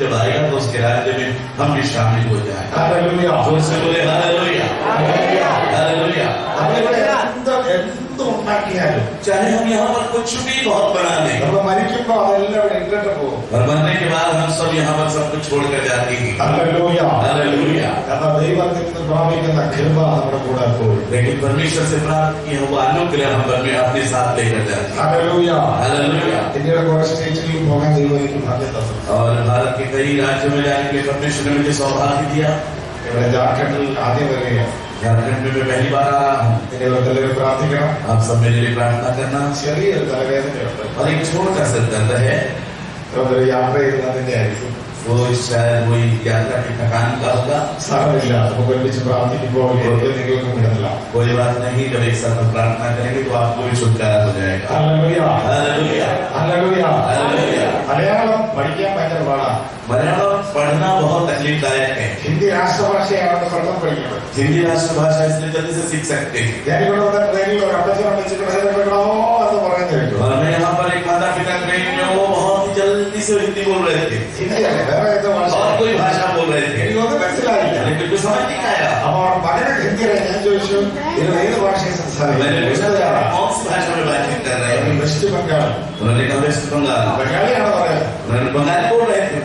जब आएगा तो उसके राज्य में हम भी शामिल हो जाए। हालेलुया। जोर से बोले हालेलुया, हालेलुया। चाहे हम यहाँ पर कुछ भी बहुत बना लें, और मरने के बाद हम सब यहाँ पर सब कुछ छोड़कर जाते हैं। Hallelujah, hallelujah. लेकिन परमेश्वर से प्राप्त किया हुआ अनुग्रह हम अपने साथ लेकर जाते हैं। Hallelujah, hallelujah. और भारत के कई राज्यों में जाने के लिए परमेश्वर ने मुझे सौभाग्य दिया। झारखंड में मैं पहली बार आ रहा हूँ। आप सब मेरे लिए प्रार्थना करना। और एक छोटा सा दर्द है, वो शायद वही यात्रा की थकान का होगा। कोई बात नहीं, जब एक साथ प्रार्थना करेंगे तो आपको भी छुटकारा हो जाएगा। Hallelujah, hallelujah, hallelujah, hallelujah. Malayalam Malayalam पढ़ना बहुत तकलीफदायक है। हिंदी राष्ट्रभाषा हिंदी राष्ट्रभाषा इसलिए जल्दी से सीख सकते हैं। और मैं यहाँ पर एक माता पिता ट्रेन में वो बहुत ही जल्दी से हिंदी बोल रहे थे और कोई भाषा बोल रहे थे, लेकिन कुछ समझ नहीं आया। मैंने पूछा कौन सी भाषा में बातचीत कर रहे हैं? वेस्ट बंगाल। उन्होंने कहा वेस्ट बंगाल। उन्होंने बंगाली बोल रहे थे,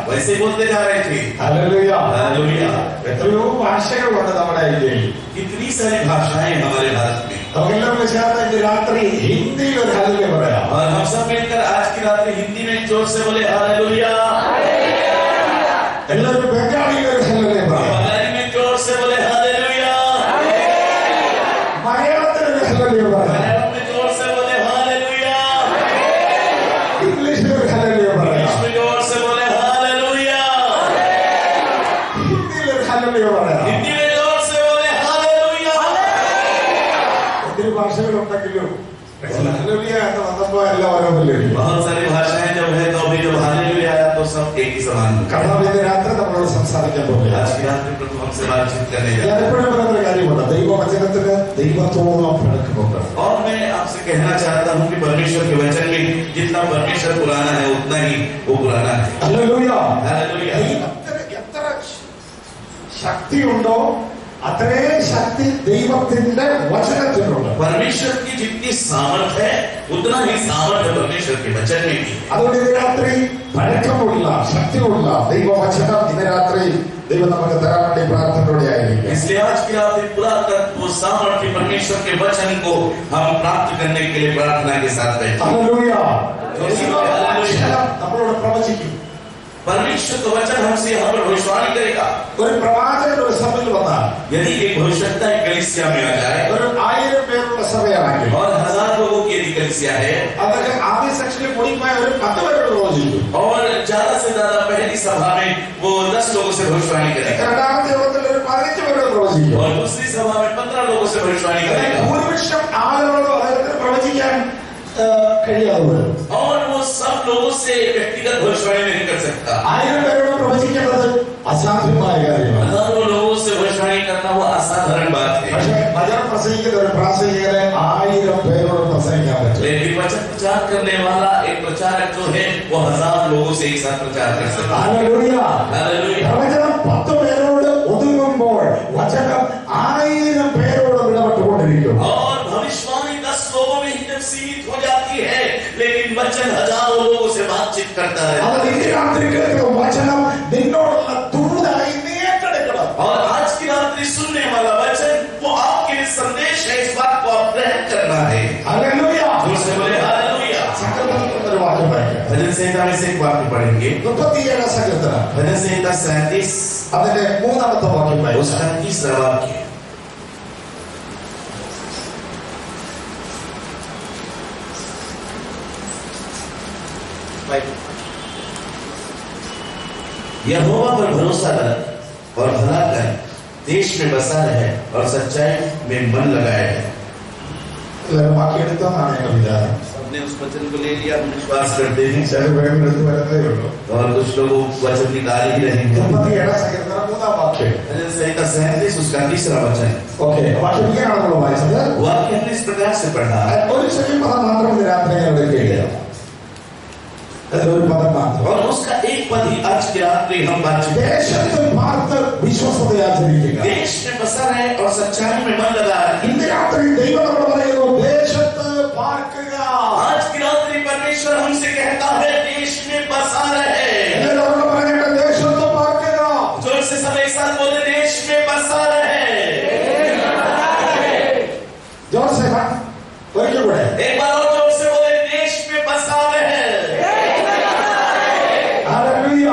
वैसे बोलते जा रहे थे। Hallelujah, hallelujah. कितनी सारी भाषाएं हमारे भारत में, रात्रि हिंदी और हम सब मिलकर आज की रात्रि हिंदी में जोर से बोले हालेलुया। बंगाली में जोर से बोले हालेलुया। मलयालम में जोर से बोले हालेलुया। इंग्लिश में जोर से बोले हालेलुया। हिंदी में जोर से बोले हालेलुया। बहुत सारी भाषाएं जब है तो अभी जब हालेलुया आया तो सब एक ही समान। आज की रात में प्रभु हमसे बातचीत करने जा रहे हैं। और मैं आपसे कहना चाहता हूँ कि परमेश्वर के वचन में जितना परमेश्वर पुराना है उतना ही वो पुराना है। Hallelujah, hallelujah. शक्ति उണ്ടो अतरे शक्ति ദൈവത്തിന്റെ വചനത്തിനുണ്ട്। परमेश्वर की जितनी सामर्थ है उतना ही सामर्थ है परमेश्वर के वचन में भी। അതുകൊണ്ട് ഇന്ന് രാത്രി പഴക്കമുള്ള ശക്തിയുള്ള ദൈവവചനം ഇന്ന് രാത്രി ദൈവം നമുക്ക് തരാൻ വേണ്ടി പ്രാർത്ഥനയോടെ ആയിരിക്കും। इसलिए आज की रात्रि पुरातत्व सामर्थ्य परमेश्वर के वचन को हम प्राप्त करने के लिए प्रार्थना के साथ बैठे। हालेलुया। हालेलुया। നമ്മളോട് പ്രവചിക്കും। परमेश्वर का वचन हमसे यहाँ पर भविष्यवाणी करेगा। ഒരു പ്രവാചകൻ ഒരു സഭയിൽ വന്നാൽ, यदि एक भविष्यवक्ता एक कलीसिया में आ जाए, ഒരു 1000 പേരുള്ള സഭയാണെങ്കിൽ और 1000 लोगों की यदि कलीसिया है, അതൊക്കെ ആദ്യ സെക്ഷനിൽ മുടിപ്പായ ഒരു 10 പേരോട് പ്രവചിക്കും। और ज्यादा से ज्यादा पहली सभा में वो 10 लोगों से भविष्यवाणी करेगा, രണ്ടാമത്തെ യോഗത്തിൽ ഒരു 15 പേരോട് പ്രവചിക്കും। और दूसरी सभा में 15 लोगों से भविष्यवाणी करेगा। ഭൂരിപക്ഷം ആളുകളോട് അദ്ദേഹത്തിന് പ്രവചിക്കാൻ കഴിയാതെ, और वो सब लोगों से व्यक्तिगत भविष्यवाणी नहीं कर सकता। 1000 പേരോട് പ്രവചിക്കുന്നത് അസാധ്യമായ കാര്യമാണ്। हजारों लोगों से भविष्यवाणी करना वो असाधारण बात है। പക്ഷേ വചനം പ്രസംഗിക്കുന്ന ഒരു പ്രാസംഗികനെ 1000 പേരോട് പ്രസംഗിക്കാൻ പറ്റും। लेकिन वचन प्रचार करने वाला एक प्रचारक जो है वो 1000 लोगों से एक साथ प्रचार कर सकता है। Hallelujah, hallelujah. പ്രവചനം 10 പേരോട് ഒതുങ്ങുമ്പോൾ വചനം 1000 പേരോട് ഇടപെട്ടുകൊണ്ടിരിക്കും। और भविष्यवाणी 10 लोगों में ही जब सीमित हो जाती है, लेकिन वचन हजारों लोगों से बातचीत करता है। അത് ഇന്ന് രാത്രി കേൾക്കുന്ന വചനം നിന്നോടുള്ള ദൂതായി നീ ഏറ്റെടുക്കണം। और आज की रात्रि सुनने वाला वचन वो आपके लिए संदेश है, इस बात को आप ग्रहण करना है। ഹല്ലേലൂയ। जोर से बोले हालेलुया। സങ്കീർത്തനത്തിൽ ഒരു വാക്യം വായിക്കാം। भजन संहिता में से एक वाक्य पढ़ेंगे। 37 സങ്കീർത്തനം भजन संहिता 37 അതിന്റെ 3ാമത്തെ വാക്യം വായിക്കാം। उसका 30वां वाक्य। यहोवा पर भरोसा रख और भला कर, देश में बसा रहे और सच्चाई में मन लगाए है। വാക്യം എടുത്തോന്നാണ് എന്റെ വിചാരം। सबने उस वचन को ले लिया, हम विश्वास करते हैं। ചില വേഗം എടുത്തു വരുന്നതേ ഉള്ളൂ। और कुछ लोग वचन निकाल ही रहेंगे। 37 സങ്കീർത്തനം 3ാം വാക്യം। भजन संहिता 37 उसका 30वां वचन। ഓക്കെ, വാക്യം ഇങ്ങനെയാണ് നമ്മൾ വായിച്ചത്। वाक्य हमने इस प्रकार से पढ़ा। ഒരു ചെറിയ പദം മാത്രം ഇന്ന് രാത്രി ഞാൻ എടുക്കുകയില്ല, ഒരു പദം മാത്രം। और उसका एक पद ही आज की रात्रि हम बातचीत ദേശത്തെ പാർത്ത് വിശ്വസതയാചരിക്കുക. देश में बसा रहे और सच्चाई में मन लगा रहे. ഇന്ന് രാത്രി ദൈവം നമ്മളോട് പറയുന്നു ദേശത്ത് പാർക്കുക. आज की रात्रि परमेश्वर हमसे कहता है देश में बसा रहे. എല്ലാവരോടും പറയട്ടെ ദേശത്ത് പാർക്കുക. जोर से सब एक साथ बोले देश में बसा रहे. जोर से हाँ ഒരിക്കൽ കൂടെ एक बार और जोर से बोले देश में बसा रहे. ഹല്ലേലൂയ.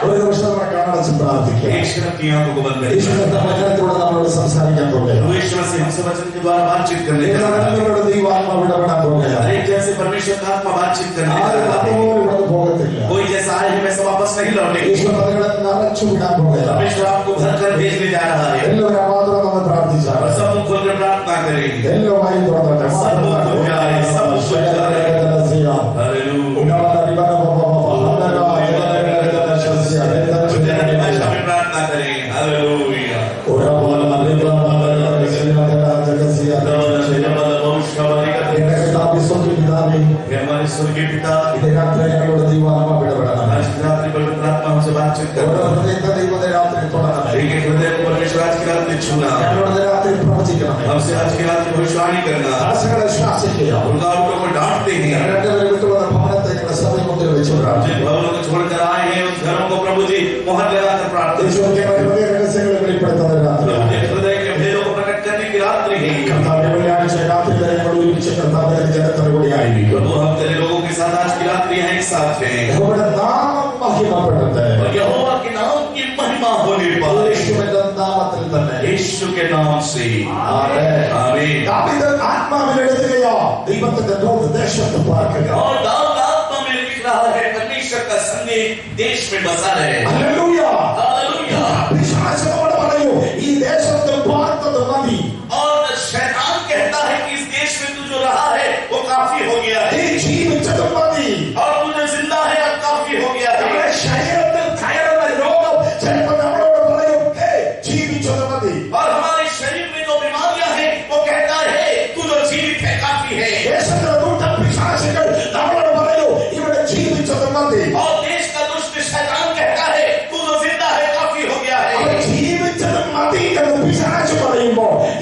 ഒരു നിമിഷം നമ്മൾ കണ്ണടച്ച് പ്രാർത്ഥിക്കുക. ईश्वर की आंखों को बंद करें. ഈശ്വരന്റെ വചനത്തോടെ നമ്മളോട് സംസാരിക്കാൻ പോകുകയാണ്. ईश्वर से हमसे वचन के द्वारा बातचीत करने का നിങ്ങളോട് ദൈവാത്മാവ് ഇടപെടാൻ പോകുകയാണ്. एक जैसे परमेश्वर का आत्मा बातचीत करने ആരും का അതുപോലെ ഇവിടെ പോകത്തില്ല. कोई जैसा आए हैं वैसा वापस नहीं लौटेगा. ഈശ്വര പദങ്ങളെ നിറച്ചു വിടാൻ പോകുകയാണ്. परमेश्वर आपको भर कर भेजने जा रहा है. എല്ലാവരും മാത്രം നമ്മൾ പ്രാർത്ഥിച്ചാൽ और सब मुख खोलकर प्रार्थना करेंगे. എല്ലാവരും തുറന്നട്ടെ. सब मुख खुल जाए, सब मुख खुल जाए. हालेलुया. भाषा में प्रार्थना करेंगे. हालेलुया. हमारे स्वर्गीय पिता आज की रात्रि पवित्र आत्मा हमसे बातचीत कर हृदय को परमेश्वर आज की रात्रि छूना हमसे आज की रात्रि भविष्यवाणी करना रुकावटों को डांटते हैं जिन भवनों को छोड़कर आए हैं उस घरों को प्रभु जी मोहर लगाकर प्रार्थना हृदय के भेदों को प्रकट करने की रात्रि है प्रभु हम तेरे लोगों के साथ आज की रात्रि यहाँ एक साथ हैं और यहोवा के नाम की महिमा होने पर यीशु के नाम से आमीन. और दाऊद आत्मा में लिख रहा है परमेश्वर का संदेश देश में बसा रहे. हालेलुया. और शैतान कहता है कि इस देश में तू जो रहा है वो काफी हो गया है और तू जो जिंदा है अब काफी हो गया है. और हमारे शरीर में जो बीमारियां हैं वो कहता है तू जो जीवित है काफी है. और देश का दुष्ट शैतान कहता है तू जो जिंदा है काफी हो गया है.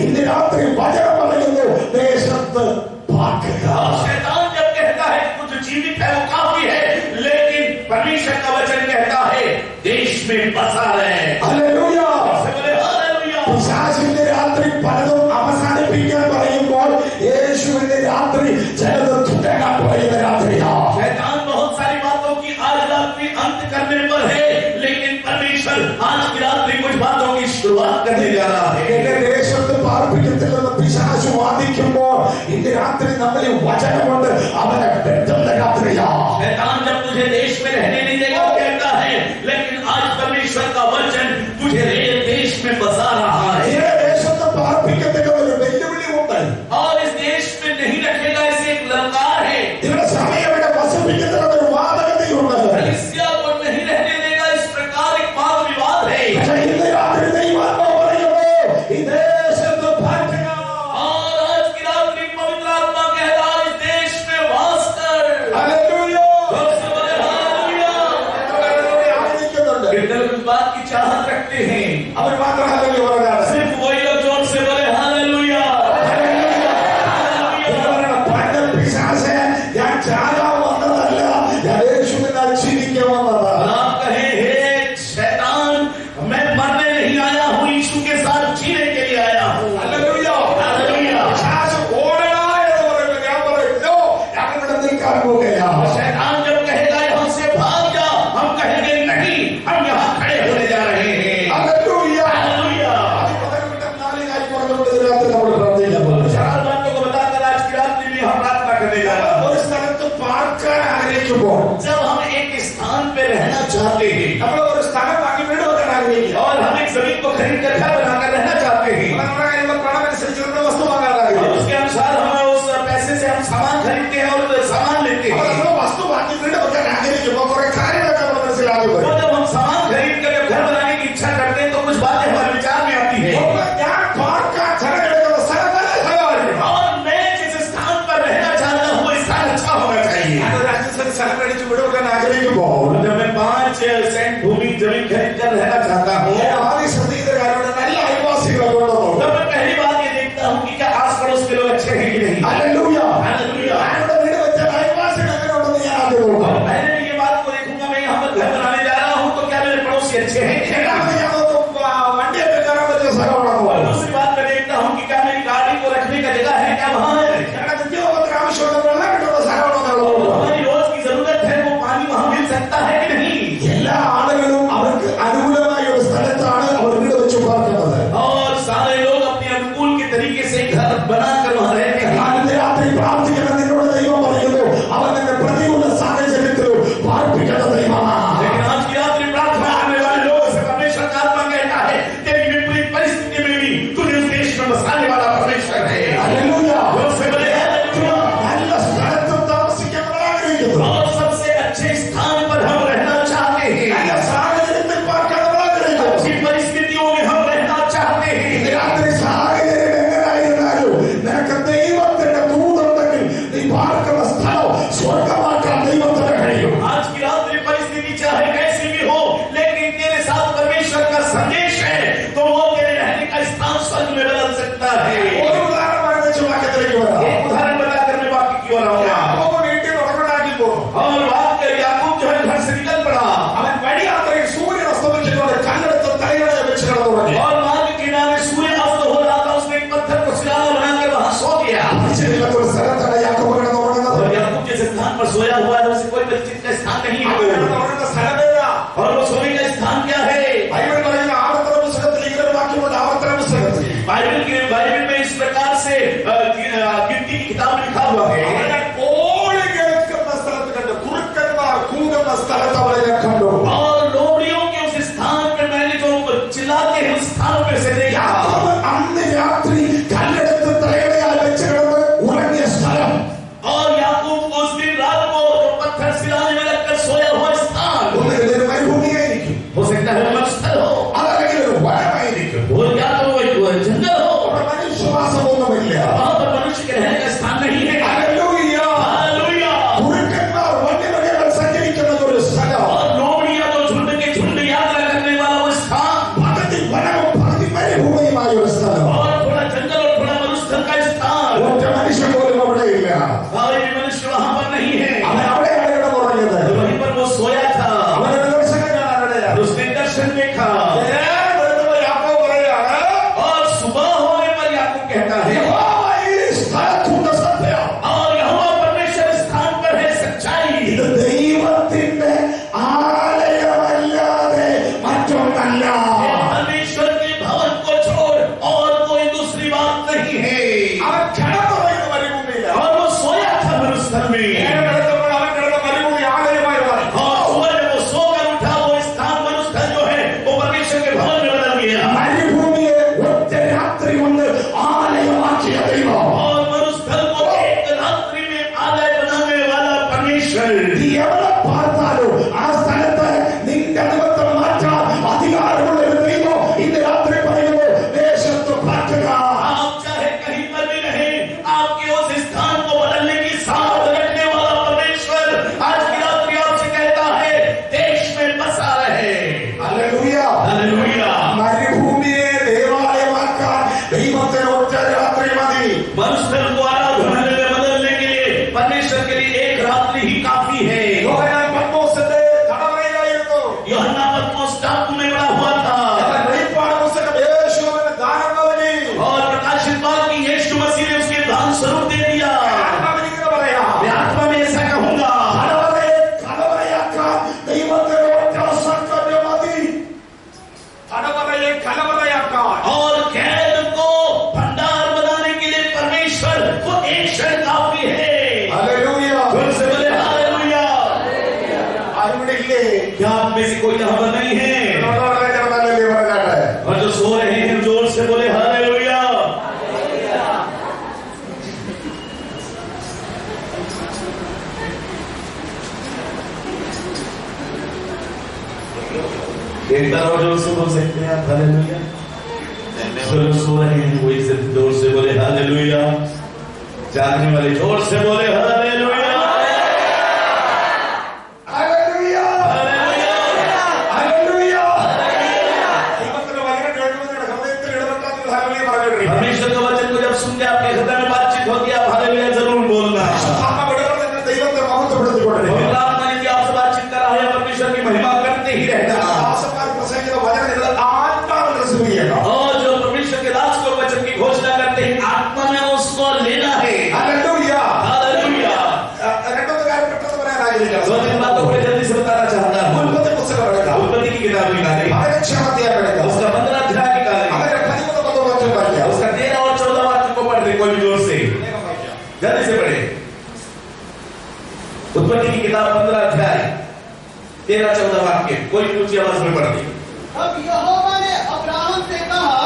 ഇന്ന് രാത്രി വചനം പറയുന്നു ദേശത്ത് പാർക്കുക. शैतान जब कहता है तू जो जीवित है वो काफी है लेकिन परमेश्वर का वचन कहता है देश में बसा रहे. ഹല്ലേലൂയ. हालेलुया. പിശാചിന്റെ രാത്രി പലതും അവസാനിപ്പിക്കാൻ പറയുമ്പോൾ യേശുവിന്റെ രാത്രി ചിലത് തുടങ്ങാൻ പറയുന്ന രാത്രിയാണ്. शैतान बहुत सारी बातों की आज रात्रि अंत करने पर है लेकिन परमेश्वर आज की रात्रि कुछ बातों की शुरुआत करने जा रहा है. എന്റെ ദേശത്ത് പാർപ്പിക്കത്തില്ലെന്ന് പിശാച് വാദിക്കുമ്പോൾ ഇന്ന് രാത്രി നമ്മൾ ഈ വചനം കൊണ്ട് അവനെ വെട്ടുന്ന രാത്രിയാണ്. शैतान जब तुझे देश में रहने नहीं देगा वो कहता है लेकिन आज परमेश्वर का वचन तुझे देश में बसा रहा है. ഈ ദേശത്ത് പാർപ്പിക്കത്തില്ല ഒരു വെല്ലുവിളി ഉണ്ട്. और इस देश में नहीं रखेगा इसे एक ललकार है. ഇവിടെ സമയം ഇവിടെ വസിപ്പിക്കത്തില്ല ഒരു വാദഗതിയുണ്ട്. कलीसिया को नहीं रहने देगा इस प्रकार एक वाद विवाद है. പക്ഷേ ഇന്ന് രാത്രി ദൈവാത്മാവ് പറയുന്നു ഈ ദേശത്ത് പാർക്കുക. और आज की रात्रि पवित्र आत्मा कह रहा है इस देश में वास कर. ഹല്ലേലൂയ. हालेलुया. ആനന്ദിക്കുന്നുണ്ട്. कितने लोग इस बात की चाहत रखते हैं അവർ മാത്രം ഹല്ലേലൂയ പറയാതെ सिर्फ वही लोग जोर से बोले हालेलुया. പിശാചേ ഞാൻ ചാകാൻ വന്നതല്ല ഞാൻ യേശുവിനാൽ ജീവിക്കാൻ വന്നതാണ്. आप कहे हे शैतान मैं मरने नहीं आया हूँ यीशु के साथ जीने के लिए आया हूँ. ഹല്ലേലൂയ. हालेलुया. പിശാച് ഓടടാ എന്ന് പറയുമ്പോൾ ഞാൻ പറയും "നോ, ഞാൻ ഇവിടെ നിൽക്കാൻ പോകുകയാണ്." शैतान जब कहेगा यहाँ से भाग जा हम कहेंगे नहीं हम यहाँ खड़े होने जा रहे हैं. ഹല്ലേലൂയ. हालेलुया. അത് പലവട്ടം നാളിലായി പറഞ്ഞുകൊണ്ട് ഈ രാത്രി നമ്മൾ പ്രാർത്ഥിക്കാൻ പോകുന്നു. चार बातों को बताकर आज की रात्रि में हम प्रार्थना करने जा रहे हैं. ഒരു സ്ഥലത്ത് പാർക്കാൻ ആഗ്രഹിക്കുമ്പോൾ जब हम एक स्थान पे रहना चाहते हैं നമ്മൾ ഒരു സ്ഥലം വാങ്ങി വീട് വെക്കാൻ ആഗ്രഹിക്കുക. और हम एक जमीन को खरीद कर घर बनाकर रहना चाहते हैं നമ്മുടെ കയ്യിലുള്ള പണം അനുസരിച്ച് നമ്മുടെ വസ്തു വാങ്ങാൻ और ആഗ്രഹിക്കുക. उसके अनुसार हम उस पैसे से हम सामान खरीदते हैं और सामान लेते അപ്പോൾ हैं. നമ്മൾ വസ്തു വാങ്ങി വീട് വെക്കാൻ ആഗ്രഹിക്കുമ്പോൾ കുറെ കാര്യങ്ങളൊക്കെ നമ്മൾ മനസ്സിലാക്കി और വരും. जब हम सामान खरीद कर जब घर बनाने की इच्छा करते हैं तो कुछ बातें हमारे विचार में आती है. അപ്പോൾ ഞാൻ പാർക്കാൻ സ്ഥലമെടുക്കുന്ന സ്ഥലം നല്ല സ്ഥലമായിരിക്കും. और मैं जिस स्थान पर रहना चाहता हूँ वो स्थान अच्छा होना चाहिए. ഞാൻ ഒരു 5 സെന്റ് സ്ഥലം മേടിച്ച് വീട് വെക്കാൻ ആഗ്രഹിക്കുമ്പോൾ और जब मैं ദൈവത്തിന്റെ ഒറ്റ സത്യം മതി. और कैद को भंडार बनाने के लिए परमेश्वर को एक क्षण काफी है। हालेलुया। जोर से बोले हालेलुया। आदमी क्या आप में से कोई यहाँ पर नहीं है? और जो सो रहे हैं जोर से बोले हालेलुया। एक तरह जोर से बोल सकते हैं आप हालेलुया। जो सो रहे हैं वही से जोर से बोले हालेलुया। जागने वाले जोर से बोले हालेलुया। परमेश्वर का वचन को जब सुन के आपके हृदय में बातचीत होती है आप हालेलुया जरूर बोलना। पवित्र आत्मा यदि आपसे बातचीत कर रहा है परमेश्वर की महिमा करते ही रहना। और जो परमेश्वर के दास को वचन की घोषणा करते हैं आत्मा में उसको लेना है। Hallelujah hallelujah. दो तीन बातों को जल्दी से बताना चाहता हूँ। उत्पत्ति की किताब निकालें, उसका 15 अध्याय निकालें, उसका 13 और 14 वाक्य को पढ़ दे कोई जोर से, जल्दी से पढ़े। उत्पत्ति की किताब 15 अध्याय 13-14 वाक्य कोई ऊंची आवाज में पढ़ दे। अब यहोवा ने अब्राहम से कहा,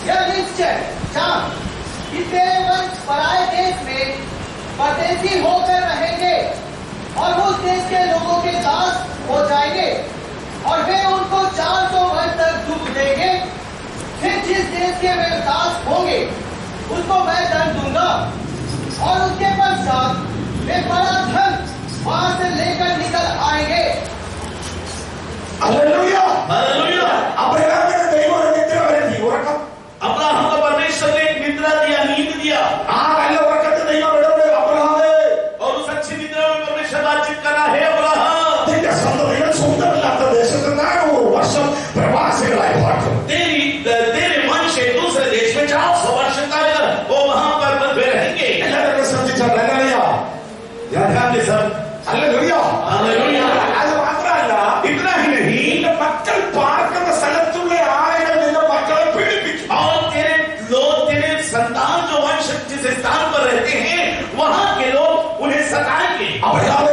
यह निश्चय जान कि तेरे वंश पराए देश में परदेशी होकर रहेंगे और उस देश के लोगों के दास हो जाएंगे और वे उनको 400 वर्ष तक दुख देंगे। फिर जिस देश के वे दास होंगे उसको मैं दंड दूंगा और उसके पश्चात वे बड़ा धन वहां से लेकर निकल आएंगे। Hallelujah hallelujah. अब्राहम को परमेश्वर ने एक निद्रा दिया, नींद दिया, और उस अच्छी निद्रा में परमेश्वर बातचीत कर रहा है। अब्राहम तेरे वंश दूसरे देश में 400 वर्ष तक वो वहां पर बंधे रहेंगे। ध्यान दे सब। Hallelujah hallelujah. इतना ही नहीं और तेरे लोग, तेरे संतान जो वंश जिस स्थान पर रहते हैं वहां के लोग उन्हें सताएंगे। अब्राहम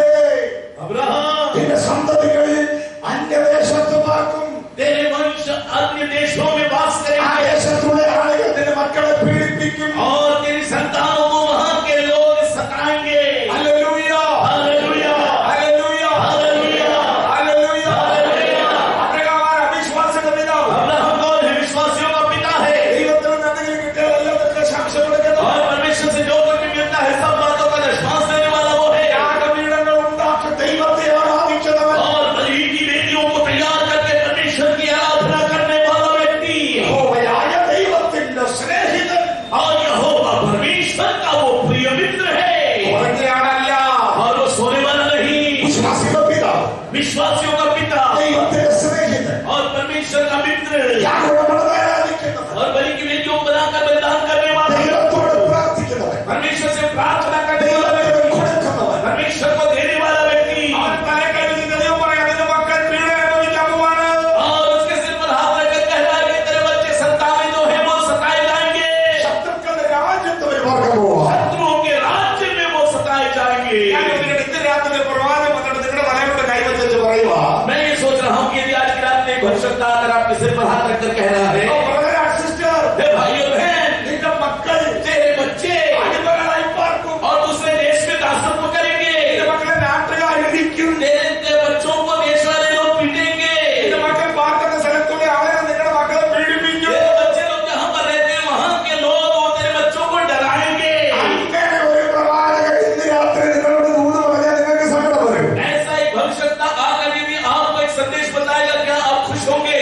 तेरे वंश अन्य देशों में वास करेंगे और तेरी संतानों को वहां के लोग सताएंगे। Hallelujah hallelujah hallelujah hallelujah hallelujah. Abraham कौन है? विश्वासियों का पिता है और परमेश्वर से जो कुछ भी मिलता है सब बातों का विश्वास देने वाला वो है। और बलि की बेटियों को तैयार करके परमेश्वर की आराधना करने वाला व्यक्ति और यहोवा परमेश्वर का वो प्रिय मित्र है और वो सोने वाला नहीं, विश्वासियों का पिता और परमेश्वर का मित्र और बलि की बेटियों को बनाकर बलिदान करने वाला, परमेश्वर से प्रार्थना करने वाला व्यक्ति, परमेश्वर को देने वाला व्यक्ति और उसके सिर पर हाथ रखकर कह रहा है कि तेरे बच्चे संतानें जो है वो सताए जाएंगे, शत्रुओं के राज्य में वो सताए जाएंगे। मैं ये सोच रहा हूँ कि यदि आज की रात में भविष्यता अगर आपके सिर पर हाथ रखकर कह रहा है भाइयों बहन तेरे बच्चे और दूसरे देश में दासत्व करेंगे, तेरे बच्चों को देश वाले लोग पीटेंगे, तेरे बच्चे लोग जहाँ पर रहते हैं वहाँ के लोग तेरे बच्चों को डराएंगे। ऐसा एक भविष्यता आकर यदि आपको एक संदेश बताएगा क्या आप खुश होंगे?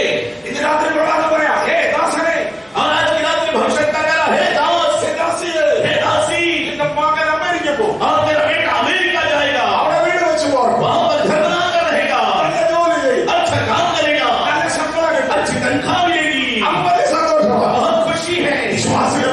और आज की रात में भविष्यता कह रहा है दास हे दासी और तेरा बेटा अमेरिका जाएगा, वहां पर घर बनाकर रहेगा, अच्छा काम करेगा, अच्छी तनख्वाह मिलेगी, बहुत खुशी है। विश्वासियों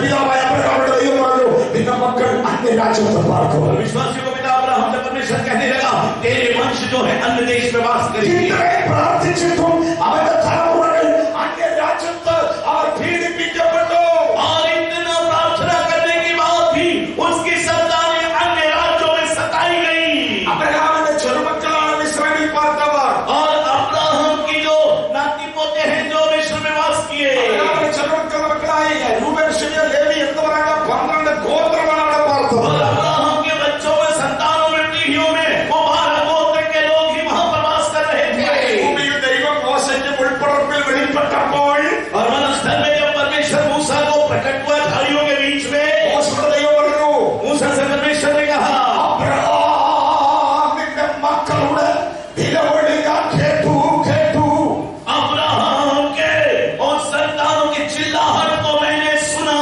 को पिता अब्राहम से परमेश्वर कहने लगा तेरे वंश जो है अन्य देश में वास करेंगे। ഇത്രയും പ്രാർത്ഥിച്ചിട്ടും അവന്റെ തലമുറകൾ അന്യരാജ്യത്ത് അവർ പീഡിപ്പിക്കപ്പെട്ടു. और इतना प्रार्थना करने के बाद भी उसकी संतानें अन्य राज्यों में सताई गई। അബ്രഹാമിന്റെ ചെറുമക്കളാണ് മിസ്രൈമിൽ പാർത്തവർ. और अब्राहम की जो नाती पोते हैं जो मिस्र में वास किए, അബ്രഹാമിന്റെ ചെറുമക്കളുടെ മക്കളായി രൂബൻ, ശിമെയോൻ, ലേവി എന്നിവരാണ് 12 ഗോത്രമാണ് അവിടെ പാർത്തത്. और अब्राहम के बच्चों में, संतानों में, पीढ़ियों में वो 12 गोत्र के लोग ही वहां पर वास कर रहे थे। ഭൂമിയിൽ ദൈവം മോശയ്ക്ക് മുൾപ്പടർപ്പിൽ വെളിപ്പെട്ടപ്പോൾ और वनस्थल में जब परमेश्वर मूसा को प्रकट हुआ झाड़ियों के बीच में, മോശയുടെ ദൈവം പറഞ്ഞു, मूसा से परमेश्वर ने कहा, അബ്രഹാമിന്റെ മക്കളുടെ നിലവിളി ഞാൻ കേട്ടു. अब्राहम के और संतानों की चिल्लाहट को मैंने सुना।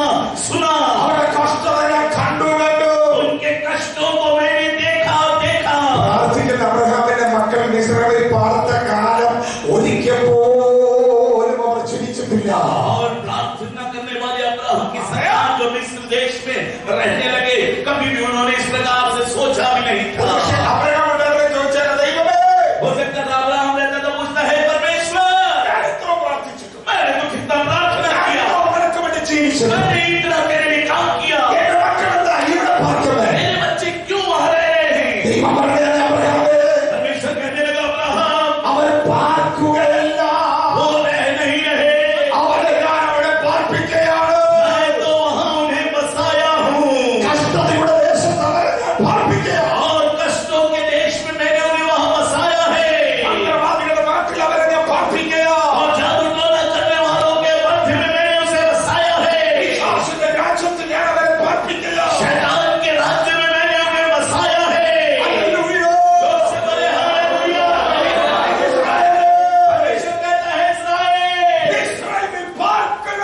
അവരുടെ കഷ്ടത ഞാൻ കണ്ടു. उनके कष्टों को मैंने देखा। പ്രാർത്ഥിക്കുന്ന അബ്രഹാമിന്റെ മക്കൾ മിസ്രൈമിൽ പാർത്ത കാലം ഒരിക്കൽ പോലും അവർ ചിന്തിച്ചിട്ടില്ല. और प्रार्थना करने वाले अब्राहम की संतान जो मिस्र देश में रहने लगे, कभी भी उन्होंने इस प्रकार से सोचा भी नहीं था। പക്ഷേ അബ്രഹാം ഉടനെ ചോദിച്ചാൽ, ദൈവമേ, हो सकता था अब्राहम रहता तो पूछता है, परमेश्वर ഞാൻ എത്ര പ്രാർത്ഥിച്ചിട്ടു, मैंने तो कितना प्रार्थना किया, നിനക്ക് വേണ്ടി ജീവിച്ചു, मैंने इतना तेरे लिए काम किया, എന്റെ മക്കളെന്താ ഇവിടെ പാർക്കുന്നത്? मेरे बच्चे क्यों वहां रह रहे हैं? ദൈവം പറഞ്ഞതാണ്, അബ്രഹാമേ, परमेश्वर कहने लगा, अब्राहम അവർ പാർക്കുകയല്ല, वो रह नहीं रहे, അവരെ ഞാൻ അവിടെ പാർപ്പിക്കുകയാണ്. मैं तो वहां उन्हें बसाया हूँ। കഷ്ടതയുടെ ദേശത്ത് അവരെ ഞാൻ പാർപ്പിക്കുകയാണ്. और कष्टों के देश में मैंने उन्हें वहां बसाया है। മന്ത്രവാദികളുടെ നാട്ടിൽ അവരെ ഞാൻ പാർപ്പിക്കുകയാണ്. और जादू टोना करने वालों के मध्य में मैंने उसे बसाया है। പിശാചിന്റെ രാജ്യത്ത് ഞാൻ അവരെ പാർപ്പിക്കുകയാണ്. शैतान के राज्य में मैंने उन्हें बसाया है। ഹല്ലേലൂയ. जोर से बोले हालेलुया। परमेश्वर कहता है, इस्राएल, ഇസ്രായേലിൽ പാർക്കുക.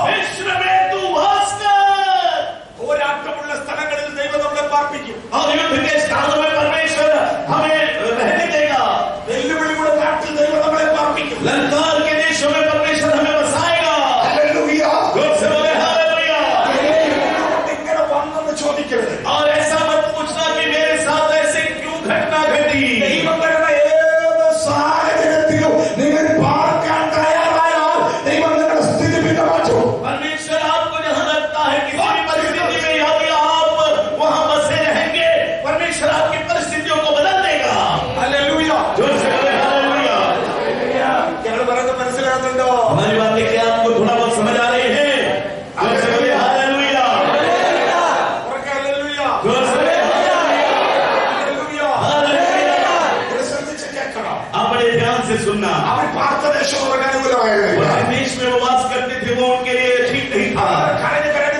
मिस्र में तू वास कर। പോരാട്ടമുള്ള സ്ഥലങ്ങളിൽ ദൈവം നമ്മളെ പാർപ്പിക്കും. और युद्ध के स्थानों में परमेश्वर हमें रहने देगा। വെല്ലുവിളിയുടെ നാട്ടിൽ ദൈവം നമ്മളെ പാർപ്പിക്കും. ललकार के देशों में परमेश्वर हमें बसाएगा। ഹല്ലേലൂയ. जोर से बोले हालेलुया। ഇങ്ങനെ വന്നെന്ന് ചോദിക്കരുത്. और ऐसा मत पूछना कि मेरे साथ ऐसे क्यों घटना घटी। ദൈവം തരുന്ന ഏത് സാഹചര്യത്തിലും നിങ്ങൾ പാർക്കാൻ തയ്യാറായാൽ ദൈവം നിങ്ങളുടെ സ്ഥിതി പിന്നെ മാറ്റും. परमेश्वर आपको जहां लगता है किसी भी परिस्थिति में यदि आप वहां बसे रहेंगे, परमेश्वर आपकी परिस्थितियों को बदल देगा। ഹല്ലേലൂയ. जोर से बोले हालेलुया। ഞങ്ങൾ പറയുന്നത് മനസ്സിലാകുന്നുണ്ടോ? हमारी बातें क्या आपको थोड़ा बहुत समझ आ रही है? जोर से बोले हालेलुया। ഉറക്കെ ഹല്ലേലൂയ. जोर से बोले ഹല്ലേലൂയ. हालेलुया। ഇത് ശ്രദ്ധിച്ച് കേൾക്കണം. आप बड़े ध्यान से सुनना। അവർ പാർത്ത ദേശം അവർക്ക് അനുകൂലമായിരുന്നില്ല. और देश में वो वास करते थे वो उनके लिए ठीक नहीं था। അവർ കരഞ്ഞ് പാർത്തു.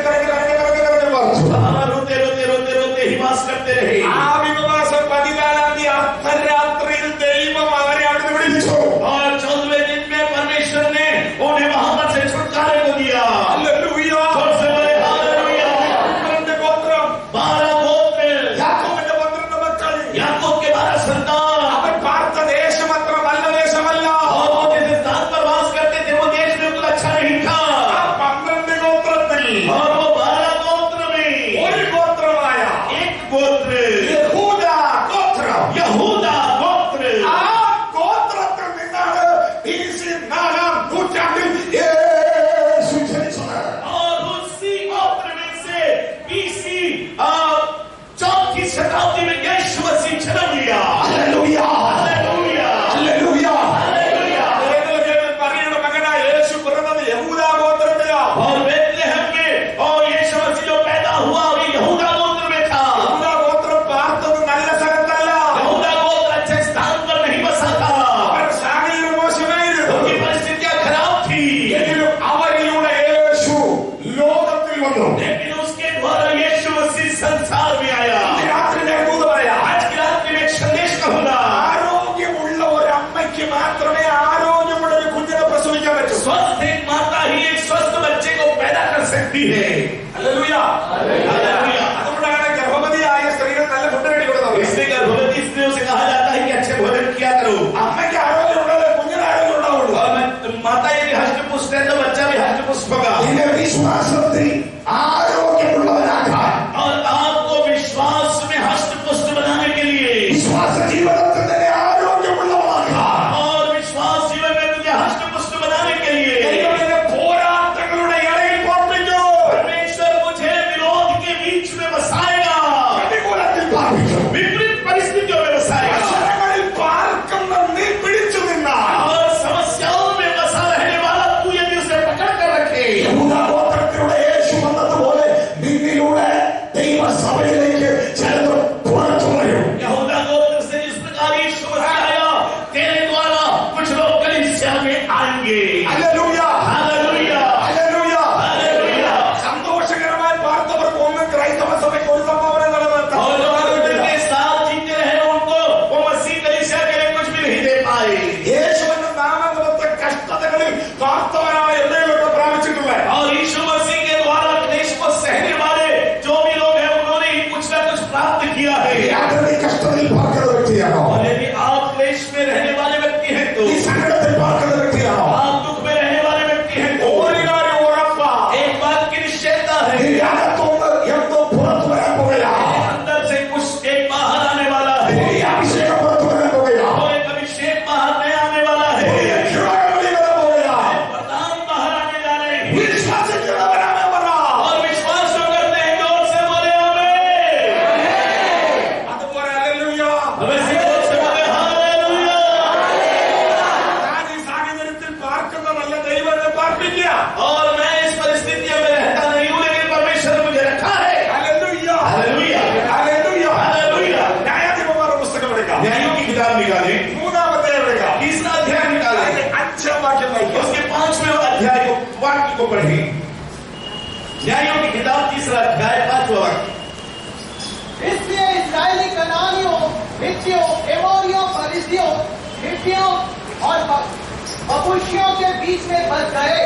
रोते ही वास करते रहे। ആ വിപവാസം 14-ാം തീയതി അർദ്ധരാത്രിയിൽ ദൈവം അവരെ അവിടുന്ന് വിളിച്ചു. और 14वें दिन में परमेश्वर ने उन्हें वहां पर से छुटकारे को दिया। ഹല്ലേലൂയ. जोर से बोले हालेलुया। 12 ഗോത്രം, 12 गोत्र, യാക്കോബിന്റെ 12 മക്കൾ. याकूब के 12 संतान। അവർ പാർത്ത ദേശം അത്ര നല്ല ദേശമല്ല. और वो जिस स्थान पर वास करते थे वो देश बिल्कुल अच्छा नहीं था। ആ 12 ഗോത്രത്തിൽ और वो 12 गोत्र में ഒരു ഗോത്രമായ एक गोत्र യഹൂദ ഗോത്രം, यहूदा गोत्र, ആ ഗോത്രത്തിൽ നിന്നാണ് BC 4-ാം നൂറ്റാണ്ടിൽ യേശു ജനിച്ചത്. और उसी गोत्र में से BC 4वीं शताब्दी में यीशु मसीह जन्म लिया। ഹല്ലേലൂയ. हालेलुया। ഹല്ലേലൂയ. हालेलुया। മറിയയുടെ മകനായ യേശു പിറന്നത് യഹൂദ ഗോത്രത്തിലാ. और बेथलेहम के और यीशु मसीह जो पैदा हुआ वो यहूदा गोत्र में था। യഹൂദ ഗോത്രം പാർത്തത് നല്ല സ്ഥലത്തല്ല. यहूदा गोत्र अच्छे स्थान पर नहीं बसा था। അവർ സാഹചര്യം മോശമായിരുന്നു. उनकी परिस्थितियां खराब थी। എങ്കിലും അവരിലൂടെ യേശു ലോകത്തിൽ വന്നു. लेकिन उसके द्वारा यीशु मसीह संसार में आया। രാത്രി ഞാൻ ദൂത് പറയാം. आज की रात में एक संदेश कहूंगा। ആരോഗ്യമുള്ള ഒരു അമ്മയ്ക്ക് മാത്രമേ ആരോഗ്യമുള്ള ഒരു കുഞ്ഞിനെ പ്രസവിക്കാൻ പറ്റൂ. स्वस्थ एक माता ही एक स्वस्थ बच्चे को पैदा कर सकती है। ഹല്ലേലൂയ. हालेलुया। അതുകൊണ്ടാണ് ഗർഭവതിയായ സ്ത്രീകൾ നല്ല ഫുഡ് കഴി കൊടുക്കുന്നത്. इसलिए गर्भवती स्त्रियों से कहा जाता है कि अच्छे भोजन किया करो। അമ്മയ്ക്ക് ആരോഗ്യം ഉണ്ടായാലേ കുഞ്ഞിന് ആരോഗ്യം ഉണ്ടാവുള്ളൂ. और माता यदि हष्ट पुष्ट है तो बच्चा भी हष्ट पुष्ट होगा। നിന്റെ വിശ്വാസത്തിൽ ആരോഗ്യമുള്ളവനാകാൻ, और आपको विश्वास में हष्ट पुष्ट बनाने के लिए വിശ്വാസ ജീവിതത്തിൽ തന്നെ കാത്തവനായ എന്നേലൊക്കെ പ്രാപിച്ചിട്ടുള്ള और यीशु मसीह के द्वारा क्लेश को सहने वाले जो भी लोग हैं उन्होंने ही कुछ ना कुछ प्राप्त किया है। യാതൊരു കഷ്ടതയിൽ പാർക്കുന്ന വ്യക്തിയാണോ? और यदि आप क्लेश में रहने वाले व्यक्ति हैं तो, ഈ സങ്കടത്തിൽ പാർക്കുന്ന വ്യക്തിയാണോ? आप दुख में रहने वाले व्यक्ति हैं तो, ഒരു കാര്യം ഉറപ്പാ, एक बात की निश्चयता है, ഈ അകത്തുനിന്ന് എന്തോ പുറത്തു വരാൻ പോകുകയാ. अंदर से कुछ एक बाहर आने वाला है, ഈ അഭിഷേകം പുറത്തു വരാൻ പോകുകയാ. और एक अभिषेक बाहर में आने वाला है, ഈ രക്ഷകൻ വെളിയിൽ വരാൻ പോകുകയാ. वरदान बाहर आने जा रहे हैं। വിശ്വസിക്കുന്നവനാമേ പറ. और विश्वास जो करते हैं जोर से बोले आमीन। അതുപോലെ ഹല്ലേലൂയ. हमें से जोर से बोले हालेलुया। ഞാൻ ഈ സാഹചര്യത്തിൽ പാർക്കുന്നതല്ല, ദൈവം എന്നെ പാർപ്പിക്കുക. और मैं इस परिस्थिति में रहता नहीं हूँ, लेकिन परमेश्वर ने मुझे रखा है। ഹല്ലേലൂയ. Hallelujah, hallelujah. हालेलुया। ന്യായാധിപന്മാരുടെ പുസ്തകം എടുക്കാം. न्यायों की किताब निकालें, മൂന്നാമത്തെ എടുക്കാം. तीसरा अध्याय निकालें, അതിന്റെ 5ാം വാക്യം വായിക്കാം. उसके 5वें अध्याय को वाक्य को पढ़ें। न्यायों की किताब तीसरा अध्याय 5वां वाक्य। इसलिए इस्राएली कनानियों, हित्तियों, एमोरियों, परिज्जियों, हित्तियों और बबूशियों के बीच में बस गए।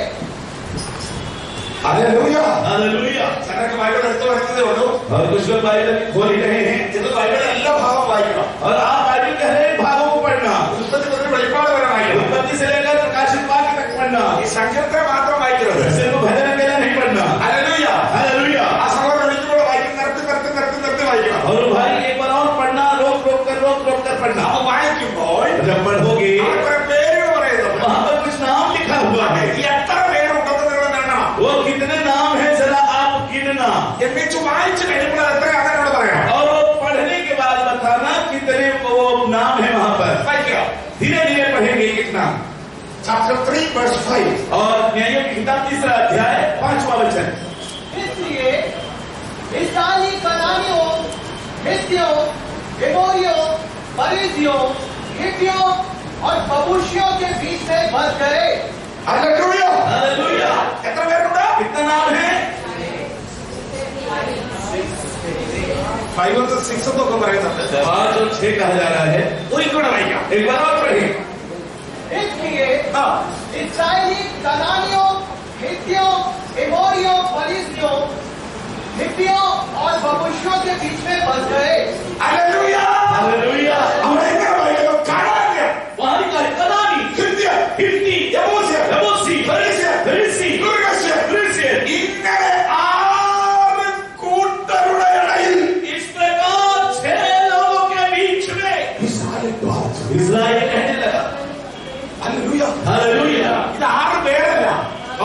ഹല്ലേലൂയ. हालेलुया। ചിലർക്ക് ബൈബിൾ എടുത്തു വരുന്നതേ ഉള്ളൂ. और कुछ लोग बाइबल खोल ही रहे हैं, ഇത് ബൈബിളിലെ എല്ലാ ഭാഗവും വായിക്കണം. और आप बाइबल के हर एक भागों को पढ़ना, പുസ്തകത്തിൽ ഒരു വെളിപ്പാട് വരെ വായിക്കണം. उत्पत्ति से लेकर प्रकाशित वाक्य तक पढ़ना, ഈ സങ്കീർത്തനം മാത്രം വായിക്കരുത്. सिर्फ भजन अकेला नहीं पढ़ना। ഹല്ലേലൂയ. हालेलुया। ആ സഹോദരൻ ഒരിക്കലും വായിക്കും, നിർത്തി വായിക്കണം. और भाई एक बार और पढ़ना, रोक रोक कर पढ़ना। അപ്പൊ വായിക്കുമ്പോൾ जब पढ़ोगे അവിടെ പേരുകൾ പറയുന്നത് वहां पर कुछ नाम लिखा हुआ है, ഈ എത്ര പേരുണ്ടെന്ന് നിങ്ങൾ എണ്ണണം. वो कितने नाम है जरा आप गिनना, എന്നിട്ട് വായിച്ചു കഴിയുമ്പോൾ എത്ര അതെന്നോട് പറയണം. और वो पढ़ने के बाद बताना कितने वो नाम है वहां पर। വായിക്കുക. धीरे धीरे पढ़ेंगे एक नाम। Chapter 3 verse 5. और न्यायों की किताब तीसरा अध्याय 5वां वचन। इसलिए इस्राएली कनानियों, हित्तियों, एमोरियों, परिज्जियों, हित्तियों और बबूशियों के बीच में बस गए। ഹല്ലേലൂയ. हालेलुया। എത്ര പേരുണ്ട്? कितना नाम है? 5 and 6 എന്നൊക്കെ പറയുന്നുണ്ട്. 5 और 6 कहा जा रहा है। ഒരിക്കൽ കൂടെ വായിക്കാം. एक बार और पढ़ें। इसलिए इस्राएली कनानियों, हित्तियों, एमोरियों, परिज्जियों, हित्तियों और बबूशियों के बीच में बस गए। ഹല്ലേലൂയ. हालेलुया। അവിടെ എങ്ങനെ വായിക്കണം? കനാന്യർ, वहां का कनानी, ഹിത്യർ, हित्ती, യബൂസ്യർ, यबूसी, फरिसी, ഗിർഗശ്യർ. ग्रीसियन। ഇങ്ങനെ 6 കൂട്ടരുടെ ഇടയിൽ इस प्रकार 6 लोगों के बीच में ഇസ്രായേൽ പാർത്തു. इस्राएल कहने लगा। ഹല്ലേലൂയ. हालेलुया। ഇത് 6 പേരല്ല,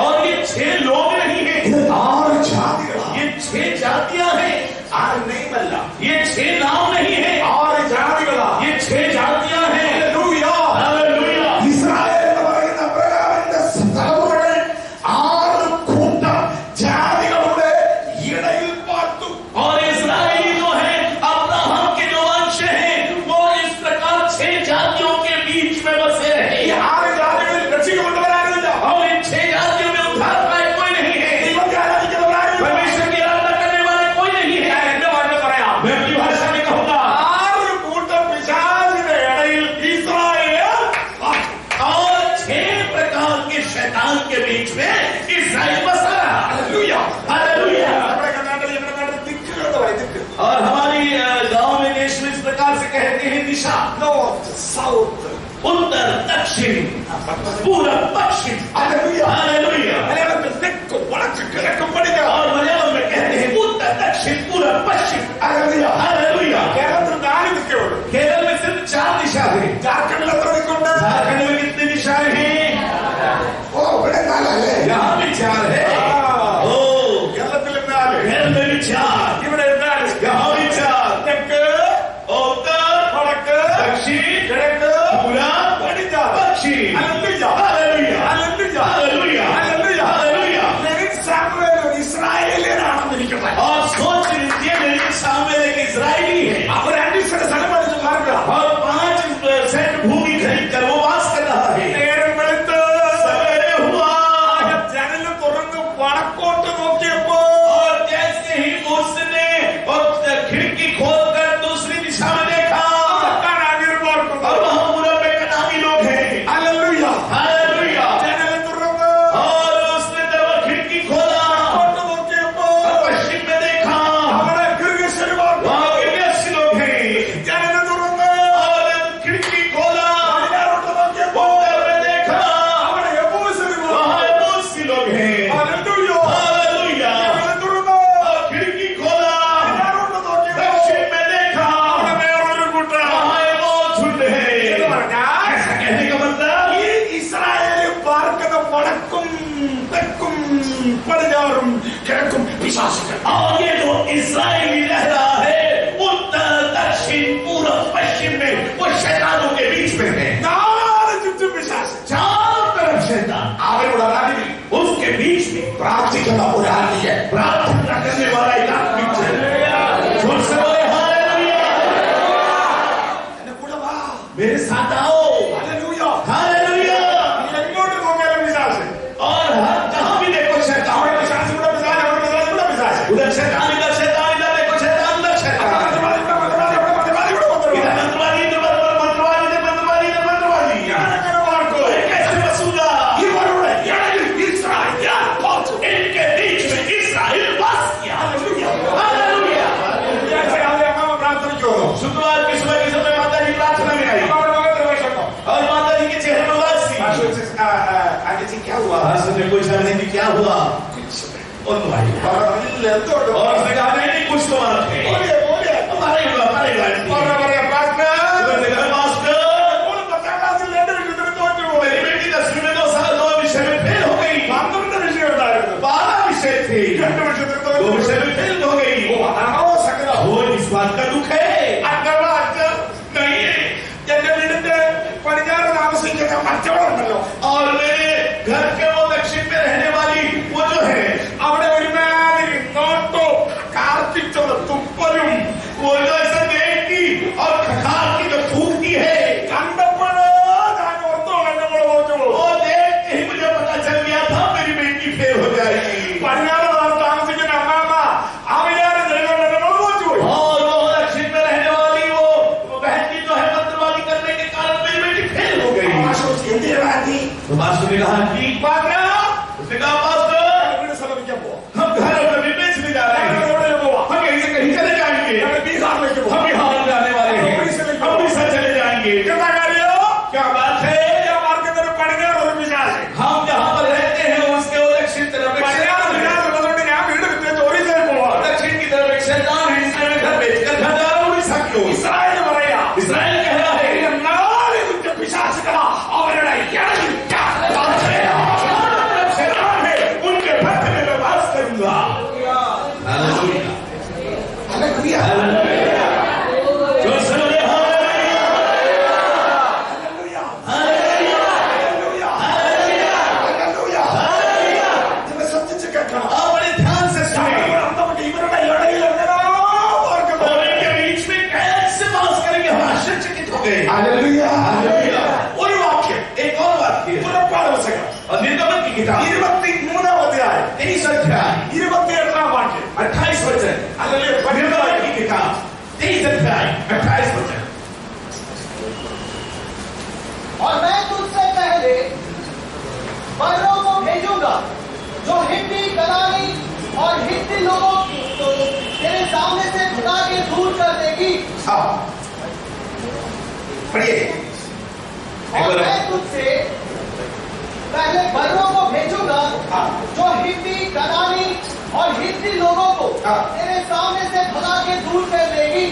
और ये 6 लोग नहीं है, ഇത് 6 ജാതികളാണ്. ये 6 जातियां हैं। 6 നെയ്മല്ല, ये 6 नाम नहीं है, 6 ജാതികളാണ്. ये 6 जातियां हैं। ഹല്ലേലൂയ. हालेलुया। ഇസ്രായേൽ എന്ന് പറയുന്ന അബ്രഹാമിന്റെ തലമുറകൾ 6 കൂട്ടം ജാതികളുടെ ഇടയിൽ പാർത്തു. और इस्राएली जो है अब्राहम के जो वंश हैं, वो इस प्रकार 6 जातियों के बीच में बसे रहे। ഈ 6 ജാതികളിൽ രക്ഷിക്കപ്പെട്ടവരാരുമില്ല. और इन 6 जातियों में उद्धार पाए कोई नहीं है, ദൈവത്തെ ആരാധിക്കുന്നവരാരുമില്ല. परमेश्वर की आराधना करने वाले कोई नहीं है। ഞാൻ എന്റെ വാക്ക് പറയാം. मैं अपनी भाषा में कहूंगा, 6 കൂട്ടം പിശാചിന്റെ ഇടയിൽ ഇസ്രായേൽ പാർത്തു. और 6 प्रकार के शैतान के बीच में इस्राएल बसा रहा। ഹല്ലേലൂയ. हालेलुया। നമ്മുടെ നാട്ടിൽ ഇവിടെ നാട്ടിൽ ദിക്കുകൾ എന്ന് പറയും, ദിക്ക്. और हमारी गांव में देश में इस प्रकार से कहते हैं दिशा, നോർത്ത്, സൗത്ത്. उत्तर दक्षिण पूरब पश्चिम। ഹല്ലേലൂയ. हालेलुया। മലയാളത്തിൽ തെക്ക്, വടക്ക്, കിഴക്ക്, പടിഞ്ഞാറ്. और मलयालम में कहते हैं उत्तर दक्षिण पूरब पश्चिम। ഹല്ലേലൂയ. हालेलुया। കേരളത്തിൽ 4 ദിക്കുകളുണ്ട്. केरल में सिर्फ 4 दिशा है। ജാർഖണ്ഡിൽ എത്ര ദിക്കുണ്ട്? झारखंड में कितनी दिशाएं हैं? ഓ, ഇവിടെ 4 അല്ലേ? यहाँ भी 4 है। ओ, കേരളത്തിൽ 4, केरल में भी 4, ഇവിടെ 4. यहाँ भी 4, തെക്ക്, उत्तर വടക്ക്, दक्षिण കിഴക്ക്, पूरब പടിഞ്ഞാറ്. पश्चिम। Hallelujah. Hallelujah. Hallelujah. Hallelujah. Hallelujah. Hallelujah. Levin Samuel ഒരു ഇസ്രായേലിയനാണെന്ന് ഇരിക്കട്ടെ. और सोच लीजिए मेरे सामने एक इजरायली है, അവർ 2 സെന്റ് സ്ഥലം പഠിച്ചു മാറുക. और 5 सेंट भूमि खरीद कर वो वास कर रहा है। നേരം വെളുത്ത് सवेरे हुआ ജനൽ തുറന്ന് വടക്കോട്ട് നോക്കിയപ്പോ और जैसे ही उसने और खिड़की खोलकर दूसरी दिशा में देखा, और वहां पूरा में कनानी लोग हैं। ഹല്ലേലൂയ. हालेलुया। ജനൽ തുറന്ന് വിശ്വാസികൾ और ये जो इस्राएली रह रहा है उत्तर दक्षिण पूर्व पश्चिम में वो शैतानों के बीच में है നാല് ചുറ്റും പിശാച് चारों तरफ शैतान അവരുടെ നടുവിൽ उसके बीच में പ്രാർത്ഥിക്കുന്ന ഒരു ആത്മീയ प्रार्थना करने वाला एक आदमी जोर से बोले हालेलुया എന്റെ കൂടെ വാ मेरे साथ आओ ഹല്ലേലൂയ हालेलुया നീ എങ്ങോട്ട് നോക്കിയാലും പിശാച് और हर कहां भी देखो അവിടെ शैतान പിശാച് ഇവിടെ പിശാച് അവിടെ പിശാച് ഇവിടെ പിശാച് उधर शैतान इधर देखो शैतान उधर शैतान इधर मंत्रवादी इधर मंत्रवादी इधर मंत्रवादी इधर मंत्रवादी ഞാനെങ്ങനെ മാർക്കോ कैसे बसूंगा ഇവരുടെ ഇടയിൽ ഇസ്രായേൽ പാർത്തു इनके बीच में इस्राएल वास किया हालेलुया പ്രാർത്ഥിക്കുന്നു शुक्रवार की सुबह के समय माता जी प्रार्थना में आई और माता जी के चेहरे में उदासी पास्टर ने पूछा नहीं क्या हुआ और उसने कहा नहीं कुछ तो बात है मारेगा मास्टर मेरी बेटी 10वीं में 2 साल 2 विषय में फेल हो गई 12 विषय थे 2 विषय में फेल हो गई वो इस बात का दुख है नहीं है എന്റെ വീടിന്റെ പടിഞ്ഞാറ് താമസിക്കുന്ന മറ്റവളുണ്ടല്ലോ और मेरे घर के वो दक्षिण में रहने वाली वो जो है അവിടെ ഒരുമാതിരി നോട്ടവും കാർത്തിച്ചത് തുപ്പലും वो जो ऐसा देखती और खखार की जो थूकती है കണ്ടപ്പോഴേ ഞാൻ ഓർത്തു എന്റെ മോള് തോറ്റു वो देखते ही मुझे पता चल गया था मेरी बेटी फेल हो जाएगी പടിഞ്ഞാറ് താമസിക്കുന്ന അമ്മാമ്മ ആ വിചാരം ചെയ്തുകൊണ്ട് എന്റെ മോള് തോറ്റുപോയി और वो दक्षिण में रहने वाली वो बहन की जो है मंत्रवादी करने के कारण मेरी बेटी फेल हो गई എന്തിനാ तो मास्टर ने कहा कि उसने कहा मास्टर വീട് ശ്രമിക്കാൻ പോവാ हम घर अपने बेचने जा रहे हैं എവിടെ പോവാ हम यहीं से कहीं चले जाएंगे ബീഹാറിലേക്ക് हम പോവാ बिहार जाने वाले हैं हम उड़ीसा चले जाएंगे എന്താ കാര്യം क्या बात है ഞാൻ മാർക്കത്തിന് പടിഞ്ഞാറ് ഒരു പിശാച് हम जहाँ पर रहते हैं उसके वो दक्षिण तरफ एक പടിഞ്ഞാറ് शैतान है। പിശാച് ഉള്ളതുകൊണ്ട് ഞാൻ വീട് വിറ്റ് ഒറീസയിൽ പോവാ दक्षिण की तरफ एक शैतान है इसलिए मैं घर बेचकर घर जा रहा हूँ उड़ीसा क्यों ഇസ്രായേൽ പറയാ इसराइल कह रहा है നാല് ചുറ്റും പിശാചുകളാ അവരുടെ ഇടയിൽ शैतान है उनके मध्य में मैं वास करूंगा हालेलुया हालेलुया जोर से बोले हालेलुया हालेलुया हालेलुया ഇത് ശ്രദ്ധിച്ച് കേൾക്കണം आप बड़े ध्यान से सुनिए നമുക്ക് ഇവരുടെ ഇടയിൽ എങ്ങനെയോ ഓർക്കുന്നു और इनके बीच में कैसे वास करेंगे हम आश्चर्यचकित हो गए ഹല്ലേലൂയ हालेलुया ഒരു वाक्य एक और वाक्य പുറപ്പാട് പുസ്തകം और निर्गमन की किताब 23 അധ്യായം 23 अध्याय 28 വാക്യം 28 वचन निर्गमन की किताब 23 अध्याय 28 वचन और मैं तुझसे पहले बर्रों को भेजूंगा जो हिब्बी कनानी और हित्ती लोगों को तेरे सामने से भगा के दूर कर देगी പടിയേ और मैं तुझसे पहले बर्रों को भेजूंगा जो हिब्बी कनानी और हित्ती लोगों को तेरे सामने से भगा के दूर कर देगी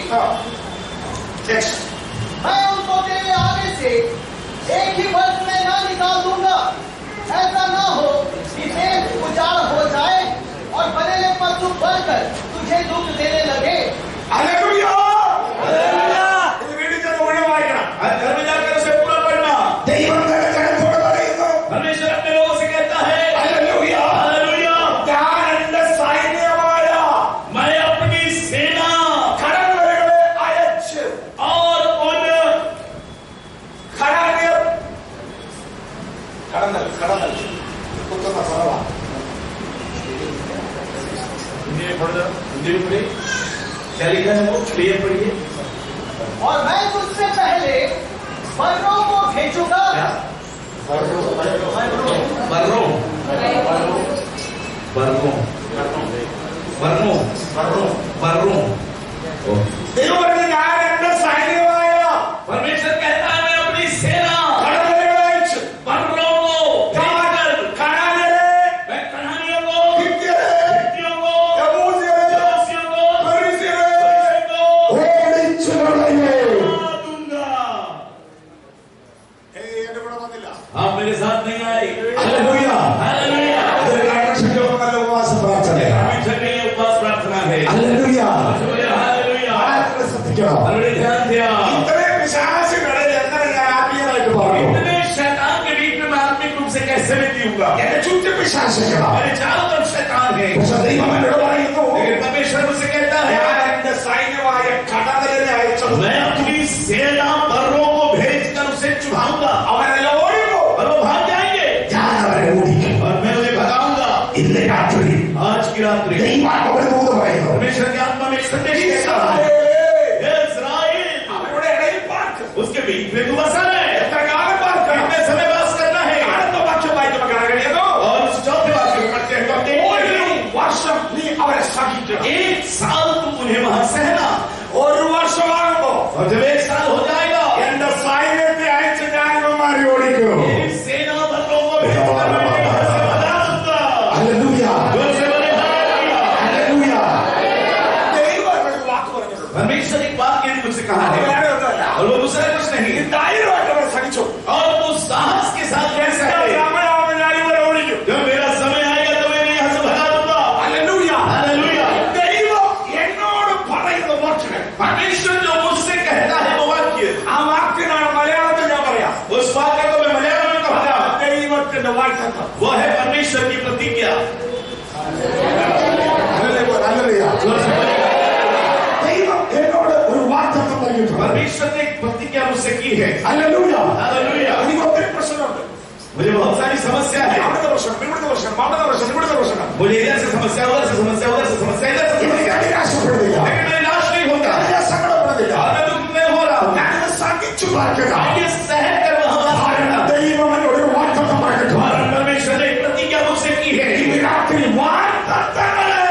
मैं उनको तेरे आगे से एक ही वर्ष में ना निकाल दूंगा ऐसा ना हो कि देश उजाड़ हो जाए और बनेले पर दुख बढ़कर तुझे दुख देने लगे ഹല്ലേലൂയ ഇത് വീട്ടിൽ ചെന്ന് മുഴുവൻ വായിക്കണം आज घर में जाकर उसे पूरा पढ़ना ദൈവം തന്റെ ജനത്തോട് പറയുന്നു परमेश्वर अपने लोगों से कहता है ഹല്ലേലൂയ हालेलुया ഞാൻ എന്റെ സൈന്യമായ मैं अपनी सेना കടൽവരകളെ അയച്ച് और उन കടലിൽ കടന്നൽ കുത്തുന്ന കുറവാ हिंदी में पढ़िए क्या लिखा है वो क्लियर पढ़िए और मैं तुझसे पहले बर्रों को भेजूंगा बर्रों ദൈവം പറഞ്ഞു ഞാൻ എന്റെ സൈന്യമായ परमेश्वर कहता है मैं अपनी सेना കടൽവരകളെ അയച്ച് बर्रों को भेजकर കനാന്യരെ मैं कनानियों को ഹിത്യരെ हित्तियों को യബൂസ്യരെ यबूसियों को ഫെരിസ്യരെ को ഓടിച്ചു കളയുന്നു मार दूंगा എന്റെ കൂടെ വന്നില്ല आप मेरे साथ नहीं आए ഹല്ലേലൂയ हालेलुया അതൊരു കാരണക്ഷേത്രമല്ല ഉപവാസ പ്രാർത്ഥനയാണ് परमेश्वर के ये उपवास ഹല്ലേലൂയ. हालेलुया ആരെങ്കിലും ശ്രദ്ധിക്കണം. बड़े ध्यान दिया ഇത്രയും പിശാചുകളിൽ എങ്ങനെ ഞാൻ ആത്മീയമായിട്ട് പറഞ്ഞു? इतने शैतान के बीच में मैं आत्मिक रूप से कैसे व्यक्ति हूँगा എന്റെ ചുറ്റും പിശാചുകളാണ്. मेरे चारों तरफ शैतान है പക്ഷെ ദൈവം എന്നോട് പറയുന്നു, लेकिन परमेश्वर मुझसे कहता है ഞാൻ എന്റെ സൈന്യമായ കടലിനെ അയച്ചത്. मैं अपनी सेना बर्रों को भेजकर उसे चुभाऊंगा അവരെല്ലാം ഓടിപ്പോ. और वो भाग जाएंगे ഞാൻ അവരെ ഓടിക്കും. और मैं उन्हें भगाऊंगा ഇന്ന് രാത്രി आज की रात्रि ദൈവാത്മാവ് ദൂത് പറയുന്നു, परमेश्वर की आत्मा में एक संदेश देता है ഇസ്രായേലേ, इस्राएल അവരുടെ ഇടയിൽ പാർക്ക്. उसके बीच में तू बसा है എത്ര കാലം പാർക്കണം? कितने समय वास करना है അടുത്ത വാക്യം വായിക്കുമ്പോൾ കാണാൻ കഴിയുന്നു, और उस चौथे वाक्य को पढ़ते हैं तो हम देखते ഒരു हैं, വർഷം നീ അവരെ സഹിക്കണം. 1 साल तुम उन्हें वहां सहना ഒരു വർഷമാകുമ്പോ और जब 1 साल हो जाएगा എന്റെ സൈന്യത്തെ അയച്ച് ഞാൻ ഇവന്മാരെ ഓടിക്കും. मेरी सेना बर्रों को भेजकर मैं उन्हें वहां से भगा दूंगा ഹല്ലേലൂയ. जोर से बोले हालेलुया ഹല്ലേലൂയ. ദൈവം എന്നോട് വാക്ക് പറഞ്ഞിട്ടുണ്ട്. परमेश्वर एक बात के लिए मुझसे कहा അത് है വേറെ ഒന്നുമല്ല. और वो दूसरा कुछ नहीं നീ ധൈര്യമായിട്ട് അവരെ സഹിച്ചു. और वो साहस के साथ कैसे है സമയമാകുമ്പോൾ ഞാൻ ഇവരെ ഓടിക്കും. जब मेरा समय आएगा तो मैं यहाँ से भगा दूंगा ഹല്ലേലൂയ. हालेलुया ദൈവം എന്നോട് പറയുന്ന വാക്കുകൾ, परमेश्वर जो मुझसे कहता है वो वाक्य ആ വാക്കിനാണ് മലയാളത്തിൽ ഞാൻ പറയാം. उस वाक्य को मैं मलयालम में कहूंगा ദൈവത്തിന്റെ വാഗ്ദത്തം. वो है परमेश्वर की प्रतिज्ञा ഹല്ലേലൂയ. जोर से बोलिए ദൈവം എന്നോട് ഒരു വാഗ്ദത്തം നൽകിയിട്ടുണ്ട്. परमेश्वर ने एक प्रतिज्ञा मुझसे की है ഹല്ലേലൂയ. हालेलुया എനിക്ക് ഒത്തിരി പ്രശ്നമുണ്ട്. मुझे बहुत सारी समस्या है അവിടുത്തെ പ്രശ്നം, ഇവിടുത്തെ പ്രശ്നം, അവിടുത്തെ പ്രശ്നം, ഇവിടുത്തെ പ്രശ്നം. मुझे इधर से समस्या उधर से समस्या उधर से समस्या इधर से എനിക്ക് समस्या നിരാശപ്പെടുന്നില്ല. लेकिन मैं निराश नहीं होता ഞാൻ സങ്കടപ്പെടുന്നില്ല. और मैं दुख में हो रहा हूँ ഞാനിത് സഹിച്ചു പാർക്കുക. ये सहन कर वहां वास करना ദൈവം എന്നോട് ഒരു വാഗ്ദത്തം പറഞ്ഞിട്ടുണ്ട്. और परमेश्वर ने एक प्रतिज्ञा मुझसे की है ഇന്ന് രാത്രി വാഗ്ദത്തങ്ങളെ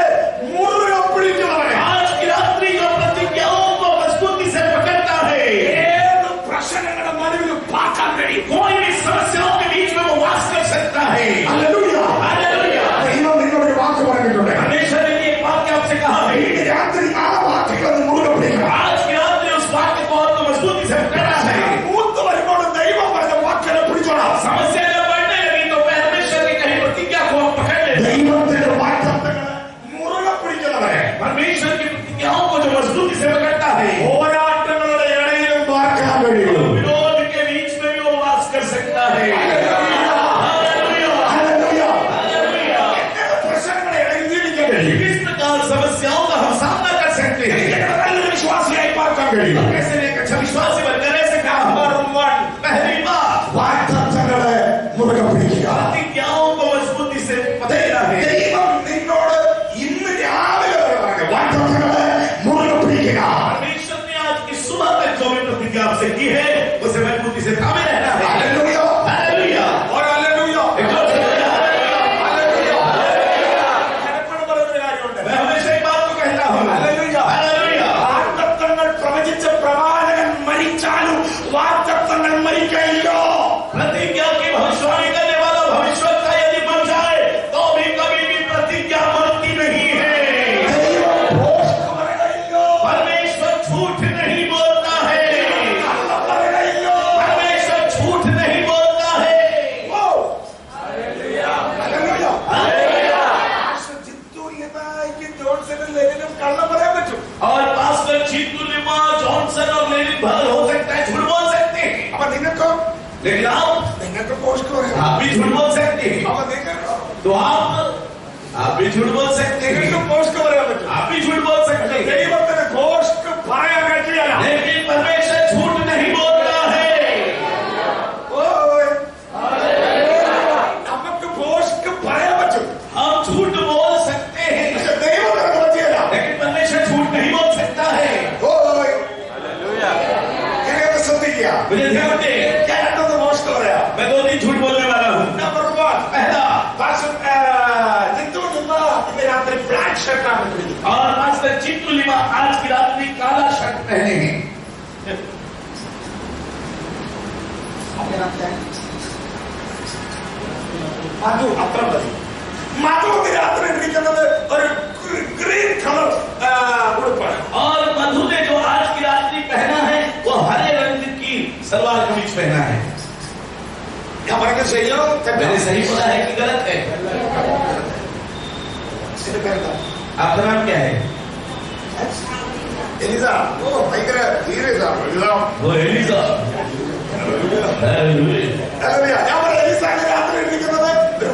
മുറുകെ പിടിക്കുന്നവരെ, आज की रात्रि जो प्रतिज्ञाओं को मजबूती से पकड़ता है ഏത് പ്രശ്നങ്ങളുടെ നടുവിലും പാർക്കാൻ കഴിയും. कोई भी समस्याओं के बीच में वो वास कर सकता है ഹല്ലേലൂയ. हालेलुया ദൈവം നിങ്ങളോട് ഒരു വാക്ക് പറഞ്ഞിട്ടുണ്ട്. परमेश्वर ने एक वाक्य आपसे कहा है ഇന്ന് രാത്രി ആ വാക്കുകളെ മുറുകെ പിടിക്കുക. आज की रात्रि उस वाक्य को आपको मजबूती से पकड़ना है മൂത്ത് വരുമ്പോൾ ദൈവം പറഞ്ഞ വാക്കിനെ പിടിച്ചോളാം. समस्या जब बढ़ने लगी तो परमेश्वर की कही प्रतिज्ञा को आप पकड़ लेते ദൈവത്തിന്റെ വാഗ്ദത്തങ്ങളെ മുറുകെ പിടിക്കുന്നവരെ, परमेश्वर की प्रतिज्ञाओं को जो मजबूती से पकड़ता है പോരാട്ടങ്ങളുടെ ഇടയിലും പാർക്കാൻ കഴിയും. विरोध के बीच में भी वो वास कर सकता है हालेलुया ഹല്ലേലൂയ. हालेलुया എങ്ങനെ പ്രശ്നങ്ങളുടെ ഇടയിൽ ജീവിക്കാൻ കഴിയും? किस प्रकार समस्याओं का हम सामना कर सकते हैं എങ്ങനെ നല്ലൊരു വിശ്വാസിയായി പാർക്കാൻ കഴിയും? कैसे एक अच्छा विश्वासी बनकर रह सकता हूं पहली बात വാഗ്ദത്തങ്ങളെ മുറുകെ പിടിക്കുക. प्रतिज्ञाओं को मजबूती से पकड़ना है ദൈവം നിന്നോട് ഇന്ന് രാവിലെ വരെ പറഞ്ഞ വാഗ്ദത്തങ്ങളെ മുറുകെ പിടിക്കുക. परमेश्वर ने आज की सुबह तक जो भी प्रतिज्ञा आपसे की है उसे मजबूती से थामे रहना है ഹല്ലേലൂയ. हालेलुया ഒരു ഹല്ലേലൂയ. एक जोर से बोलिए हालेलुया എപ്പോഴും പറയുന്ന കാര്യമുണ്ട്. मैं हमेशा एक बात को कहता हूं ഹല്ലേലൂയ. हालेलुया വാഗ്ദത്തങ്ങൾ പ്രവചിച്ച പ്രവാചകൻ മരിച്ചാലും വാഗ്ദത്തങ്ങൾ മരിക്കയില്ല. प्रतिज्ञा की भविष्यवाणी करने वाला भविष्यवक्ता यदि मर जाए तो भी कभी भी प्रतिज्ञा मरती नहीं है ദൈവം ഭോഷ്ക് പറയയില്ല. परमेश्वर झूठ नहीं बोलता है കള്ളം പറയയില്ല. परमेश्वर झूठ नहीं बोलता है ഓ. ഹല്ലേലൂയ. പാസ്റ്റർ ജിത്തു ലിബായ്ക്ക് ജോൺസണും ലെനിനും കള്ളം പറയാൻ പറ്റും. और पास्टर जीतू लिमा जॉनसन और लेनिन भर हो सकता है झूठ बोल सकते हैं അപ്പൊ നിങ്ങൾക്കോ? लेकिन നിങ്ങൾക്ക് ഭോഷ്ക് പറയാം. आप भी झूठ बोल सकते हैं അപ്പൊ നിങ്ങൾക്കോ? तो आप भी झूठ बोल सकते നിങ്ങൾക്ക് हैं ഭോഷ്ക് പറയാൻ പറ്റും. आप भी झूठ बोल सकते हैं ദൈവത്തിന് ഭോഷ്ക് പറയാൻ കഴിയില്ല. लेकिन परमेश्वर झूठ नहीं बोलता है ഓയ്. നമുക്ക് ഭോഷ്ക് പറയാൻ പറ്റും. हम झूठ बोल सकते हैं പക്ഷെ ദൈവത്തിന് പറ്റില്ല. लेकिन परमेश्वर झूठ नहीं बोल सकता है ഓയ്. എങ്ങനെ ശ്രദ്ധിക്കുക? मुझे ध्यान दे ഞാൻ രണ്ടൊന്ന് ഭോഷ്ക് പറയാം. मैं 2-3 झूठ बोलने वाला हूँ നമ്പർ 1, पहला പാസ്റ്റർ ജിത്തു ലിബ ഇന്ന് രാത്രി ബ്ലാക്ക് ഷർട്ടാണ് ഇട്ടിരിക്കുന്നത്. और पास्टर चित्तू लिमा आज की रात्रि काला शर्ट पहने हैं മധു അത്ര മതി. മധു ഇന്ന് രാത്രി ഇട്ടിരിക്കുന്നത് ഒരു ഗ്രീൻ കളർ ഉടുപ്പാണ്. और मधु ने जो आज की रात्रि पहना है वो हरे रंग की सलवार कमीज पहना है ഞാൻ പറഞ്ഞത് ശരിയോ തെറ്റോ? मैंने सही बोला है कि गलत है ഇതിന്റെ പേരെന്താ? आपका नाम क्या है എലിസ ഓ ഭയങ്കര സീരിയസ് ആണ് वो एलिसा ഞാൻ പറയാം എലിസ രാത്രി ഇരിക്കുന്നത്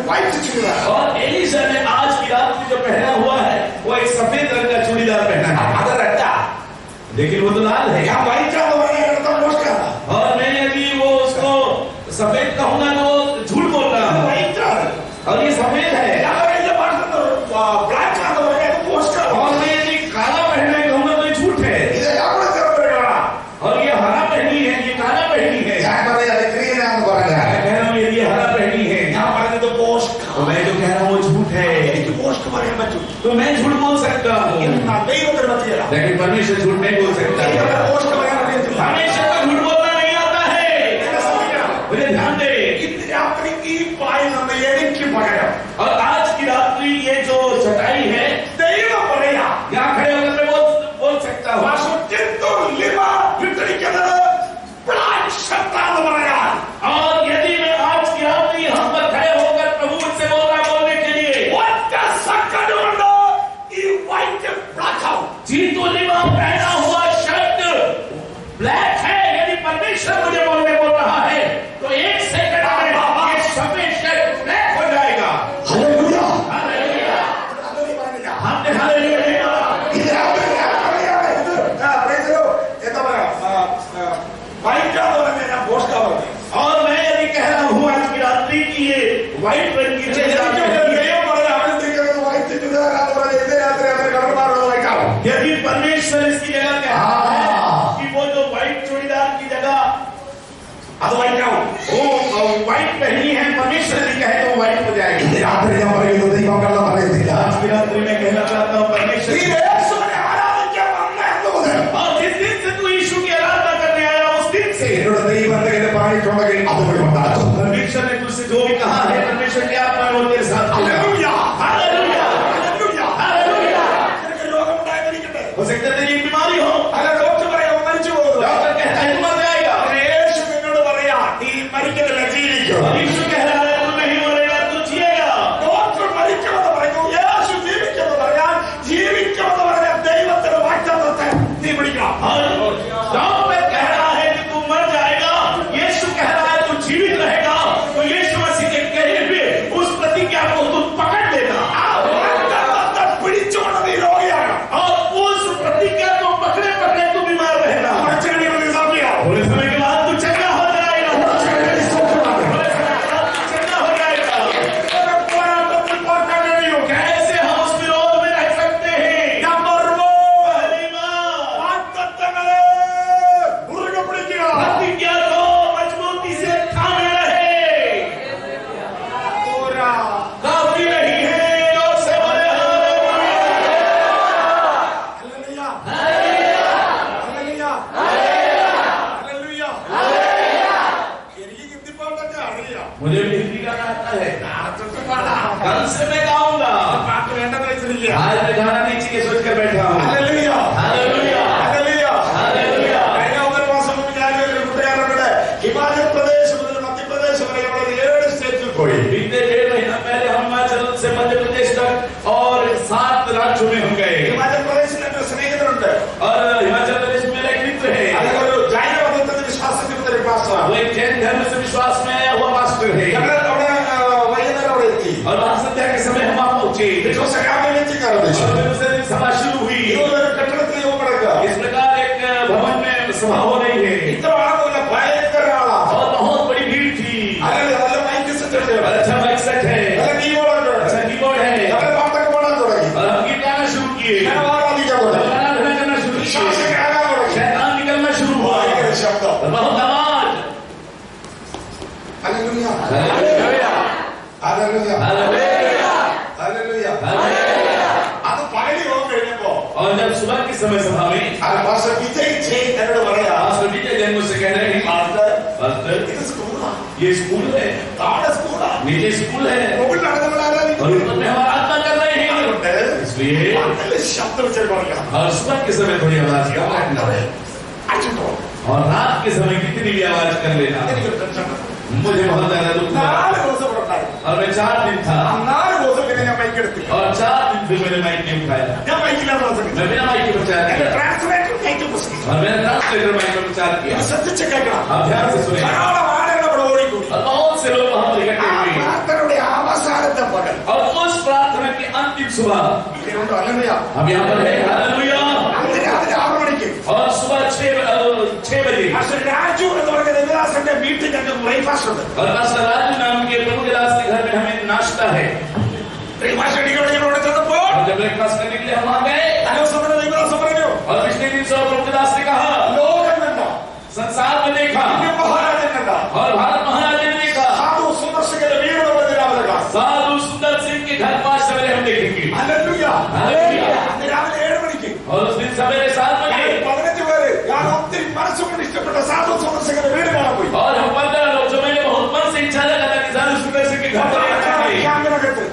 വൈറ്റ് ചുരിദാർ और एलिसा ने आज की रात में जो पहना हुआ है वो एक सफेद रंग का चूड़ीदार पहना है അത് റെഡാ लेकिन वो तो लाल है ഞാൻ വൈറ്റ് ആണെന്ന് പറയാൻ മോശമാണ് और मैं यदि वो उसको सफेद कहूंगा तो झूठ बोल रहा हूँ വൈറ്റ് ആണ് और ये सफेद है ഞാൻ പറയുന്ന ബ്ലാക്ക് ആണെന്ന് പറയാൻ മോശമാണ് और मैं यदि काला पहनना कहूंगा तो ये झूठ है ഇത് നമ്മുടെ ചെറുപ്പക്കാരാണ് और ये हरा पहनी है ये काला पहनी है ഞാൻ പറയാം ക്രിയനാന്ന് പറഞ്ഞാൽ मैं कह रहा हूँ यदि ये हरा पहनी है ഞാൻ പറഞ്ഞത് പോസ്റ്റ് तो मैं जो कह रहा हूँ वो झूठ है എനിക്ക് പോസ്റ്റ് പറയാൻ പറ്റും तो मैं झूठ बोल सकता हूँ ദൈവത്തിന് പറ്റിയല്ല लेकिन परमेश्वर झूठ नहीं बोल सकता പോസ്റ്റ് പറയാൻ അറിയത്തില്ല परमेश्वर को झूठ बोलना नहीं आता है എന്നെ ശ്രദ്ധിക്കണം. मुझे ध्यान दे ഇന്ന് രാത്രി ഈ പായുന്ന എനിക്ക് പകരം और आज की रात्रि ये जो चटाई है ദൈവം പറയാ यहाँ खड़े होकर मैं बोल सकता हूँ വിട്ടിരിക്കുന്നത് ബ്ലാക്ക് ഷർട്ടാന്ന് പറയാൻ और यदि मैं आज की रात्रि हम पर खड़े होकर प्रभु से बोल रहा बोलने के लिए ഒറ്റ സെക്കൻഡ് കൊണ്ട് ഈ വൈറ്റ് ബ്ലാക്ക് ആവും जीतू लिवा पहना हुआ शर्ट ब्लैक है यदि परमेश्वर मुझे बोलने बोल रहा है तो एक सेकंड में ये सफेद शर्ट ब्लैक हो जाएगा ഹല്ലേലൂയ हालेलुया അതൊന്നും പറഞ്ഞില്ല हमने हालेलुया नहीं बोला ഈ രാത്രി ഞാൻ പറയാം ഇത് പ്രൈസ് ദി ലോർഡ് എന്താ പറയാ വൈറ്റ് ആണെന്ന് പറഞ്ഞാൽ ഞാൻ പോസ്റ്റ് ആവുന്നു और मैं यदि कह रहा हूँ आज की रात्रि की ये व्हाइट रंग की चीज ദൈവം പറയാം അവനെത്തിരിക്കുന്നത് വൈറ്റ് ചുരിദാറാന്ന് പറഞ്ഞാൽ ഇന്ന് രാത്രി അവന് കടന്മാരുള്ളത് വൈറ്റാവും यदि परमेश्वर इसकी जगह कहता है कि वो जो व्हाइट चूड़ीदार की जगह അത് വൈറ്റാവും वो व्हाइट पहनी है परमेश्वर यदि कहे तो व्हाइट हो जाएगी ഇന്ന് രാത്രി ഞാൻ പറയുന്നു ദൈവം കള്ളം പറയത്തില്ല आज की रात्रि में कहना चाहता हूँ ഈ परमेश्वर യേശുവിനെ ആരാധിക്കാൻ വന്ന അന്ന് മുതൽ और जिस दिन से तू यीशु की आराधना करने आया उस दिन से എന്നോട് ദൈവം എന്തെങ്കിലും പറഞ്ഞിട്ടുണ്ടെങ്കിൽ അതുവഴി ഉണ്ടാക്കും परमेश्वर ने तुझसे जो भी कहा है परमेश्वर की आत्मा है वो तेरे साथ होगा। ഹല്ലേലൂയ हालेलुया ഹല്ലേലൂയ हालेलुया നിനക്ക് രോഗമുണ്ടായിരിക്കട്ടെ हो सकता है तेरी एक बीमारी हो അല്ല ഡോക്ടർ പറയാം മരിച്ചു പോകുന്നു डॉक्टर कहता है तू मर जाएगा യേശു നിന്നോട് പറയാ നീ മരിക്കുന്നില്ല ജീവിക്കും और यीशु कह रहा है तू नहीं मरेगा तू जिएगा ഡോക്ടർ മരിക്കുമെന്ന് പറയുന്നു യേശു ജീവിക്കുമെന്ന് പറയാൻ ജീവിക്കുമെന്ന് പറയാൻ ദൈവത്തിന്റെ വാഗ്ദത്തത്തെ നീ പിടിക്കണം और डॉक्टर कह रहा है कि तू मर जाएगा यीशु कह रहा है तू जीवित रहेगा तो यीशु मसीह के कहे हुए उस प्रतिज्ञा को तू पकड़ लेना ആ വാഗ്ദത്തത്തെ പിടിച്ചുകൊണ്ട് നീ രോഗിയാണ് और उस प्रतिज्ञा को पकड़े पकड़े तू बीमार रहेगा കുറച്ച് കഴിയുമ്പോൾ നീ സൗഖ്യമാവും. थोड़े समय के बाद तू चंगा हो जाएगा കുറച്ച് കഴിയുമ്പോൾ നീ സൗഖ്യമാകും. थोड़े समय के बाद तू चंगा हो जाएगा ഒരു പോരാട്ടത്തിൽ പോരാടാൻ കഴിയും. कैसे हम उस विरोध में रह सकते हैं നമ്പർ 1 पहली बात വാഗ്ദത്തങ്ങളെ മുറുകെ പിടിക്കുക. प्रतिज्ञा को मजबूती से थामे रहे പോരാ. काफी नहीं है और से बोले ഹല്ലേലൂയ. ഹല്ലേലൂയ. ഹല്ലേലൂയ. എനിക്ക് ഹിന്ദി പാട്ടൊക്കെ അറിയാം. मुझे भी हिंदी गाना आता है അതൊക്കെ പാടാം. कल से मैं गाऊंगा പാട്ട് വേണ്ടെന്ന് വെച്ചിരിക്കുക. आज मैं गाना नहीं चाहिए सोच कर बैठा हूँ ഹല്ലേലൂയ. Hallelujah hallelujah. हालेलुया കഴിഞ്ഞ 1 മാസം മുമ്പ് ഞാൻ ഒരു കൂട്ടുകാരനോട് ഹിമാചൽ പ്രദേശ് മുതൽ മധ്യപ്രദേശ് വരെയുള്ള 7 സ്റ്റേറ്റിൽ പോയി. बीते 1.5 महीना पहले हम हिमाचल से मध्य प्रदेश तक और 7 राज्यों में हम गए ഹിമാചൽ പ്രദേശിൽ എന്റെ സ്നേഹിതരുണ്ട്. और हिमाचल प्रदेश में मेरा एक मित्र है അതിലൊരു ജൈന മതത്തിൽ വിശ്വാസത്തിന്റെ ഒരു പാസ്റ്ററാണ്. वो एक जैन धर्म से विश्वास में आया हुआ मास्टर है ഞങ്ങൾ അവിടെ വൈകുന്നേരം അവിടെ എത്തി. और वहां संध्या के समय हम वहां पहुंचे ദിവസകാലത്തേക്ക് ആരംഭിച്ചു. और फिर उस दिन सभा शुरू हुई ഇതുപോലൊരു കെട്ടിടത്തിൽ യോഗം നടക്കുക. इस प्रकार एक भवन में सभा हो रही है ഇത്ര ആളുമില്ല, ഭയങ്കര ആളാ. और बहुत बड़ी भीड़ थी അല്ലെങ്കിൽ നല്ല മൈക്ക് സെറ്റ് ഉണ്ട്. और अच्छा माइक सेट है നല്ല കീബോർഡ് ഉണ്ട്. अच्छा कीबोर्ड है ഞങ്ങൾ പാട്ടൊക്കെ പാടാൻ തുടങ്ങി. और हम गीत गाना शुरू किए ഞാൻ ആരാധിക്കാൻ और തുടങ്ങി. आराधना करना शुरू किए ശ്വാസം കേൾക്കാൻ തുടങ്ങി. शैतान निकलना शुरू हुआ ഭയങ്കര ശബ്ദം. और बहुत आवाज hallelujah. Hallelujah hallelujah. Hallelujah hallelujah. Hallelujah അത് പകല് യോഗം കഴിഞ്ഞപ്പോ और जब सुबह के समय सभा में പാസ്റ്റർ വിജയ് ജയ് എന്നോട് പറയാ, पास्टर विजय जैन मुझसे कह रहे हैं പാസ്റ്റർ पास्टर ഇത് സ്കൂളാ, ये स्कूल है താഴെ സ്കൂളാ, नीचे स्कूल है മുകളിൽ നടന്നവർ और ആരാധിക്കുന്നു. ऊपर में हम आराधना कर रहे हैं അതുകൊണ്ട് इसलिए നല്ല ശബ്ദം വെച്ചാൽ പറയാം. और सुबह के समय थोड़ी आवाज कम रखना है അച്ഛനോ और रात के समय कितनी भी आवाज कर लेना എനിക്കൊരു ടെൻഷൻ. मुझे बहुत ज्यादा दुख हुआ 4 ദിവസം ഇവിടെ ഉണ്ടായി. और मैं 4 दिन था 4 ദിവസം പിന്നെ ഞാൻ മൈക്ക് എടുത്തില്ല. और 4 दिन फिर मैंने माइक नहीं उठाया ഞാൻ മൈക്കില്ലാത്ത ദിവസം मैं बिना माइक के प्रचार എന്റെ किया ട്രാൻസ്ലേറ്റർ കയറ്റി പ്രസംഗിച്ചു. और मैंने ट्रांसलेटर माइक में प्रचार किया। ശ്രദ്ധിച്ച് കേൾക്കണം. आप ध्यान से सुनिए। ധാരാളം ആളുകൾ അവിടെ ഓടിക്കൂടി. और बहुत से लोग वहां पर ആ इकट्ठे हुए പ്രാർത്ഥനയുടെ അവസാനത്തെ പകൽ. और उस प्रार्थना की अंतिम सुबह ഇതുകൊണ്ട് അല്ലല്ലയാ. हम यहाँ पर है। हालेलुया। അന്ന് രാവിലെ 6 മണിക്ക് और सुबह 6 बजे പാസ്റ്റർ രാജു എന്ന് പറയുന്ന ദേവദാസന്റെ വീട്ടിൽ ഞങ്ങൾക്ക് ബ്രേക്ക്ഫാസ്റ്റ് ഉണ്ട്. और पास्टर राजू नाम के प्रभुदास के घर में हमें नाश्ता है। ബ്രേക്ക്ഫാസ്റ്റ് അടിക്കോടെ ഞങ്ങൾ അവിടെ ചെന്നപ്പോൾ और जब ब्रेकफास्ट करने के लिए हम वहां गए അലോസമന ദേവദാസൻ പറഞ്ഞു, और पिछले दिन से प्रभुदास ने कहा ലോകം കണ്ട, संसार में देखा ഇന്ത്യൻ മഹാരാജൻ കണ്ട, और भारत महाराज ने देखा സാധു സന്ദർശകരുടെ വീട് നമ്മുടെ രാവിലെ കാണാം. साधु सुंदर सिंह के घर 5 सवेरे हम देखेंगे। ഹല്ലേലൂയ. ഹല്ലേലൂയ. അന്ന് രാവിലെ 7 മണിക്ക് और उस दिन सवेरे 7 बजे 15 പേര് ഞാൻ ഒത്തിരി മനസ്സുകൊണ്ട് ഇഷ്ടപ്പെട്ട സാധു സന്ദർശകരുടെ വീട് കാണാൻ പോയി. और हम 15 लोग जो मैंने बहुत मन से इच्छा लगा था कि साधु सुंदर सिंह के घर पर जाएंगे। ക്യാമ്പിനകത്ത്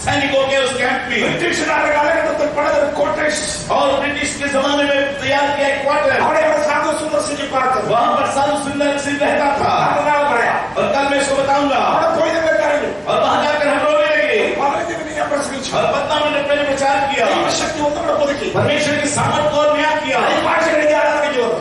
सैनिकों के उस कैंप में ബ്രിട്ടീഷുകാരുടെ കാലഘട്ടത്തിൽ പണിത കോട്ടേഴ്സ്, और ब्रिटिश के जमाने में तैयार किया एक क्वार्टर, അവിടെയാണ് സാധു സന്ദർശിച്ച് പാർത്തത്. वहां पर साधु सुंदर सिंह रहता था। നാളെ പറയാം. और कल मैं इसको बताऊंगा। അവിടെ പോയി ഞങ്ങൾ കരഞ്ഞു. और वहां जाकर हम रोने लगे 15 മിനിറ്റ് ഞാൻ പ്രസംഗിച്ചു. और 15 मिनट मैंने प्रचार किया। ദൈവശക്തി ഒന്നുകൂടെ പുതുക്കി. परमेश्वर की सामर्थ को और न्याय किया ബ്രേക്ക്ഫാസ്റ്റ് കഴിഞ്ഞ് ആരാധിച്ചു വന്നു.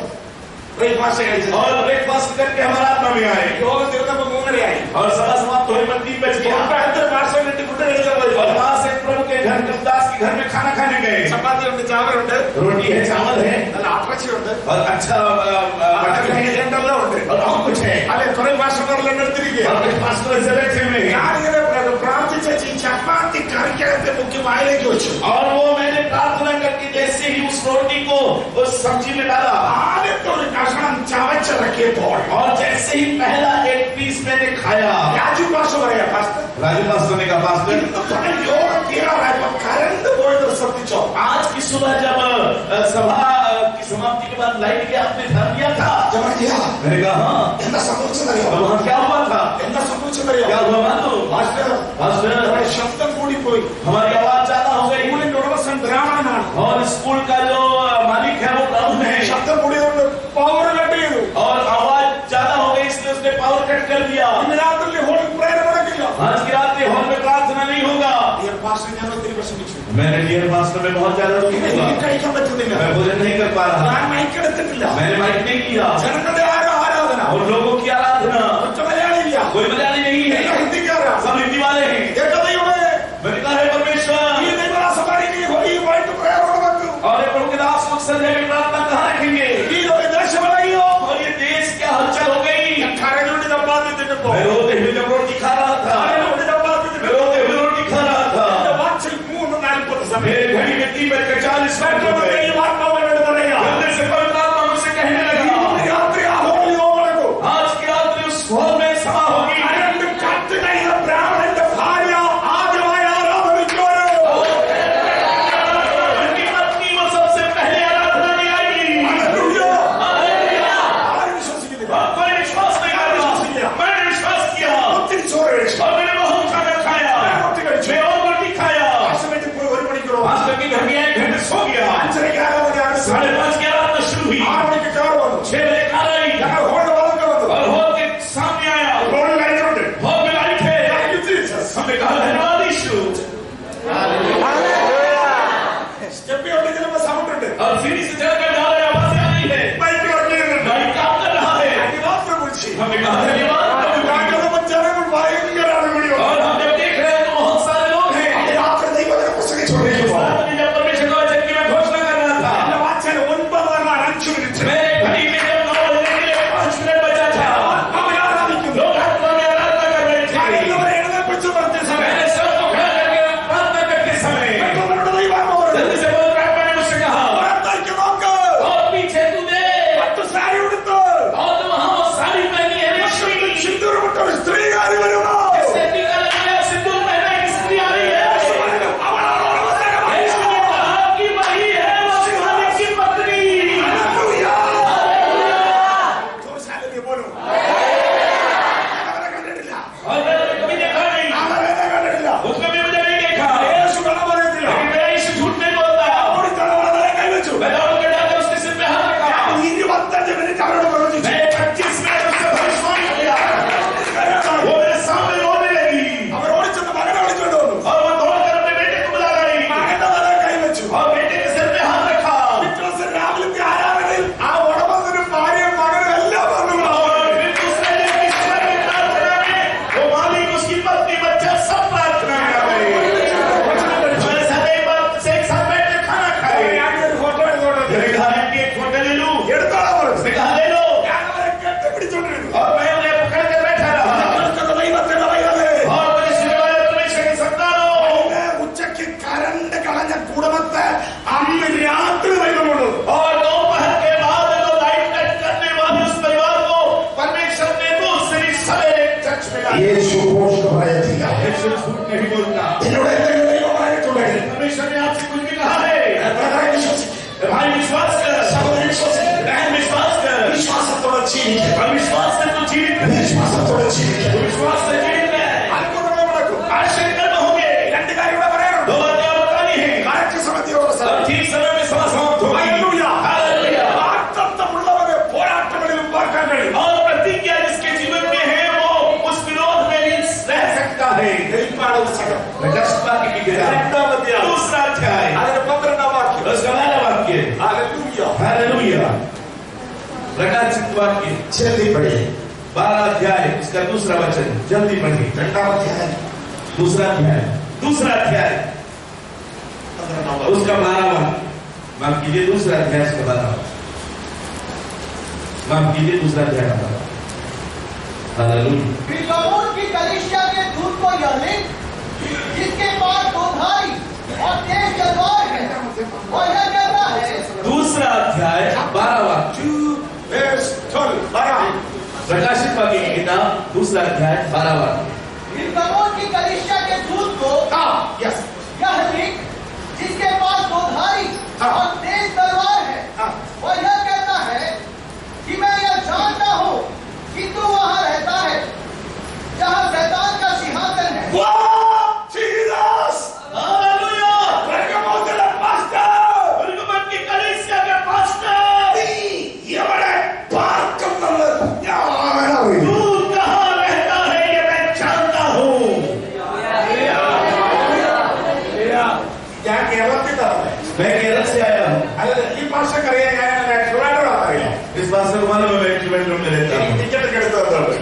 ബ്രേക്ക്ഫാസ്റ്റ് കഴിച്ചു. और ब्रेकफास्ट करके हमारा आत्मा में आए യോഗം തീർന്നപ്പോൾ 3:30 और सभा समाप्त होने पर 3 बज गया। അടുത്ത പാർസൽ കിട്ടി ഫുഡ് കഴിക്കാൻ പോയി. और वहां से प्रभु के घर प्रभुदास के घर में खाना खाने गए। ചപ്പാത്തി ഉണ്ട്, ചാവലുണ്ട്, रोटी है, चावल है നല്ല ആത്രച്ചിയുണ്ട്, और अच्छा मटन है എല്ലാം ഉണ്ട്. और और कुछ है। അല്ലെ കുറെ പാസ്റ്റർമാരെല്ലാം എടുത്തിരിക്കുക. और कुछ पास्टर ऐसे बैठे हुए हैं ഞാനിങ്ങനെ പ്രാർത്ഥിച്ച ഈ ചപ്പാത്തി കറിക്കകത്ത് മുക്കി വായിലേക്ക് വെച്ചു. और वो मैंने प्रार्थना करके जैसे ही उस रोटी को उस सब्जी में डाला ആദ്യത്തെ ഒരു കഷണം ചവച്ചിറക്കിയപ്പോൾ और जैसे ही पहला एक पीस मैंने खाया, രാജു പാസ്റ്റർ പറയാ, പാസ്റ്റർ राजू पास्टर ने कहा पास्टर ഇന്ന് തുടങ്ങി യോഗം തീരാറായപ്പോ കരണ്ട് പോയത് ശ്രദ്ധിച്ചോ? आज की सुबह जब सभा की समाप्ति के बाद लाइट के आपने ध्यान दिया था? ജമനിയ, मैंने कहा हाँ। എന്താ സംഭവിച്ചതറിയോ? और वहाँ क्या हुआ था? എന്താ സംഭവിച്ചതറിയോ? क्या हुआ मानो? പാസ്റ്റർ पास्टर നമ്മുടെ ശബ്ദം കൂടിപ്പോയി. हमारी आवाज ज्यादा हो गई സ്കൂളിന്റെ ഉടമസ്ഥൻ ബ്രാഹ്മണനാണ്. और स्कूल का जो मालिक है वो ब्राह्मण है ശബ്ദം കൂടിയതുകൊണ്ട് പവർ കട്ട് ചെയ്തു. और आवाज ज्यादा हो गई इसलिए उसने पावर कट कर दिया। ഇന്ന് രാത്രി ഹോളിൽ പ്രേയർ നടക്കില്ല. आज की रात में हॉल में प्रार्थना नहीं होगा। ഡിയർ പാസ്റ്റർ ഞാൻ ഒത്തിരി വിഷമിച്ചു. मैंने डियर पास्टर में बहुत ज्यादा दुखी हुआ। എനിക്ക് കഴിക്കാൻ പറ്റുന്നില്ല. मैं भोजन नहीं कर पा रहा, ഞാൻ മൈക്കെടുത്തിട്ടില്ല. मैंने माइक नहीं किया ജനങ്ങളുടെ ആരാധന. और लोगों की आराधना ഒറ്റ മലയാളിയില്ല. कोई मलयाली नहीं है, എല്ലാ ഹിന്ദിക്കാരാ. सब हिंदी वाले हैं। ഏകദൈവമേ, मैंने कहा है परमेश्वर ഈ ദൈവദാസന്മാരെ ഈ വൈകിട്ട് പ്രേയർ നടക്കും. और ये प्रभु के दास लोग संध्या में प्रार्थना कहाँ रखेंगे? ഈ ദേശമലയോ और ये देश क्या हलचल हो गई? കരഞ്ഞുകൊണ്ട് ചപ്പാത്തി തിന്നപ്പോ मैं रोते हुए जब रोटी खा रहा था, കരഞ്ഞുകൊണ്ട് ചപ്പാത്തി मैं തിന്നപ്പോ रोते हुए रोटी खा रहा था, എന്റെ വാച്ചിൽ 3:40 സമയം मेरे घड़ी में 3:40 मिनट हो गए। ആത്മാവനോട് പറയാ, अंदर से पवित्र आत्मा मुझसे कहने लगा രാത്രി ആ ഹോൾ യോഗം നടക്കും. आज की रात में उस हॉल में യേശു ഘോഷ പറയത്തില്ല. यीशु झूठ नहीं बोलता। എന്നോട് എന്തെങ്കിലും ദൈവമായിട്ടുണ്ടെങ്കിൽ परमेश्वर ने आपसे कुछ भी कहा है, ബ്രദറെ വിശ്വസിക്കുക. भाई विश्वास कर, സഹോദരൻ വിശ്വസിക്കുക. बहन विश्वास कर, വിശ്വാസത്തോടെ ജീവിക്കുക. और विश्वास से तो जीवित रहे, വിശ്വാസത്തോടെ ജീവിക്കുക. विश्वास से जीवित रहे। അത്ഭുതങ്ങൾ നടക്കും. आश्चर्य कर्म होंगे। രണ്ട് കാര്യം ഇവിടെ പറയാനുണ്ട്. दो बातें और बतानी है, കറക്റ്റ് സമയത്തോടെ और ठीक समय में सभा समाप्त होगी। ഹല്ലേലൂയ. हालेलुया। വാഗ്ദത്തമുള്ളവരെ പോരാട്ടങ്ങളിലും പാർക്കാൻ കഴിയും. और प्रतिज्ञा जिसके जीवन में है वो उस विरोध में भी रह सकता है। വെളിപ്പാട് പുസ്തകം रजस्पा की किताब, രണ്ടാം അധ്യായം दूसरा अध्याय, അതിന്റെ 12ാം വാക്യം. उसका पहला वाक्य, ഹല്ലേലൂയ. हालेलुया। प्रकाशित वाक्य ജൽദി പഠിए. 12 अध्याय, उसका दूसरा वचन, जल्दी पढ़िए। രണ്ടാം അധ്യായം दूसरा अध्याय, दूसरा अध्याय, 12ാം വാക്യം. उसका 12वां, माफ कीजिए, दूसरा अध्याय उसका 12वां, माफ कीजिए, दूसरा अध्याय का 12वां। हालेलुया। फिरौन की कलीसिया के दूत को यह लिख, जिसके पास दो धारी और तेज तलवार है, वह यह कहता है, दूसरा अध्याय 12वां, 2:12. प्रकाशित वाक्य की किताब, दूसरा अध्याय 12वां। फिरौन की कलीसिया के दूत को Yes. यह लिख, जिसके पास दो धारी और तेज तलवार है, वह यह कहता है कि मैं यह जानता हूँ कि तू वहां रहता है जहाँ शैतान का सिंहासन है, Wow, Jesus. हालेलुया। പെർഗമോസിലെ പാസ്റ്റർ. परगमन की कलीसिया के पास्टर, നീ എവിടെ പാർക്കുന്നത് ഞാൻ അറിയുന്നു. तू कहाँ रहता है ये मैं जानता हूँ। ഞാൻ കേരളത്തിൽ തന്നെ. मैं केरल से आया हूँ। അല്ല ഈ ഭാഷക്കറിയാൻ ഞാൻ ട്രിവാൻഡ്രം. इस भाषा को मालूम है, मैं ट्रिवेंड्रम में रहता हूँ ടിക്കറ്റ് ഒക്കെ എടുത്തത്.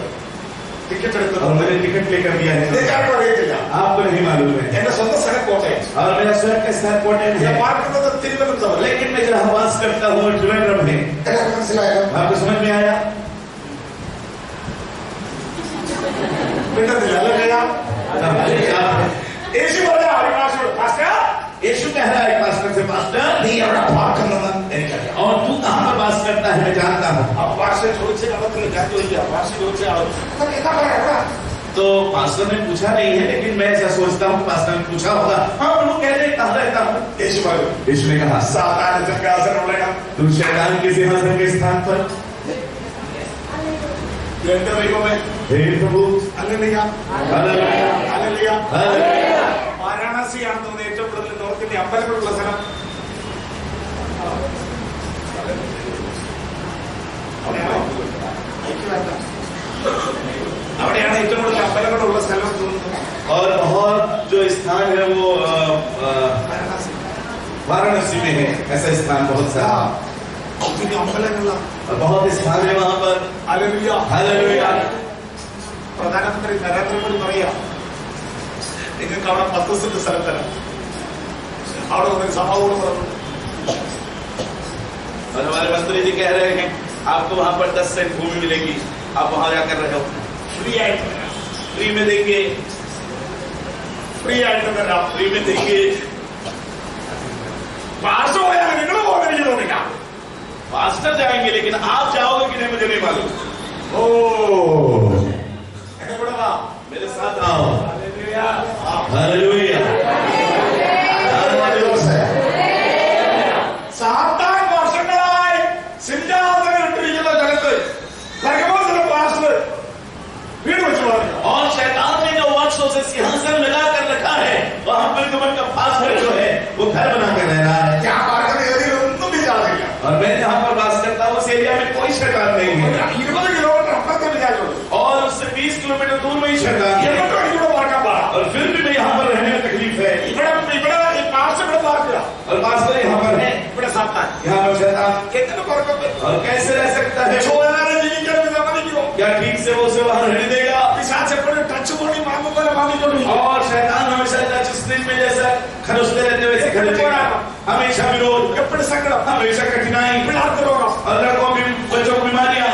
ടിക്കറ്റ് और എടുത്തത്. मैंने टिकट लेकर दिया है। ഇതൊക്കെ അറിയത്തില്ല. आपको नहीं मालूम है। എന്റെ സ്വന്തം സ്ഥലം കോട്ടയം. और मेरा स्वयं का स्थान कोटन ഞാൻ है, പാർക്കുന്നത് തിരുവനന്തപുരം. लेकिन मैं जहाँ वास करता हूँ ट्रिवेंड्रम में। എല്ലാവർക്കും മനസ്സിലായോ? आपको समझ में आया? മിണ്ടുന്നില്ല അല്ലേ? യേശു പറഞ്ഞ ആദിവാസിയോട് പാസ്റ്റർ यीशु कह रहा है पास्टर से, पास्टर നീ എവിടെ പാർക്കുന്നത് എനിക്കറിയാം. और तू कहाँ पर वास करता है मैं जानता हूँ। ആ ഭാഷ ചോദിച്ച അളത്തിൽ ഞാൻ ചോദിക്കാം. ഭാഷ ചോദിച്ച ആളും എന്താ പറയാ? तो पास्टर ने पूछा नहीं है, लेकिन मैं ऐसा सोचता हूँ पास्टर ने पूछा होगा। हाँ, वो कह रहे कहाँ रहता हूँ। യേശു പറഞ്ഞു यीशु ने कहा, സാത്താന്റെ സിംഹാസനമുള്ള तू शैतान के सिंहासन के स्थान पर। എന്റെ ദൈവമേ हे प्रभु, ഹല്ലേലൂയ हालेलुया, ഹല്ലേലൂയ. हालेलुया। വാരാണസിയാണ് തോന്നുന്നത് ഏറ്റവും കൂടുതൽ നോർത്തിന്റെ അമ്പലങ്ങളുള്ള സ്ഥലം. അവിടെയാണ് ഏറ്റവും കൂടുതൽ അമ്പലങ്ങളുള്ള സ്ഥലം തോന്നുന്നത്. और बहुत जो स्थान है वो വാരാണസി. वाराणसी में है, ऐसा स्थान बहुत सारा, ഒത്തിരി അമ്പലങ്ങളാണ്. और बहुत स्थान है वहाँ पर। ഹല്ലേലൂയ. हालेलुया। പ്രധാനമന്ത്രി നരേന്ദ്രമോദി പറയാ നിങ്ങൾക്ക് അവിടെ 10 സെന്റ് സ്ഥലം തരാം. അവിടെ ഒരു സഭാവോട് പറഞ്ഞു. और हमारे मंत्री जी कह रहे हैं आपको वहाँ पर 10 सेंट भूमि मिलेगी, आप वहाँ जाकर रहो, ഫ്രീ ആയിട്ട് തരാം. फ्री में देंगे, ഫ്രീ ആയിട്ട് തരാം. फ्री में देंगे। പാസ് പോയാൽ നിങ്ങൾ പോകുന്ന എനിക്ക് തോന്നില്ല. पास्टर जाएंगे, लेकिन आप जाओगे कि नहीं मुझे नहीं मालूम। ഓ എന്നെ കൂടെ വാ. मेरे साथ आओ। ഹല്ലേലൂയ. हालेलुया। സാത്താൻ വർഷങ്ങളായി സിംഹാസനം ഇട്ടിരിക്കുന്ന സ്ഥലത്ത് പെർഗമോസിലെ പാസ്റ്റർ വീട് വെച്ച് പറഞ്ഞു. और शैतान ने जो वर्षों से सिंहासन लगा कर रखा है, वहाँ परगमन का पास्टर जो है वो घर बना कर रह रहा है। ഞാൻ പാർക്കുന്ന ഏരിയയിൽ ഒന്നും വിചാരില്ല. और मैं जहाँ पर वास करता हूँ उस एरिया में कोई शैतान नहीं है, 20 കിലോമീറ്റർ അപ്പുറത്തെ വിചാരിച്ചുള്ളൂ. और उससे 20 किलोमीटर दूर में ही शैतान है। എന്നിട്ടും എനിക്കിവിടെ പാർക്കാൻ പാടാ. और फिर भी मैं यहाँ पर रहने में तकलीफ है। ഇവിടെ ഈ പാസ്റ്റർ ഇവിടെ പാർക്കുക. और पास्टर यहाँ पर है, ഇവിടെ സാത്താൻ यहाँ पर शैतान, എങ്ങനെ പാർക്കാൻ പറ്റും? और कैसे रह सकता है? ചോദന ജീവിക്കാൻ സമ്മതിക്കുമോ? क्या ठीक से वो उसे वहाँ रहने देगा? പിശാച് എപ്പോഴും ടച്ച് ബോഡി മാങ്ങും പോലെ മാങ്ങിക്കൊണ്ടിരിക്കും. और शैतान हमेशा टच स्क्रीन में जैसा खरोचते रहते वैसे खरोचेगा। हमेशा विरोध, എപ്പോഴും സങ്കടം, हमेशा कठिनाई, പിള്ളേർക്ക് രോഗം. और लड़कों की बच्चों को बीमारियां।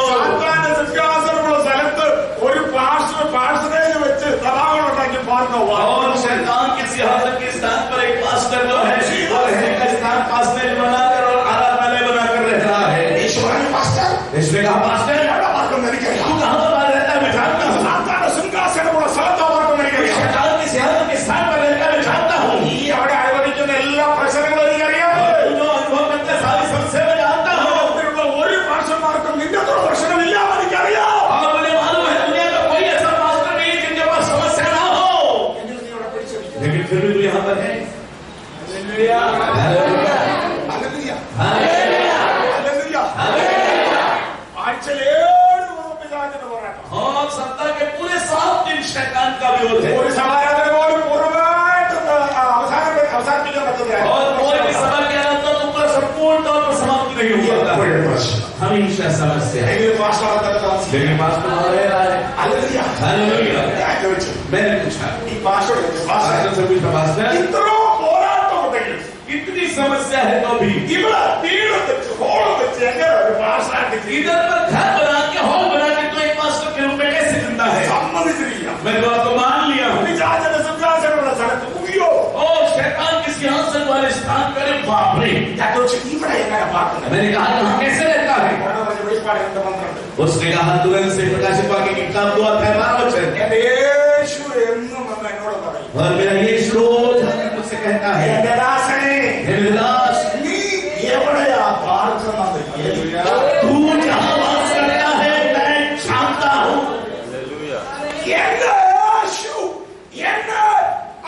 സാത്താന്റെ സിംഹാസനമുള്ള സ്ഥലത്ത് ഒരു പാസ്റ്ററേജ് വെച്ച് സഭാകൾ ഉണ്ടാക്കി പാർക്കുക. और शैतान के सिंहासन के स्थान पर एक पास्टर जो है वो रहने का स्थान पास्टर बनाकर और आराधनालय बनाकर रह रहा है। ഈശ്വരൻ പാസ്റ്റർ इसने कहा पास्टर എവിടെ പാർക്കുന്ന എനിക്കറിയാം. तू कहाँ पर रहता है शैतान का विरोध है। ഒരു സമാരാധന പോലും പൂർണ്ണമായിട്ടൊന്ന് അവസാനിപ്പിക്കാൻ പറ്റുന്നില്ല. और कोई भी सभा के आराधना तो पूरा संपूर्ण तौर पर समाप्त नहीं हो पाता। हमेशा समस्या है। എങ്കിലും പാസ്റ്റർ തന്നെ താമസിക്കും. लेकिन पास्टर रह रहा है। ഹല്ലേലൂയ. हालेलुया। ഞാൻ ചോദിച്ചു, मैंने पूछा ഈ പാസ്റ്റർ पास्टर से पूछा पास्टर ഇത്രയോ പോരാട്ടം ഉണ്ടെങ്കിൽ इतनी समस्या है तो भी ഇവിടെ വീടും വെച്ച് ഹോളും വെച്ച് എങ്ങനെ ഒരു പാസ്റ്ററായിട്ട് इधर पर घर बना के हॉल बना के तो एक पास्टर के रूप में कैसे जिंदा है? സമ്മതിച്ചിരിക്കുക. मैं तो आपको मान लिया हूँ। പിശാചിന്റെ സിംഹാസനമുള്ള സ്ഥലത്ത് ഉയ്യോ और शैतान के सिंहासन वाले स्थान पर बाप रे। ഞാൻ ചോദിച്ചു ഇവിടെ എങ്ങനെ പാർക്കുന്നത്? मैंने कहा यहाँ कैसे रहता है? വെളിപ്പാട് 2:12 उसने कहा तुरंत से प्रकाशित वाक्य की किताब 2:12 എന്റെ യേശു എന്നും വന്ന് എന്നോട് പറയും, और मेरा यीशु रोज आकर मुझसे कहता है എന്റെ ദാസനെ हे मेरे दास നീ എവിടെയാ പാർക്കുന്നത്? तू जहाँ वास करता है मैं जानता हूँ। എന്റെ യേശു എന്നെ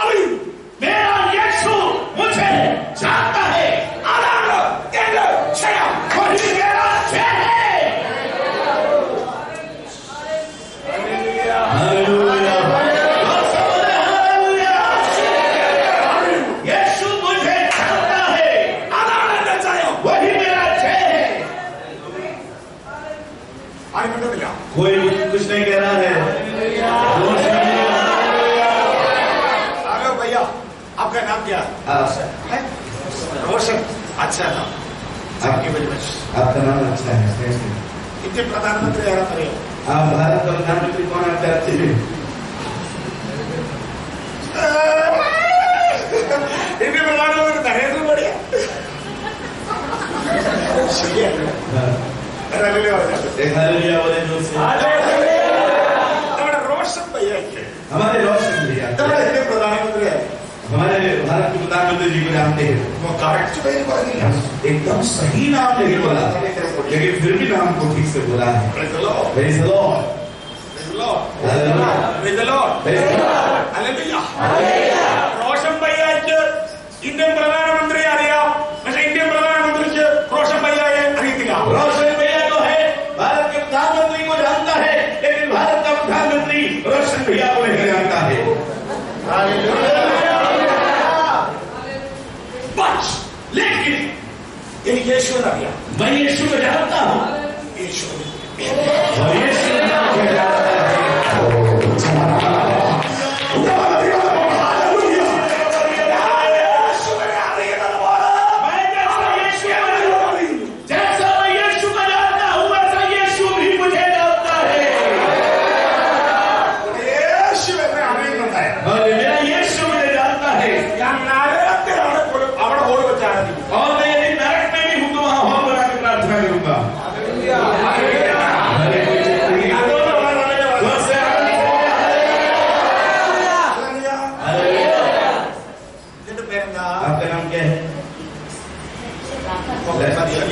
അറിയും. मेरा यीशु मुझे जानता है। അതാണ് എന്റെ ക്ഷയം. वही मेरा जय है। हालेलुया। यीशु मुझे जानता है। അതാണ് എന്റെ ക്ഷയം. वही मेरा जय है। ആരും മിണ്ടുന്നില്ല. कोई कुछ नहीं कह रहा है। हेलो भैया, आपका नाम क्या है? रोशन. अच्छा नाम. Thank you very much. आपका नाम अच्छा है। ഇന്ത്യൻ പ്രധാനമന്ത്രി ആരാന്നറിയോ? आप भारत का प्रधानमंत्री कौन आप चाहते हैं? ഇന്ത്യൻ പ്രധാനമന്ത്രി നരേന്ദ്രമോദിയാ. ശരിയല്ലേ? അതല്ലേ പറഞ്ഞത്? एक हालेलुया बोले जोर से। നമ്മുടെ റോഷൻ ഭയ്യയ്ക്ക് हमारे रोशन भैया നമ്മുടെ ഇന്ത്യൻ പ്രധാനമന്ത്രിയായി. हमारे भारत के प्रधानमंत्री जी को जानते हैं। കറക്റ്റ് പേര് പറഞ്ഞില്ല. एकदम सही नाम नहीं बोला, लेकिन फिर भी नाम को ठीक से बोला है। Praise the Lord. Praise the Lord. Praise the Lord. Hallelujah. Praise the Lord. Praise the Lord. Hallelujah. Roshan ഭയ്യയ്ക്ക് ഇന്ത്യൻ പ്രധാനമന്ത്രിയെ അറിയാം, പക്ഷെ ഇന്ത്യൻ പ്രധാനമന്ത്രിക്ക് റോഷൻ ഭയ്യയെ അറിയത്തില്ല. रोशन भैया तो है, भारत के प्रधानमंत्री को जानता है, लेकिन भारत का प्रधानमंत्री रोशन भैया को नहीं जानता है। But लेकिन എനിക്ക് യേശുവിനെ അറിയാം. मैं यीशु को जानता हूँ। യേശു और यीशु मुझे जानता है। जैसा मैं यीशु को जानता हूँ, वैसा यीशु भी मुझे जानता है। യേശുവിനെ അറിയുന്നുണ്ടായിരുന്നു. और मेरा यीशु मुझे जानता है। ഞാൻ നരകത്തിലാണ് അവിടെ ഓടി വെച്ചാണ്. और मैं यदि नरक में भी हूँ तो वहाँ हॉल बना के प्रार्थना करूंगा। ഇതിന്റെ പേരെന്താ? आपका नाम क्या है?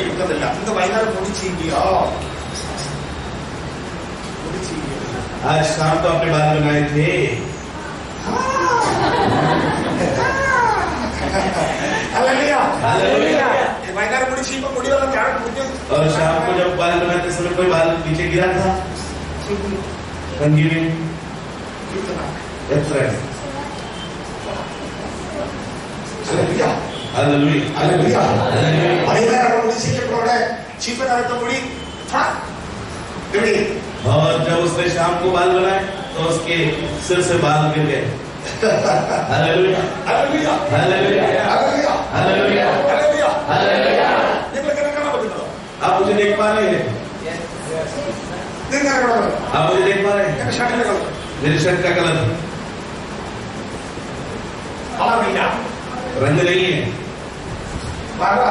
കിട്ടുന്നില്ല. ഇന്ന് വൈകുന്നേരം മുടിച്ചിരിക്കോ? आज शाम तो आपने बाल बनाए थे। हालेलुया। വൈകുന്നേരം മുടിച്ചിരിക്കുമ്പോ മുടി വല്ല താഴെ കുടിക്കും. और शाम को जब बाल बनाते समय कोई बाल नीचे गिरा था कंघी में? That's right. Hallelujah. Hallelujah. Hallelujah. വൈകുന്നേരം മുടിച്ചിരിക്കുമ്പോടെ ചീപ്പനകത്ത് മുടി और जब उसने शाम को बाल बनाए तो उसके सिर से बाल गिर गए। Hallelujah. Hallelujah. Hallelujah. Hallelujah. Hallelujah. Hallelujah. Hallelujah. നിങ്ങൾക്ക് എന്നെ കാണാൻ പറ്റുന്നോ? आप मुझे देख पा रहे हैं? നിങ്ങൾക്ക് എന്നെ കാണാൻ പറ്റും? आप मुझे देख पा रहे हैं? എന്റെ ഷർട്ടിന്റെ കളർ मेरे शर्ट का कलर കളറില്ല. रंग नहीं है। പറ.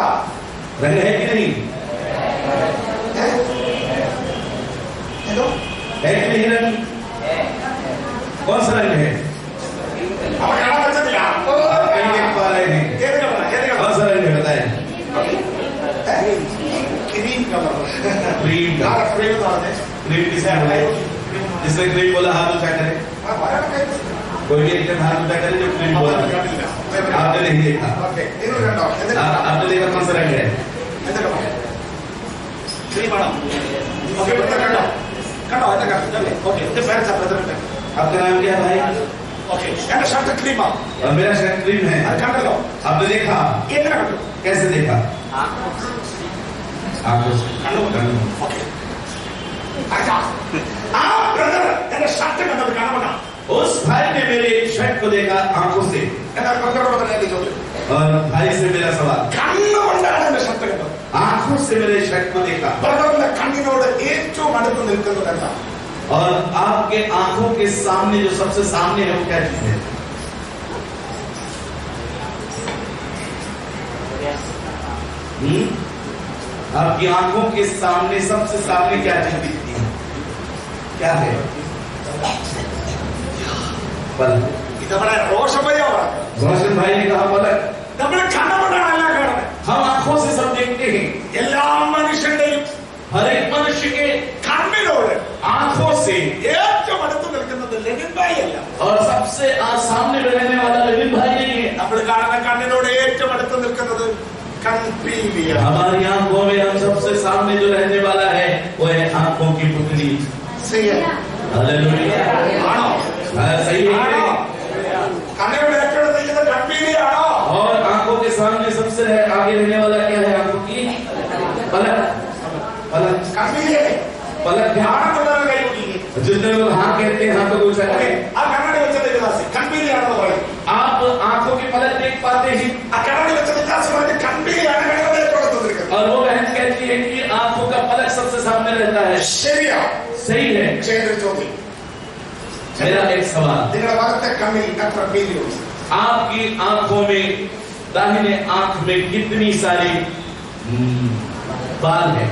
रंग है कि नहीं? എന്തോ? है कि नहीं रंग? कौन सा रंग है? അവൻ കാണാൻ പറ്റത്തില്ല. आप नहीं देख पा रहे हैं? ഏത് കളറാ? ഏത് കളർ? कौन सा रंग है बताएं? Cream colour. क्रीम का। നാളെ ക്രീം എന്ന് പറഞ്ഞേ. क्रीम किसने बोला? जिसने क्रीम बोला हाथ उठा करे। ആ പറയാൻ കഴിയും. कोई भी एकदम हाथ उठा करे जो क्रीम बोला। കണ്ടില്ല. आपने नहीं देखा। ഓക്കെ. നിങ്ങൾ കണ്ടോ? എന്ത് आपने देखा कौन सा रंग है? എന്ത് കളർ? ക്രീമാണോ? ഓക്കെ. കണ്ടോ? കണ്ടോ? എന്റെ കണ്ടല്ലേ? ഓക്കെ. എന്റെ പേര് പ്രസിഡന്റ് आपका नाम क्या है भाई? ഓക്കെ എന്റെ ഷർട്ട് ക്രീമാ और मेरा शर्ट क्रीम है। അത് കണ്ടല്ലോ आपने देखा? എങ്ങനെ കണ്ടു कैसे देखा? आंखों से। ഓക്കെ ആ ബ്രദർ എന്റെ ഷർട്ട് കണ്ടത് കാണുമോ उस भाई ने मेरे शर्ट को देखा आंखों से। എന്നാൽ ബ്രദറോട് തന്നെ ചോദ്യം और भाई से मेरा सवाल, കണ്ണുകൊണ്ടാണ് എന്റെ ഷർട്ട് കണ്ടത് आंखों से मेरे शर्ट को देखा। ബ്രദറിന്റെ കണ്ണിനോട് ഏറ്റവും അടുത്ത് നിൽക്കുന്നത് എന്താ और आपके आंखों के सामने जो सबसे सामने है वो क्या चीज है? आपकी आंखों के सामने सबसे सामने क्या चीज दिखती है? क्या है? पलक। ഇതവിടെ റോഷഭയാണ് रोशन भाई ने कहा पलक। നമ്മൾ കണ്ണുകൊണ്ടാണ് എല്ലാം കാണുന്നത് हम आंखों से सब देखते हैं। എല്ലാ മനുഷ്യന്റെയും हर एक मनुष्य के കണ്ണിനോട് आंखों से ഏറ്റവും അടുത്ത് നിൽക്കുന്നത് ലെനിൻ ഭായി അല്ല और सबसे सामने में रहने वाला लेनिन भाई नहीं है। നമ്മൾ കാണുന്ന കണ്ണിനോട് ഏറ്റവും അടുത്ത് നിൽക്കുന്നത് കൺപീലിയാണ് हमारी आंखों में हम सबसे सामने जो रहने वाला है वो है आंखों की पुतली। हालेलुया। ആണോ सही ആണോ है। കണ്ണിനോട് ഏറ്റവും അടുത്ത് നിൽക്കുന്നത് കൺപീലിയാണോ और आंखों के सामने सबसे आगे रहने वाला क्या है? आंखों की पलक। पलक। കൺപീലിയല്ലേ पलक ध्यान। ആണെന്നുള്ളത് കൈ കുടിക്കുക जितने लोग हाँ कहते हैं हाँ तो कुछ है। ആ കണ്ണാടി വെച്ചത് വിലാസി കൺപീലിയാണെന്ന് പറയും आप आंखों की पलक देख पाते हैं ആ കണ്ണാടി വെച്ചത് വിലാസി പറഞ്ഞ് കൺപീലിയാണ് കണ്ണിനോട് ഏറ്റവും അടുത്ത് നിൽക്കുന്നത് और वो बहन कहती है कि आंखों का पलक सबसे सामने रहता है। ശരിയാ सही है। ചെയ്തൊരു ചോദ്യം मेरा एक सवाल, നിങ്ങളുടെ വലത്തെ കണ്ണിൽ എത്ര പീലിയുണ്ട് आपकी आंखों में दाहिने आंख में कितनी सारी बाल है?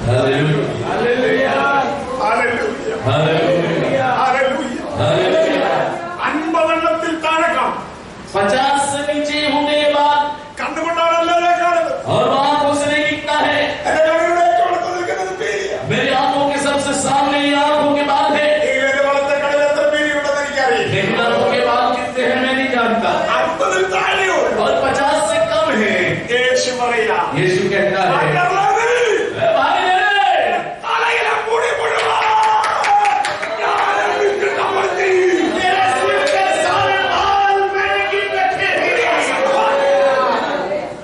Hallelujah. Hallelujah hallelujah. Hallelujah hallelujah. 50 എണ്ണത്തിൽ താഴെ കാണും 50 से नीचे होने के बाद കണ്ടുകൊണ്ടാണ് എല്ലാവരും കാണുന്നത് और वो आंखों से नहीं दिखता है। എന്റെ കണ്ണിനോട് ഏറ്റവും അടുത്ത് നിൽക്കുന്നത് പീലിയാ मेरी आंखों के सबसे सामने ये आंखों के बाल है। എന്റെ വലത്തെ കണ്ണിൽ എത്ര പീലിയുണ്ടെന്ന് എനിക്കറിയില്ല लेकिन आंखों के बाल कितने हैं मैं नहीं जानता। 50 താഴെയുള്ളൂ और 50 से कम है। യേശു പറയാ यीशु कहता है, "ए भाई मेरे, തലയിലെ മുടി മുഴുവൻ ഞാൻ എടുത്ത് കമഴ്ത്തി मेरे सिर के सारे बाल मैंने गिन रखे हैं।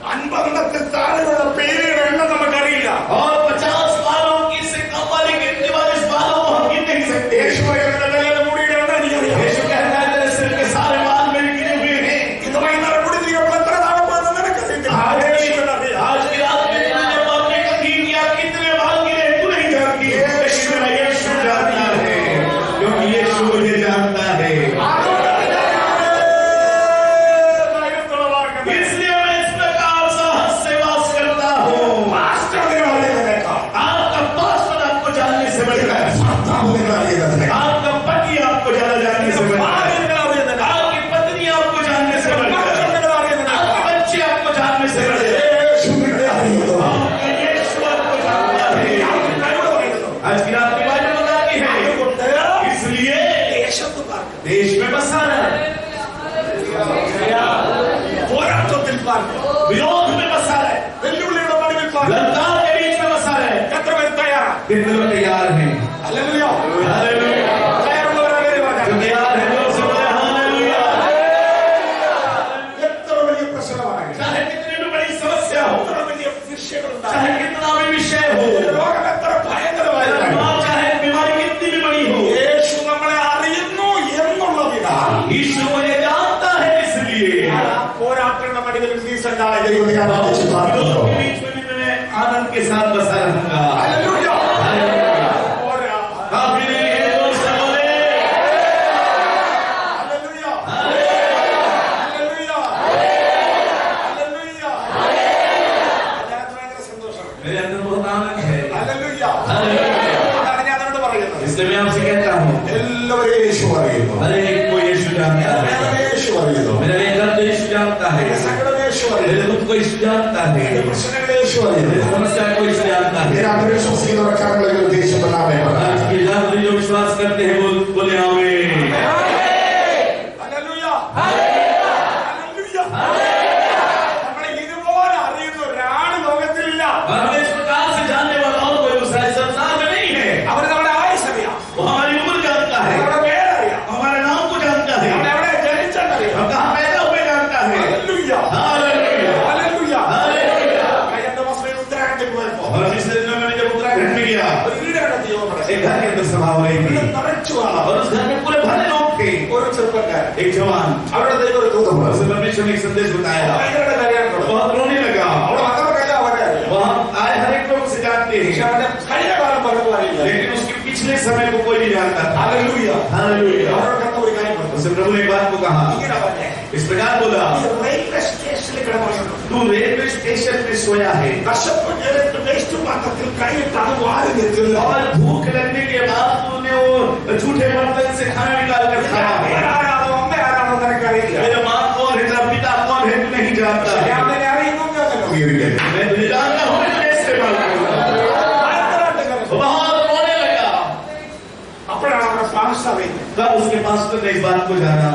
50 എണ്ണത്തിൽ താഴെയുള്ള പീലിയുടെ എണ്ണം നമുക്കറിയില്ല और 50 बालों की से कम वाली गिनती वाले इस बालों को हम गिन नहीं सकते। യേശു പറയുന്ന തലയിലെ മുടിയുടെ എണ്ണം എനിക്കറിയാം यीशु कहता है तेरे सिर के सारे बाल मेरे गिने हुए हैं। ഇത് വൈകുന്നേരം കൂടി നീങ്ങപ്പോൾ എത്ര താഴെ പോകുന്നത് നിനക്കറിയില്ല आज की रात में तूने जब आपने कहीं किया कितने बाल गिने तू नहीं जानती। यीशु जानता है, क्योंकि यीशु मुझे जानता है। इसलिए मैं इस प्रकार साहस से वास करता हूँ। आपका पासवर्ड आपको जानने से बढ़कर, आपका पति आपको ज्यादा जानने से बढ़कर, आपकी पत्नी आपको जानने से बढ़कर, आपके बच्चे आपको जानने से बढ़कर, आपका यीशु आपको जानता है। आज की रात की बात बताती है, इसलिए देश में बसा रहा है, പോരാട്ടത്തിൽ പാർക്കും विरोध में बसा रहा है, വെല്ലുവിളിയുടെ നടുവിൽ പാർക്കും लड़का के बीच में बसा रहा है। എത്ര പേർ തയ്യാറാണ് कितने लोग तैयार हैं? Hallelujah hallelujah. തയ്യാറുള്ളവരെ जो വരാൻ तैयार है वो सब बोले हालेलुया। എത്ര വലിയ പ്രശ്നമാണ് चाहे कितनी भी बड़ी समस्या हो, എത്ര വലിയ വിഷയങ്ങളുണ്ടാകും चाहे कितना भी विषय हो, രോഗം എത്ര ഭയങ്കരമായിരുന്നു चाहे बीमारी कितनी भी बड़ी हो, യേശു നമ്മളെ അറിയുന്നു എന്നുള്ളതിനാൽ यीशु मुझे जानता है। इसलिए പോരാട്ടങ്ങളുടെ നടുവിൽ നീസണ്ടായ ദൈവത്തെ ഞാൻ ആരാധിച്ചു विरोध പ്രാർത്ഥിക്കുന്നു. के बीच में भी मैं आनंद के साथ बसा रहूंगा। ഹല്ലേലൂയ. हालेलुया। പോരാ- काफी नहीं है जोर से बोले ഹല്ലേലൂയ. ഹല്ലേലൂയ. ഹല്ലേലൂയ. അതിനകത്ത് ഭയങ്കര സന്തോഷമാണ്. मेरे अंदर बहुत आनंद है। ഹല്ലേലൂയ. हालेलुया। അതാണ് ഞാൻ അവരോട് പറയുന്നത്. इसलिए मैं आपसे कहता हूँ, എല്ലാവരെയും യേശു അറിയുന്നു. हर एक को यीशु जानता है। യേശു അറിയുന്നു. मेरा एक दर्द यीशु जानता है, എന്റെ സങ്കടം യേശു मेरे അറിയുന്നു. दुख को यीशु जानता है, എന്റെ പ്രശ്നങ്ങൾ യേശു അറിയുന്നു. मेरी समस्या को यीशु जानता है। ഞാൻ വിശ്വസിക്കുന്നവർ കരങ്ങളിൽ ഉദ്ദേശിക്കുന്നതാമേ आज की रात में जो विश्वास करते हैं वो बोले आमीन। ഹല്ലേലൂയ. ഹല്ലേലൂയ. നമ്മളെ ഇതുപോലെ അറിയുന്ന ഒരാൾ ലോകത്തിലില്ല. और हमें इस प्रकार से जानने वाला और कोई दूसरा इस संसार हालेलुया। ഒരു വീടിനകത്ത് യോഗം നടത്തി. एक घर के अंदर सभा हो रही थी നിറച്ചു ആളാ. और उस घर में पूरे भरे लोग थे। ഒരു ചെറുപ്പക്കാരൻ एक जवान അവരുടെ ദൈവം ഒരു ദൂതം പറഞ്ഞു. उसे परमेश्वर ने एक संदेश बताया, ഭയങ്കര കല്യാണം കൊടുത്തു. बहुत रोने लगा। അവിടെ മക്കളുടെ കല്യാണം അവരെ അറിയാം. वहाँ आए हर एक लोग से जानते പക്ഷെ हैं, അവന്റെ കഴിഞ്ഞ കാലം പലതും അറിയില്ല. लेकिन उसके पिछले समय को कोई नहीं जानता था। ഹല്ലേലൂയ. हालेलुया। അവരോട് കത്ത ഒരു കാര്യം പറഞ്ഞു. उसे प्रभु ने एक बात को कहा, ഇങ്ങനെ പറഞ്ഞേ, इस प्रकार बोला, ഈ റെയിൽവേ സ്റ്റേഷനിൽ കിടന്നു. तू रेलवे स्टेशन में सोया है വിശപ്പ് ജലത്ത് വേസ്റ്റ് പാത്രത്തിൽ കൈയിട്ട് അത് വാരി നിൽക്കുന്നു. और भूख लगने के बाद तूने वो झूठे बर्तन से खाना निकाल कर खाया है। ആരാണോ അമ്മ ആരാണോ നിനക്കറിയില്ല. मेरे माँ कौन है, तेरा पिता कौन है, तू नहीं जानता है। ഞാൻ നിന്നെ അറിയുന്നു. मैं तुझे जानता हूँ, मैं तुझे इस्तेमाल करूंगा। बहुत रोने लगा। അപ്പോഴാണ് അവിടെ പാസ്റ്റർ അറിയുന്നത്. तब उसके पास्टर ने इस बात को जाना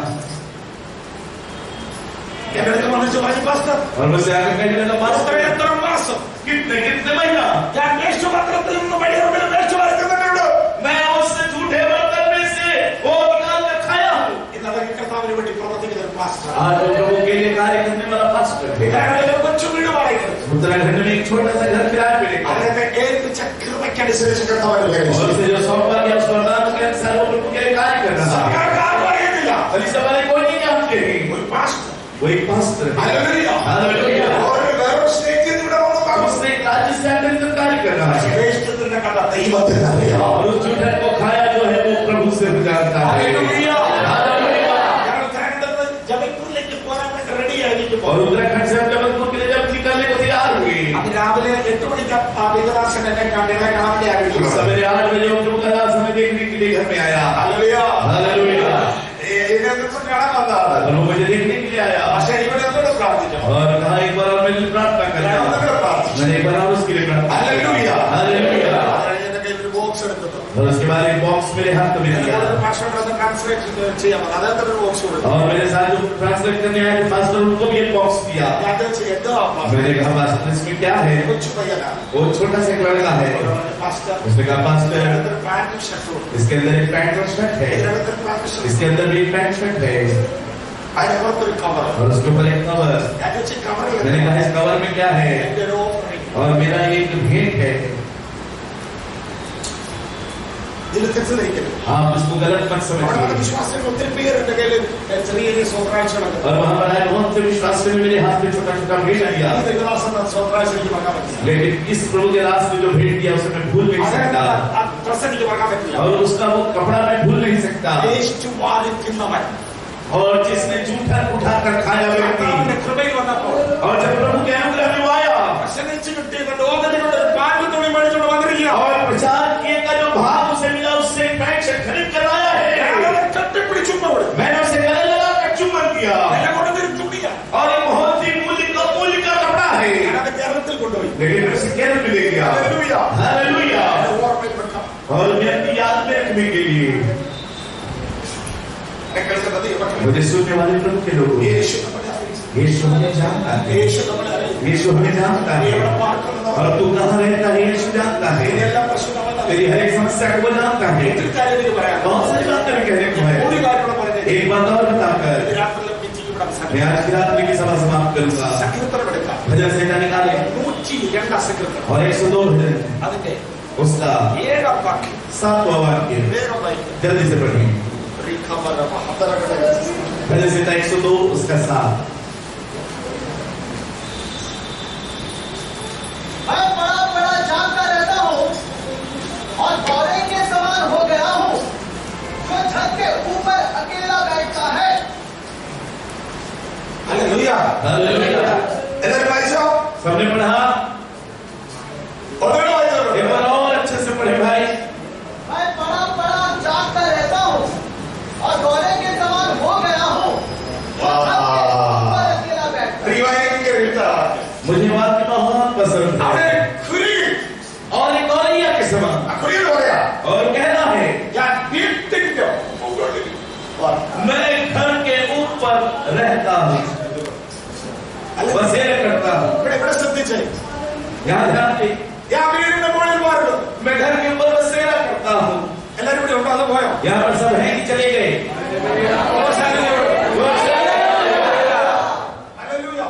എന്റെ അടുത്ത് വന്നിട്ട് പറഞ്ഞു, പാസ്റ്റർ और मुझसे आगे कहने लगा, പാസ്റ്റർ पास्टर എത്ര മാസം कितने कितने महीना ഞാൻ വേസ്റ്റ് പാത്രത്തിൽ നിന്ന് വഴിയോട് വേസ്റ്റ് വരയ്ക്കുന്നുണ്ട്. मैं उस झूठे बर्तन में से वो निकाल कर खाया हूँ। ഇന്നലെ കർത്താവിന് വേണ്ടി പ്രവർത്തിക്കുന്ന ഒരു പാസ്റ്റർ. आज वो प्रभु के लिए कार्य करने वाला पास्टर है। കേരളത്തിലെ കൊച്ചു വീട് വാടകയ്ക്ക്. उत्तराखंड में एक छोटा सा घर किराए पे लेकर അദ്ദേഹത്തെ ഏൽപ്പിച്ച കൃപയ്ക്കനുസരിച്ച് കർത്താവിന് വേണ്ടി. और उसे जो सौंपा गया उस वरदान के अनुसार वो प्रभु के लिए कार्य कर रहा था। സർക്കാർ അറിയുന്നില്ല. कलीसिया वाले कोई नहीं जानते हैं, ഒരു പാസ്റ്റർ वो एक पास्टर है। ഹല്ലേലൂയ. हालेलुया। ഒരു വേറൊരു സ്റ്റേറ്റിൽ നിന്ന് ഇവിടെ വന്നു പറഞ്ഞു. उसने एक राज्य से आकर इधर कार्य कर रहा है വേസ്റ്റത്തിന്റെ കഥ ദൈവത്തിന് അറിയാം. और उस झूठे को खाया जो है वो प्रभु से जानता है। ഹല്ലേലൂയ. हालेलुया। ഞങ്ങൾ ഉത്തരാഖണ്ഡിൽ ജബൽപൂരിലേക്ക് പോകാൻ വേണ്ടി റെഡിയായിരിക്കും. और उत्तराखंड से हम जबलपुर के लिए जब निकलने को तैयार हुए, അത് രാവിലെ 8 മണിക്ക് വികലാസൻ എന്നെ കാണാൻ വേണ്ടി सवेरे 8 बजे वो प्रभु का राज हमें देखने के लिए घर में आया। ഹല്ലേലൂയ. हालेलुया। എന്നെ കാണാൻ വന്നതാണ്. और वो मुझे देखने के लिए आया പക്ഷേ ഇവിടെ എന്നോട് പ്രാർത്ഥിച്ചു. और कहा एक बार और मैं प्रार्थना करता हूँ। मैंने एक बार और उसके लिए प्रार्थना की। हालेलुया। हालेलुया। എന്റെ കയ്യിൽ ഒരു ബോക്സ് എടുത്തിട്ട് और उसके बाद एक बॉक्स मेरे हाथ में दिया ട്രാൻസ്ലേറ്റ് ചെയ്യാൻ അതായത് ഒരു ബോക്സ് കൊടുത്തു. और मेरे साथ जो ट्रांसलेट करने आए थे पास्टर उनको भी एक बॉक्स दिया। ഞാൻ എന്താ मैंने कहा पास्टर इसमें क्या है? കൊച്ചു പയ്യനാണ്. वो छोटा सा एक लड़का है। പാസ്റ്റർ उसने कहा पास्टर പാന്റും ഷർട്ടും इसके अंदर एक पैंट और शर्ट है, इसके अंदर भी एक पैंट शर्ट है അതിനകത്തൊരു കവർ. और उसके ऊपर एक कवर। ഞാൻ വെച്ച് കവറിൽ मैंने कहा इस कवर में क्या है? എന്റെ ഒരു offering. और मेरा एक भेंट है, ഇതിൽ തെറ്റിദ്ധരിക്കരുത്. आप इसको गलत मत അവിടെ समझिए। വിശ്വാസികൾ ഒത്തിരി പേര് എന്റെ കയ്യിൽ ചെറിയ ചെറിയ സ്വത്രാഴ്ചകളൊക്കെ. और वहां पर आए बहुत से विश्वास में मेरे हाथ में छोटा छोटा भेंट दिया, ഈ ദൈവദാസൻ സ്വത്രാഴ്ച എനിക്ക് മറക്കാൻ പറ്റില്ല. लेकिन इस प्रभु के रास्ते में जो भेंट दिया उसे मैं भूल नहीं सकता, ആ ഡ്രസ് എനിക്ക് മറക്കാൻ പറ്റില്ല. और उसका वो कपड़ा मैं भूल नहीं सकता। വേസ്റ്റ് വാരി തിന്നവൻ और जिसने जूठा उठाकर खाया व्यक्ति, കർത്താവിന്റെ കൃപയിൽ വന്നപ്പോൾ और जब प्रभु के अनुग्रह में वो आया പ്രസംഗിച്ച് കിട്ടിയ ലോകത്തിലൂടെ ഒരു പാൻറ് തുണി മേടിച്ചോണ്ട് വന്നിരിക്കുക. और प्रचार किए का जो भाव उसे मिला उससे पैंट शर्ट खरीद कर आया है। ഞാനവനെ കെട്ടിപ്പിടിച്ചു പോയി. मैंने उसे गले लगाकर चुम्बन किया എന്നെ കൊണ്ടൊരു തുണിയാ. और ये बहुत ही मूल्य का कपड़ा है, ഞാനത് കേരളത്തിൽ കൊണ്ടുപോയി. लेकिन मैं उसे केरल में ले गया। ഹല്ലേലൂയ. हालेलुया। ഓർമ്മയിൽ വെക്കാം. और मैं अपनी याद में रखने के लिए എന്നെ കേൾക്കുന്ന ദൈവമക്കളെ, मुझे सुनने वाले प्रभु के लोग, യേശു നമ്മളെ അറിയിച്ചു. यीशु हमें जानता है, യേശു നമ്മളെ അറിയിച്ചു. यीशु हमें जानता നീ है, എവിടെ പാർക്കുന്നത് और तू कहाँ रहता है यीशु जानता है, ഇതിനെല്ലാം പ്രശ്നം तेरी हर एक समस्या को वो जानता है। ഒത്തിരി കാര്യം എനിക്ക് പറയാം. बहुत सारी बातें भी कहने को है, ഒരു കാര്യം കൂടെ പറഞ്ഞേ. एक बात और बताकर രാത്രിയിലെ മീറ്റിംഗ് ഇവിടെ അവസാനിപ്പിക്കാം. मैं आज की रात्रि की सभा समाप्त करूंगा। സങ്കീർത്തനം എടുക്കാം. भजन संहिता निकाले 102 സങ്കീർത്തനം. और 102 भजन, അതിന്റെ उसका 7 വാക്യം 7वां वाक्य വേഗം വായിക്കാം. जल्दी से पढ़िए। റിഖബറ भजन संहिता 102 उसका 7। मैं बड़ा बड़ा जागता रहता हूँ और दौरे के समान हो गया हूँ जो छत के ऊपर अकेला बैठता है। ഹല്ലേലൂയ. हालेलुया। എല്ലാവരും വായിച്ചോ? सबने पढ़ा? ഒന്നുകൂടെ വായിച്ചോ? एक बार और अच्छे से पढ़े भाई। मैं बड़ा बड़ा जागता रहता हूँ और दौरे के समान हो गया हूँ जो छत के ऊपर अकेला बैठता है। റിവൈൻഡ് ചെയ്തിട്ട് मुझे वाक्य बहुत पसंद അവിടെ है। കുരി और एक और के समान കുരിയിൽ പറയാ और कहना है, ഞാൻ വീട്ടിന്റെ മുകളിൽ मैं घर के ऊपर रहता हूँ, बसेरा करता हूँ। ഇവിടെ ശ്രദ്ധിച്ചേ. यहाँ ध्यान दे, ഞാൻ വീടിന്റെ മുകളിൽ പാടും. मैं घर के ऊपर बसेरा करता हूँ। എല്ലാവരും ഇവിടെ ഉണ്ടോ? അത് പോയോ? यहाँ पर सब हैं कि चले गए? ഹല്ലേലൂയ.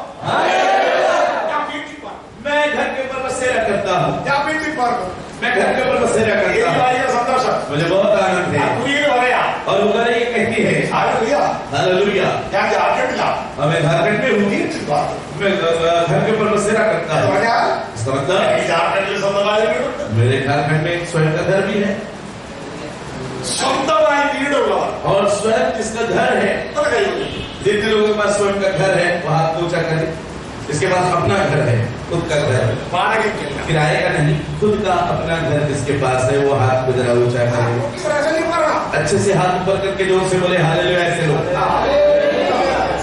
ഞാൻ വീട്ടിൽ പാടും. मैं घर के ऊपर बसेरा करता हूँ, ഞാൻ വീട്ടിൽ പാടും. मैं घर के ऊपर मुझे बहुत आनंद है। കുരിയിൽ പറയാ और वो कह रही कहती है हालेलुया हालेलुया, ഞാൻ ജാക്കറ്റില്ല मैं झारखंड में हूँ, मैं घर के ऊपर बसेरा करता हूँ। इसका मतलब ജാക്കറ്റിൽ സ്വന്തമായ വീടുണ്ട് मेरे झारखंड में एक स्वयं का घर भी है സ്വന്തമായി വീടുള്ളവർ और स्वयं जिसका घर है, എത്ര കൈയുണ്ട് जितने लोगों के पास स्वयं का घर है वो हाथ ऊंचा करे। जिसके पास अपना घर है, खुद का घर, വാടകയ്ക്കില്ല किराए का नहीं, खुद का अपना घर जिसके पास है वो हाथ को जरा ऊंचा करे। अच्छे से हाथ ऊपर करके जोर से बोले हालेलुया। ऐसे लोग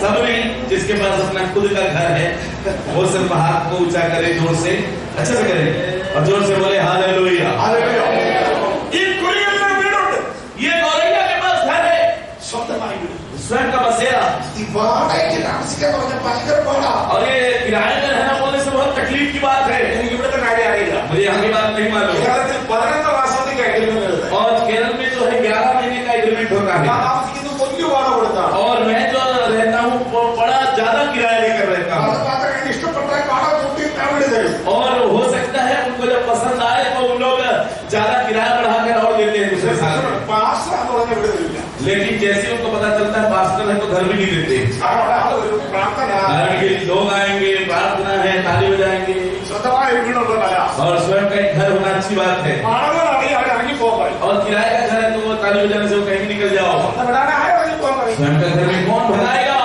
सब नहीं, जिसके पास अपना खुद का घर है वो सिर्फ हाथ को ऊंचा करे, जोर से अच्छे से करे और जोर से बोले हालेलुया। ഈ കുരികളിലെ വീടുണ്ട് ये गौरैया के पास घर है, സ്വന്തമായി വീട് स्वयं का बसेरा। ഈ വാടകയ്ക്ക് താമസിക്കാൻ പറഞ്ഞ ഭയങ്കര പാടാ और ये किराए में रहना बोलने से बहुत तकलीफ की बात है। എനിക്ക് ഇവിടുത്തെ കാര്യം അറിയില്ല मुझे यहाँ की बात नहीं मालूम। കേരളത്തിൽ 11 മാസത്തേക്ക് അഗ്രിമെന്റ് എഴുതാം और केरल में जो है 11 महीने का एग्रीमेंट होता है താമസിക്കുന്നത് വലിയ വാടക കൊടുത്താണ് और मैं जो रहता हूँ वो बड़ा ज्यादा किराया लेकर रहता അത് हूँ। മാത്രമേ ഇഷ്ടപ്പെട്ടാൽ വാടക കൂട്ടി അവിടെ തരും और हो सकता है उनको जब पसंद आए तो उन लोग ज्यादा किराया बढ़ाकर और देते हैं दूसरे साल में। പാസ്റ്റർ എന്ന് പറഞ്ഞ ഇവിടെ തരില്ല लेकिन जैसे उनको पता चलता है पास्टर है तो घर भी नहीं देते। കാരണം അവിടെ ആള് വരും പ്രാർത്ഥന कारण के लोग आएंगे, प्रार्थना है, ताली बजाएंगे സ്വന്തമായ വീടുള്ളതല്ല और स्वयं का एक घर होना अच्छी बात है। വാടകയാണെങ്കിൽ അവിടെ ഇറങ്ങി പോകാൻ और किराए का घर है तो वो ताली बजाने से वो कहीं निकल जाओ। വിടാനായ ഇറങ്ങി പോകാൻ स्वयं का घर में कौन भगाएगा?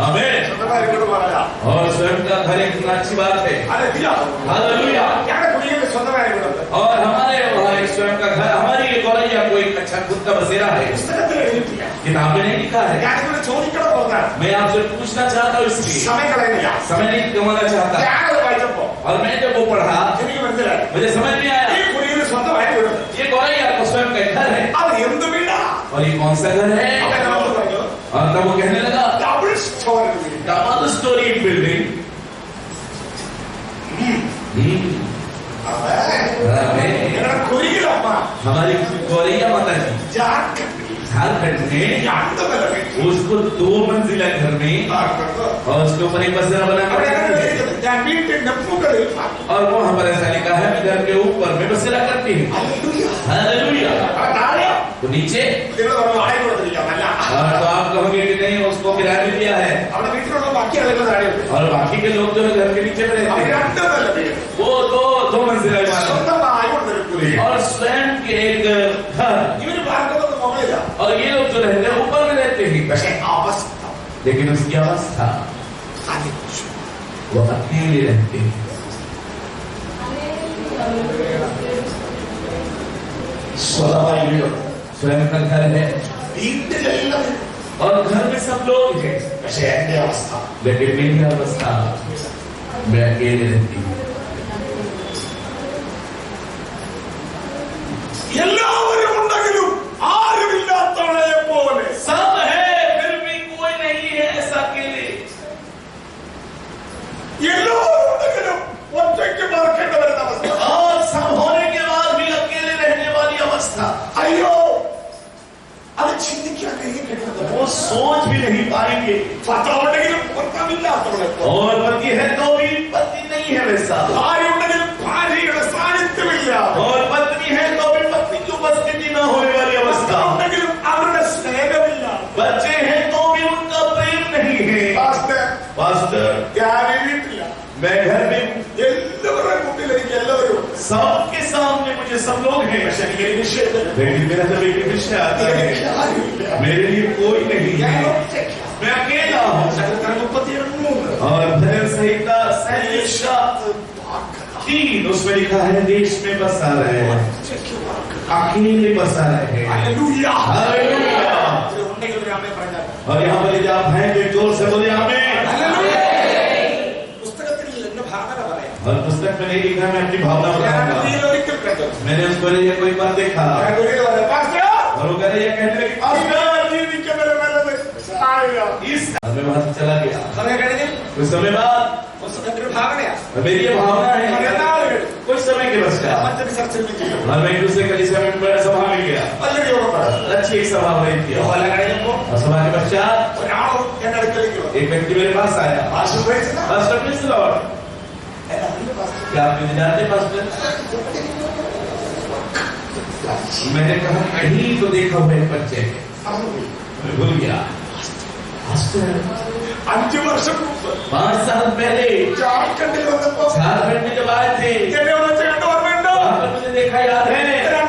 आमीन। സ്വന്തമായ വീട് പറയാ और स्वयं का घर एक अच्छी बात है। അതെത്തിയാ हालेलुया। ഞങ്ങളുടെ കുടിയിൽ സ്വന്തമായ വീടുണ്ട് और हमारे वहाँ एक स्वयं का घर, हमारी गौरैया को एक अच्छा खुद का बसेरा है। പുസ്തകത്തിൽ എഴുതിയിട്ടില്ല किताब में नहीं लिखा है। ഞാനിവിടെ ചോദിക്കണം തോന്നാണ് मैं आपसे पूछना चाहता हूँ इसलिए, സമയം കളയുന്നില്ല समय नहीं गंवाना चाहता। ഞാനത് വായിച്ചപ്പോ और मैं जब वो पढ़ा എനിക്ക് മനസ്സിലായി मुझे समझ में आया ഈ കുടിയിൽ സ്വന്തമായ വീടുണ്ട് ये गौरैया को स्वयं का घर है। അത് എന്ത് വീടാ और ये कौन सा घर है? അവിടെ നമ്മൾ പറഞ്ഞു और तब वो कहने लगा ഡബിൾ സ്റ്റോറി വീട് डबल स्टोरी बिल्डिंग। ഞങ്ങളുടെ കുരിയിലമ്മ हमारी गौरैया माता जी ജാക്കറ്റിൽ झारखंड में 2 നില വീട് उसको 2 मंजिला घर में और उसके ऊपर एक बसेरा बना അവിടെ कर അങ്ങനെ എഴുതിയത്, ഞാൻ വീട്ടിന്റെ മുകളിൽ और वो हमारे ऐसा लिखा है मैं घर के ऊपर में बसेरा करती हूँ। ഹല്ലേലൂയ. हालेलुया। അവിടെ താഴെയോ तो नीचे നിങ്ങൾ പറഞ്ഞു വാടക കൊടുത്തിരിക്കാം അല്ല तो आप कहोगे कि नहीं उसको किराया भी दिया है അവിടെ വീട്ടിലുള്ള ബാക്കി ആളുകൾ താഴെയുണ്ട് और बाकी के लोग जो है घर के नीचे में रहते അവർ हैं 2 നില വീട് वो दो मंजिला इमारत സ്വന്തമായി കൊണ്ടൊരു കുരി और स्वयं के एक घर। ഇവര് ഭാരതത്തിൽ മുകളില और ये लोग जो रहते हैं ऊपर में रहते हैं, പക്ഷെ അവസ്ഥ लेकिन उसकी अवस्था അതിച്ചു वो अकेले रहते हैं। സ്വന്തമായി വീടുണ്ട് स्वयं का घर है വീട്ടിലെല്ലാം और घर में सब लोग हैं, പക്ഷെ എന്റെ അവസ്ഥ लेकिन मेरी अवस्था मैं अकेले रहती हूँ। എല്ലാവരും ഉണ്ടെങ്കിലും ആരുമില്ലാത്തവളെ പോലെ सब है फिर भी कोई नहीं है ऐसा अकेले। എല്ലാവരും ഉണ്ടെങ്കിലും ഒറ്റയ്ക്ക് പാർക്കേണ്ട വരുന്ന അവസ്ഥ और सब होने के बाद भी अकेले रहने वाली अवस्था, അയ്യോ അത് ചിന്തിക്കാൻ കഴിയുന്നത് वो सोच भी नहीं पाएंगे। ഭർത്താവുണ്ടെങ്കിലും ഭർത്താവില്ലാത്തവളെ പോലെ और पति है तो भी पति नहीं है वैसा, ഭാര്യയുണ്ടെങ്കിലും ഭാര്യയുടെ സാന്നിധ്യമില്ല और पत्नी है तो भी पत्नी की उपस्थिति न होने वाली अवस्था, ഉണ്ടെങ്കിലും അവരുടെ സ്നേഹമില്ല बच्चे हैं तो भी उनका प्रेम नहीं है। पास्टर ഞാൻ വീട്ടില്ല मैं घर में हूँ, എല്ലാവരുടെ മുന്നിൽ എനിക്ക് എല്ലാവരും ഉണ്ട്. सबके सामने मुझे सब लोग हैं, പക്ഷെ എനിക്ക് ഒരു വിഷയമില്ല. लेकिन मेरा जब एक विषय आता എനിക്ക് है ആരുമില്ല. मेरे लिए कोई नहीं ഞാൻ है, ഒറ്റയ്ക്കാ. मैं अकेला हूँ। സങ്കീർത്തനം 37 और भजन संहिता 3 उसमें लिखा है देश में बसा रहे, ഒറ്റയ്ക്ക് വാക്ക്. अकेले बसा रहे। ഹല്ലേലൂയ. हालेलुया। ഒരു ഉണ്ടെങ്കിൽ ഒരു ആമേൻ പറഞ്ഞാൽ. और यहाँ पर यदि आप हैं तो जोर से बोले आमीन। ഹല്ലേലൂയ. പുസ്തകത്തിൽ എന്നെ ഭാവന പറയാം. और पुस्तक में नहीं लिखा, मैं अपनी भावना ഞാൻ बताऊंगा। കുരിയിൽ ഒരിക്കൽ കണ്ടു. मैंने उसको ये कोई बात देखा ഞാൻ കുരിയിൽ പറഞ്ഞു, "പാസ്റ്റർ, और वो कह रहे ये कहने लगे പാസ്റ്റർ, ജീവിക്കുന്നതിന് നല്ലത് സാരില്ല." इस मैं वहां से चला गया। സമയം കഴിഞ്ഞ് कुछ समय बाद പുസ്തകത്തിന്റെ ഭാവനയാ. मेरी ये भावना है പതിനാളുകൾ कुछ समय के पश्चात മറ്റൊരു ചർച്ചയിൽ ചെയ്യും. और मैं एक दूसरे कलीसिया में बड़ा सभा में गया, നല്ലൊരു യോഗം നടന്നു. अच्छी एक सभा हुई थी। യോഗം കഴിഞ്ഞപ്പോ और सभा के पश्चात ഒരാൾ എന്റെ അടുക്കലേക്ക് വന്നു. एक व्यक्ति मेरे पास आया, pastor praise the pastor please Lord, എന്നെ അറിയില്ല പാസ്റ്റർ. क्या आप मुझे जानते हैं पास्टर? मैंने कहा कहीं तो देखा हुआ एक बच्चे മറന്നുപോയി. मैं भूल गया। 5 വർഷം മുമ്പ് 5 साल पहले ജാർഖണ്ഡിൽ വന്നപ്പോ झारखंड में जब आए थे എന്നെ വെച്ച് കണ്ട ഓർമ്മയുണ്ടോ? वहाँ पर मुझे देखा याद है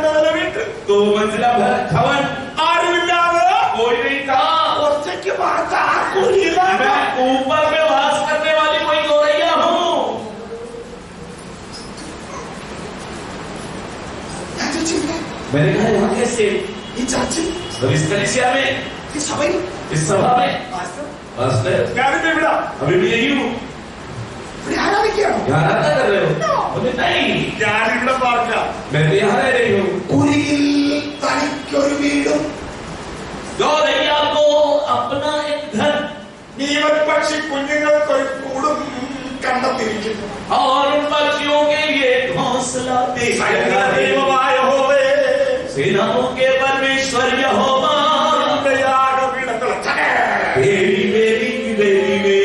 2 നില വീട്, 2 मंजिला भवन, ആരുമില്ലാതെ कोई नहीं था। ഒറ്റയ്ക്ക് പാർത്ത ആ കുഴിയിലാണ് मैं ऊपर में वास करने वाली कोई गौरैया हूँ। ഞാൻ ചോദിച്ചില്ലേ, मैंने कहा यहाँ कैसे? ഈ ചർച്ചിൽ, और इस कलीसिया में, ഈ സഭയിൽ इस सभा में, പാസ്റ്റർ, पास्टर, ഞാനിപ്പോ ഇവിടെ अभी भी यही हूँ। ഇവിടെ ആരാധിക്കുകയാണോ? यहाँ आराधना कर रहे हो? बोले नहीं, ഞാനിവിടെ പാർക്കാം. मैं तो यहाँ रह रही हूँ। കുഴിയിൽ തനിക്കൊരു വീടും गौरैया को अपना एक घर നീവൻ പക്ഷി കുഞ്ഞുങ്ങൾക്കൊരു കൂടും കണ്ടെത്തിയിരിക്കുന്നു. और उन बच्चियों के लिए घोंसला दे ദൈവമായ യഹോവേ, सेनाओं के परमेश्वर यहोवा നിന്റെ യാഗപീഠത്തിൽ തന്നെ मेरी मेरी मेरी मेरी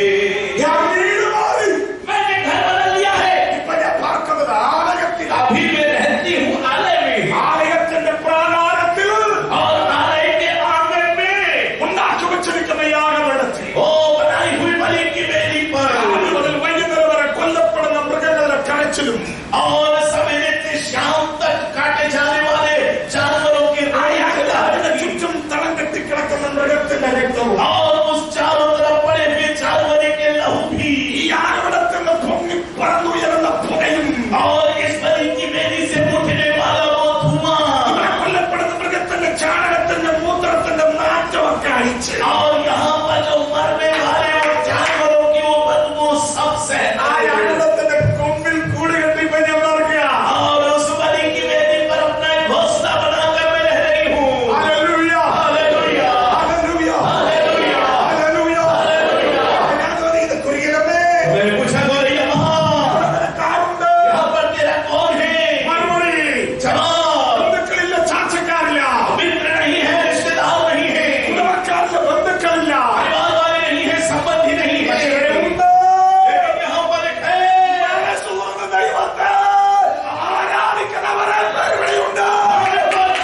ഞാൻ വീട് മാറി. मैंने घर बदल लिया है। ഇപ്പൊ ഞാൻ പാർക്കുന്നത് ആലയത്തിലാണ്. अभी मैं रहती हूँ आलय में ആലയത്തിന്റെ പ്രാകാരത്തിൽ और आलय के आंगन में ഉണ്ടാക്കി വെച്ചിരിക്കുന്ന യാഗപീഠത്തിൽ ओ बनाई हुई बलि की वेदी पर രാവിലെ മുതൽ വൈകുന്നേരം വരെ കൊല്ലപ്പെടുന്ന മൃഗങ്ങളുടെ കരച്ചിലും और सवेरे से शाम तक काटे जाने वाले जानवरों के ആ യാഗപീഠത്തിന് ചുറ്റും തളം കെട്ടിക്കിടക്കുന്ന മൃഗത്തിന്റെ രക്തവും और उस चारों तरफ पड़े हुए जानवर के लहू भी ഈ യാഗപീഠത്തിന് പൊങ്ങി പറന്നുയരുന്ന പുകയും और इस बलि की वेदी से उठने वाला वो धुआं ഇവിടെ കൊല്ലപ്പെടുന്ന മൃഗത്തിന്റെ ചാണകത്തിന്റെ മൂത്രത്തിന്റെ നാറ്റമൊക്കെ അഴിച്ച് और यहाँ पर जो मरने वाले और जानवरों की वो बदबू सब ആ सहना യാഗപീഠത്തിന്റെ കൊമ്പിൽ കൂട് കെട്ടി ഞാൻ മാറുക. और उस बलि की वेदी पर अपना एक घोंसला बनाकर मैं रह रही हूँ। Hallelujah, hallelujah, hallelujah, hallelujah, hallelujah. Hallelujah. അതിനകത്ത് ഇത് കുറിയിലമ്മേ, मैं पूछा गौरैया माँ, കാറുണ്ട്. यहाँ पर तेरा कौन है? മറുപടി, जवाब, ബന്ധുക്കളില്ല, ചാച്ചക്കാരില്ല, मित्र नहीं है, रिश्तेदार नहीं है, കുടുംബക്കാരില്ല, ബന്ധുക്കളില്ല. परिवार वाले नहीं है, संबंधी नहीं है, ഉണ്ട്. लेकिन यहाँ पर एक है മനസ്സുകൊണ്ട് ദൈവത്തെ ആരാധിക്കുന്നവരെ ഇവിടെയുണ്ട്.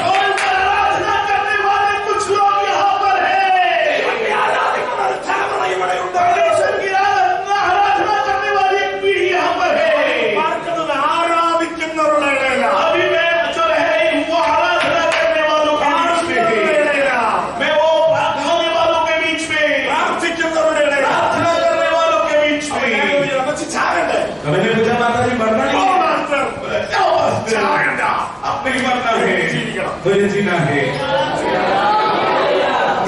खोल कर आराधना करने वाले कुछ लोग यहाँ पर हैं। ദൈവത്തെ ആരാധിക്കുന്ന ഒരു തലമുറ ഇവിടെയുണ്ട്. परमेश्वर की आराधना करने वाली एक पीढ़ी यहाँ पर है। പാർക്കുന്നത് ആരാധിക്കുന്നവരുടെ ഇടയിലാണ്. अभी मैं जो रह रही हूँ वो आराधना करने वालों के बीच में പാർക്കുന്നവരുടെ है। ഇടയിലാണ്. मैं वो प्रार्थना वालों के बीच में, പ്രാർത്ഥിക്കുന്നവരുടെ ഇടയിലാണ്. प्रार्थना करने वालों के बीच में। അമ്മച്ചി ചാകണ്ടേ? तो मैंने पूछा माता जी मरना ഓ, नहीं है? മാസ്റ്റർ, क्या बात है? ചാകണ്ട. अब नहीं मरना है, ജീവിക്കണം. मुझे जीना है।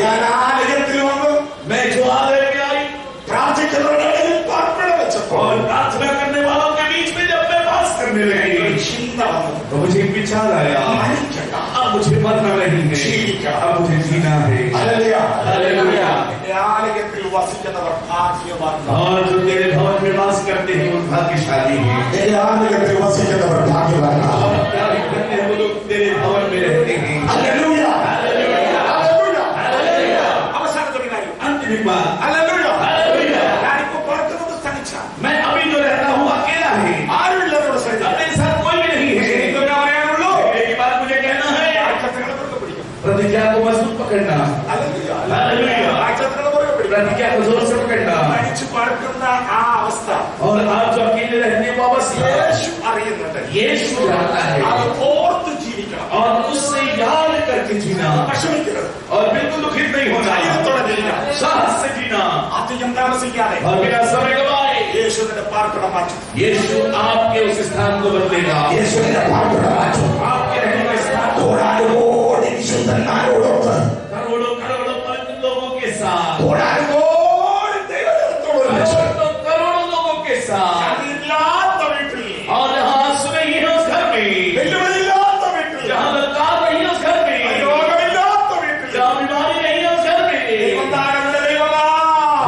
ഞാൻ ആലയത്തിൽ വന്നു मैं जो आलय में आई പ്രാർത്ഥിക്കുന്നവരുടെ ഇടയിൽ പാർപ്പിട വെച്ചപ്പോൾ और प्रार्थना करने वालों के बीच में जब मैं बात करने लगी ചിന്ത വന്നു. तो मुझे एक विचार आया, മരിക്കണ്ട. अब मुझे मरना नहीं है, अब मुझे जीना है। ഹല്ലേലൂയ. हालेलुया। എന്റെ ആലയത്തിൽ വസിക്കുന്നവർ ഭാഗ്യവാന്മാർ. और जो तेरे भवन में वास करते हैं वो भाग्यशाली हैं। എന്റെ ആലയത്തിൽ വസിക്കുന്നവർ ഭാഗ്യവാന്മാർ. और कार्य करते हैं वो लोग तेरे भवन में रहते हैं। ഹല്ലേലൂയ. Hallelujah, hallelujah. हालेलुया। അവസാനത്തെ ഒരു കാര്യം. अंतिम बात, ഹല്ലേലൂയ. हालेलुया। ഞാനിപ്പോ പാർക്കുന്നത് തനിച്ചാണ്. मैं अभी जो रहता हूँ अकेला है, ആരുമില്ലാത്തവരുടെ സൈഡിൽ. अपने साथ कोई भी नहीं है। ഇതൊക്കെ പറയാനുള്ളൂ. एक बात मुझे कहना है, വാക്യത്തിനെ പുറകെ പിടിക്കണം. प्रतिज्ञा को मजबूत पकड़ना, ഹല്ലേലൂയ. हालेलुया। വാക്യത്തിനെ പുറകെ പിടിക്കണം. प्रतिज्ञा को जोर से पकड़ना। തനിച്ച് പാർക്കുന്ന ആ അവസ്ഥ और आप जो अकेले रहने को अवश्य യേശു അറിയുന്നുണ്ട്. यीशु जानता है അത് ഓർത്ത് ജീവിക്കണം. और उससे याद करके जीना വിഷമിക്കരുത്. और बिल्कुल दुखित नहीं होना, ധൈര്യത്തോടെ ജീവിക്കണം. साहस से जीना അധികം താമസിക്കാതെ और बिना समय गवाए യേശുവിന്റെ പാർപ്പിടം മാറ്റും. यीशु आपके उस स्थान को बदलेगा। യേശുവിന്റെ പാർപ്പിടം മാറ്റും. आपके रहने का स्थान കോടാനുകോടി വിശുദ്ധന്മാരോടൊത്ത് करोड़ों करोड़ों पवित्र लोगों के साथ, കോടാനുകോടി ദൈവജനത്തോടൊത്ത് करोड़ों लोगों के साथ, അതില്ലാത്ത വീട്ടിൽ, और जहाँ आंसू नहीं है उस घर में, വെല്ലുവിളിയില്ലാത്ത വീട്ടിൽ, जहाँ ललकार नहीं है उस घर में, രോഗമില്ലാത്ത വീട്ടിൽ, जहाँ बीमारी नहीं है उस घर में, ദൈവദാനങ്ങളുടെ ദൈവദാ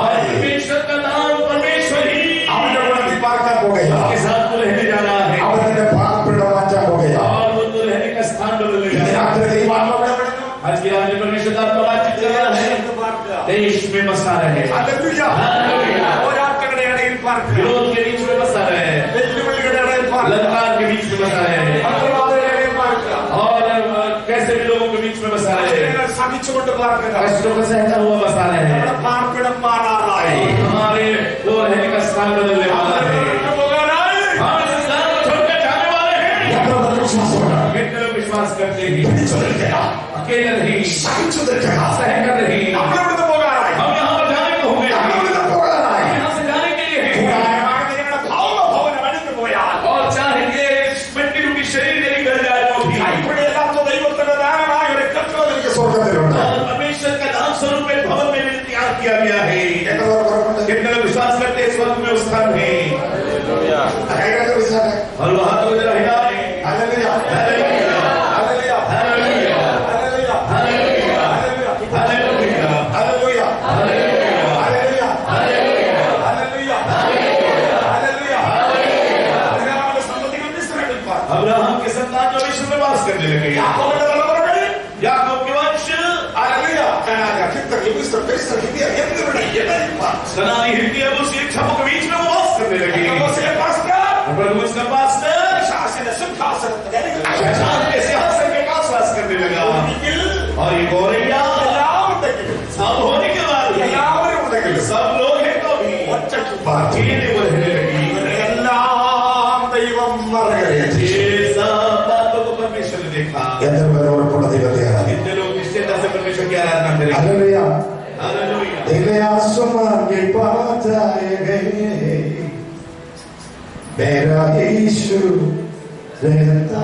और परमेश्वर का नाम परमेश्वर ही അവന്റെ ഗുണത്തിൽ പാർക്കാൻ പോകുകയാണ്. के साथ वो रहने जा रहा है। അവന്റെ പാർപ്പിടം മാറ്റാൻ പോകുകയാണ്. സഹിച്ചുകൊണ്ട് പാർക്കുക. कष्टों को सहता हुआ बसा रहे हैं। നമ്മുടെ പാർപ്പിടം മാറാറായി. हमारे वो रहने का स्थान बदलने वाला है। പോകാനായി. हम इस स्थान को छोड़कर जाने वाले हैं। എത്ര വിശ്വാസമാണ്. कितने लोग विश्वास करते हैं? പിടിച്ചു നിൽക്കുക. अकेले नहीं, സഹിച്ചു നിൽക്കുക. सहकर नहीं, നമ്മളിവിടുന്ന് പോകാനായി. हम यहाँ पर जाने को होंगे, നമ്മളിവിടുന്ന് പോകാനായി. यहाँ से जाने के लिए हैं। കൂടാരമായ നിങ്ങളുടെ ഭൗമഭവനം അടിഞ്ഞു പോയാൽ और चाहे ये मिट्टी रूपी शरीर में निकल जाए तो भी, കൈപ്പിടിയല്ലാത്ത ദൈവത്തിന്റെ ദാനമായ ഒരു കെട്ടിടം എനിക്ക് സ്വർഗത്തിലുണ്ട്. और परमेश्वर का दान स्वरूप एक भवन में भी तैयार किया गया है। എത്ര ഉറപ്പുണ്ട്? कितने लोग विश्वास करते हैं स्वर्ग में उस स्थान है? കൈകളൊക്കെ വിളിച്ചാട്ടെ. और वहां तो जरा हिलाए। Hallelujah. Hallelujah, hallelujah. Hallelujah, hallelujah. Hallelujah, hallelujah. Hallelujah, hallelujah. Hallelujah, hallelujah. Hallelujah. Hallelujah. അബ്രഹാമിന്റെ സന്തതികൾ മിസ്രൈമിൽ പാർത്തു. अब्राहम के संतान जो विश्व में वास करने लगे, യാക്കോബിന്റെ തലമുറകൾ याकूब के वंश ഹല്ലേലൂയ. കനാന, ഹിത്തർ, യെബൂസ്യർ, പെരിസ്യർ, ഹിത്യർ എന്നിവരുടെ ഇടയിൽ പാർത്തു. कनानी, हित्ती, यबूसी, छमों के बीच में वो वास करने लगे। മോശയെ പാസ്റ്റർ और प्रभु उसका पास्टर ശാസന സിംഹാസനത്തിൽ शैतान के सिंहासन के पास वास करने लगा। और ये गौरैया എല്ലാം ഉണ്ടെങ്കിലും सब होने के बाद भी, എല്ലാവരും ഉണ്ടെങ്കിലും सब लोग हैं तो भी ഒറ്റയ്ക്ക് പാർത്തു. अकेले वो रहने लगी। എല്ലാം ദൈവം മറകരയച്ചു. ये सब बातों को परमेश्वर ने देखा। എത്ര പേര് ഉറപ്പുള്ള ദൈവത്തെ ആരാധിക്കും? कितने लोग निश्चितता से परमेश्वर की आराधना करेंगे? ഹല്ലേലൂയ. हालेलुया। तेरे आसमान के पास आए गए मेरा यीशु रहता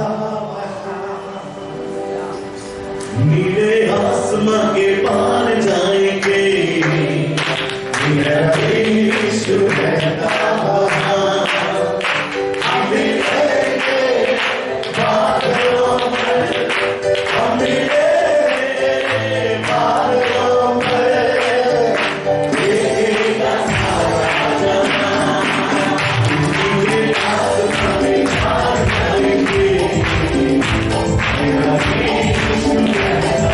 नीले आसमां के पार जाएंगे, मेरा यीशु रहता हम मिलेंगे बादलों में, हम मिलेंगे बादलों में, तेरा सारा जहां नीले आसमान के पार जाएंगे, मेरा यीशु रहता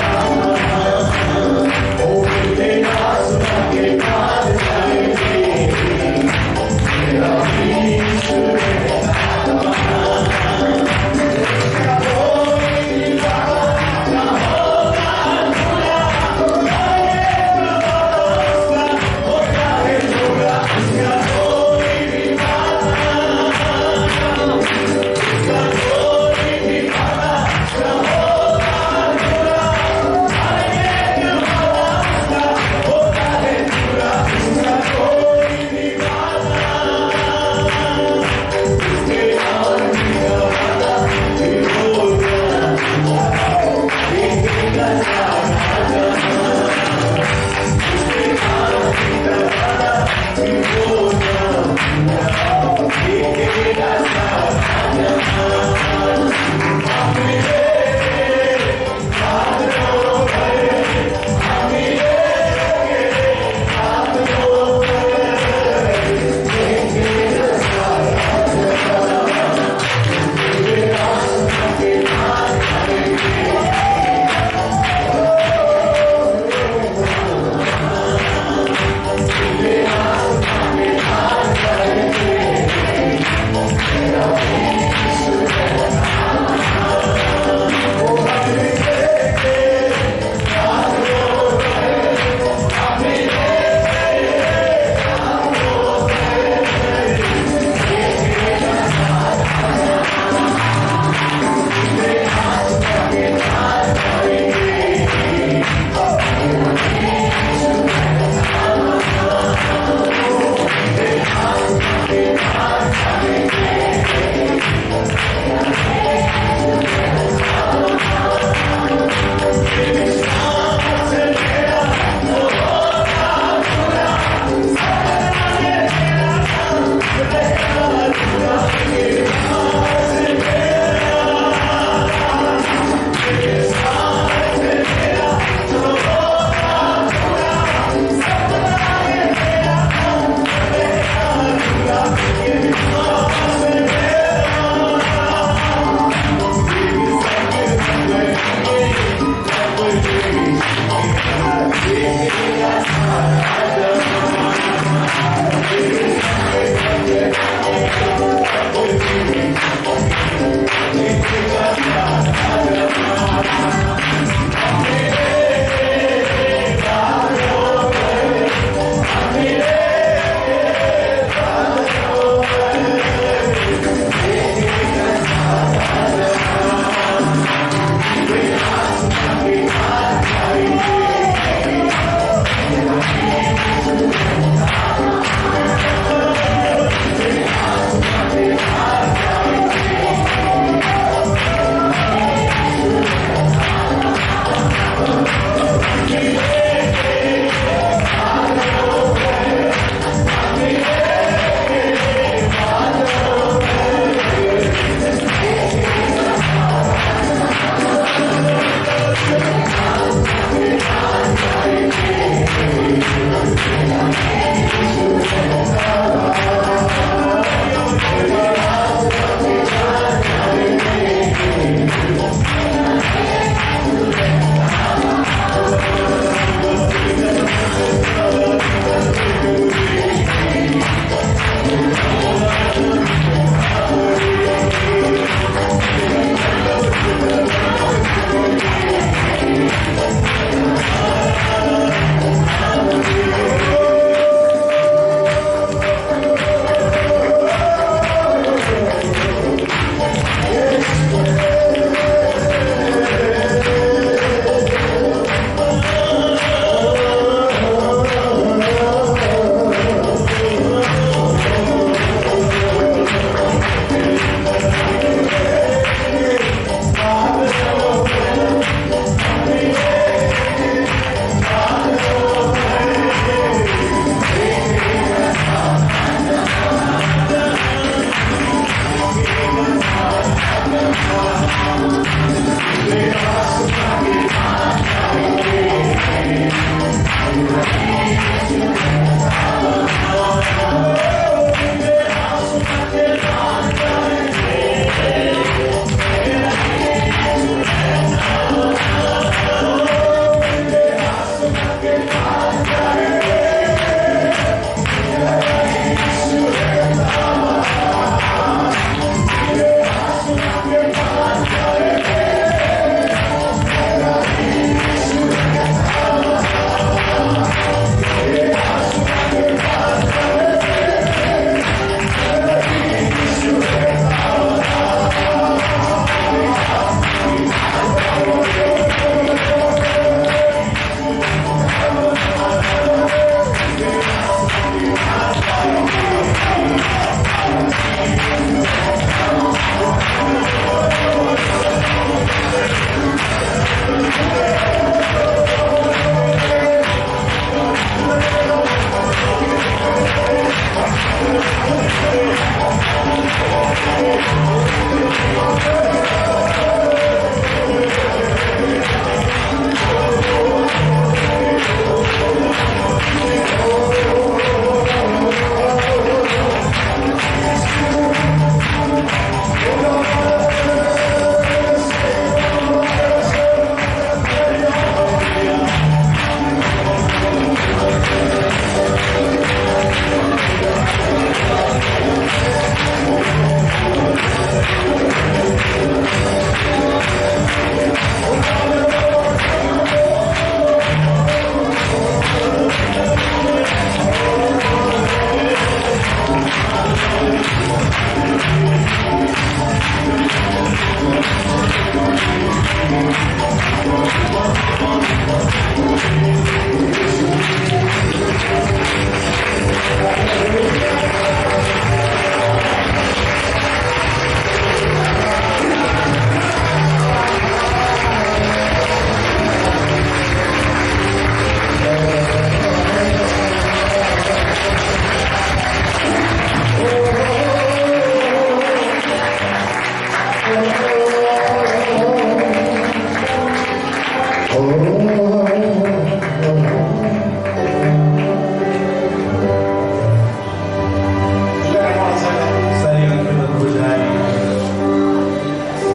Oh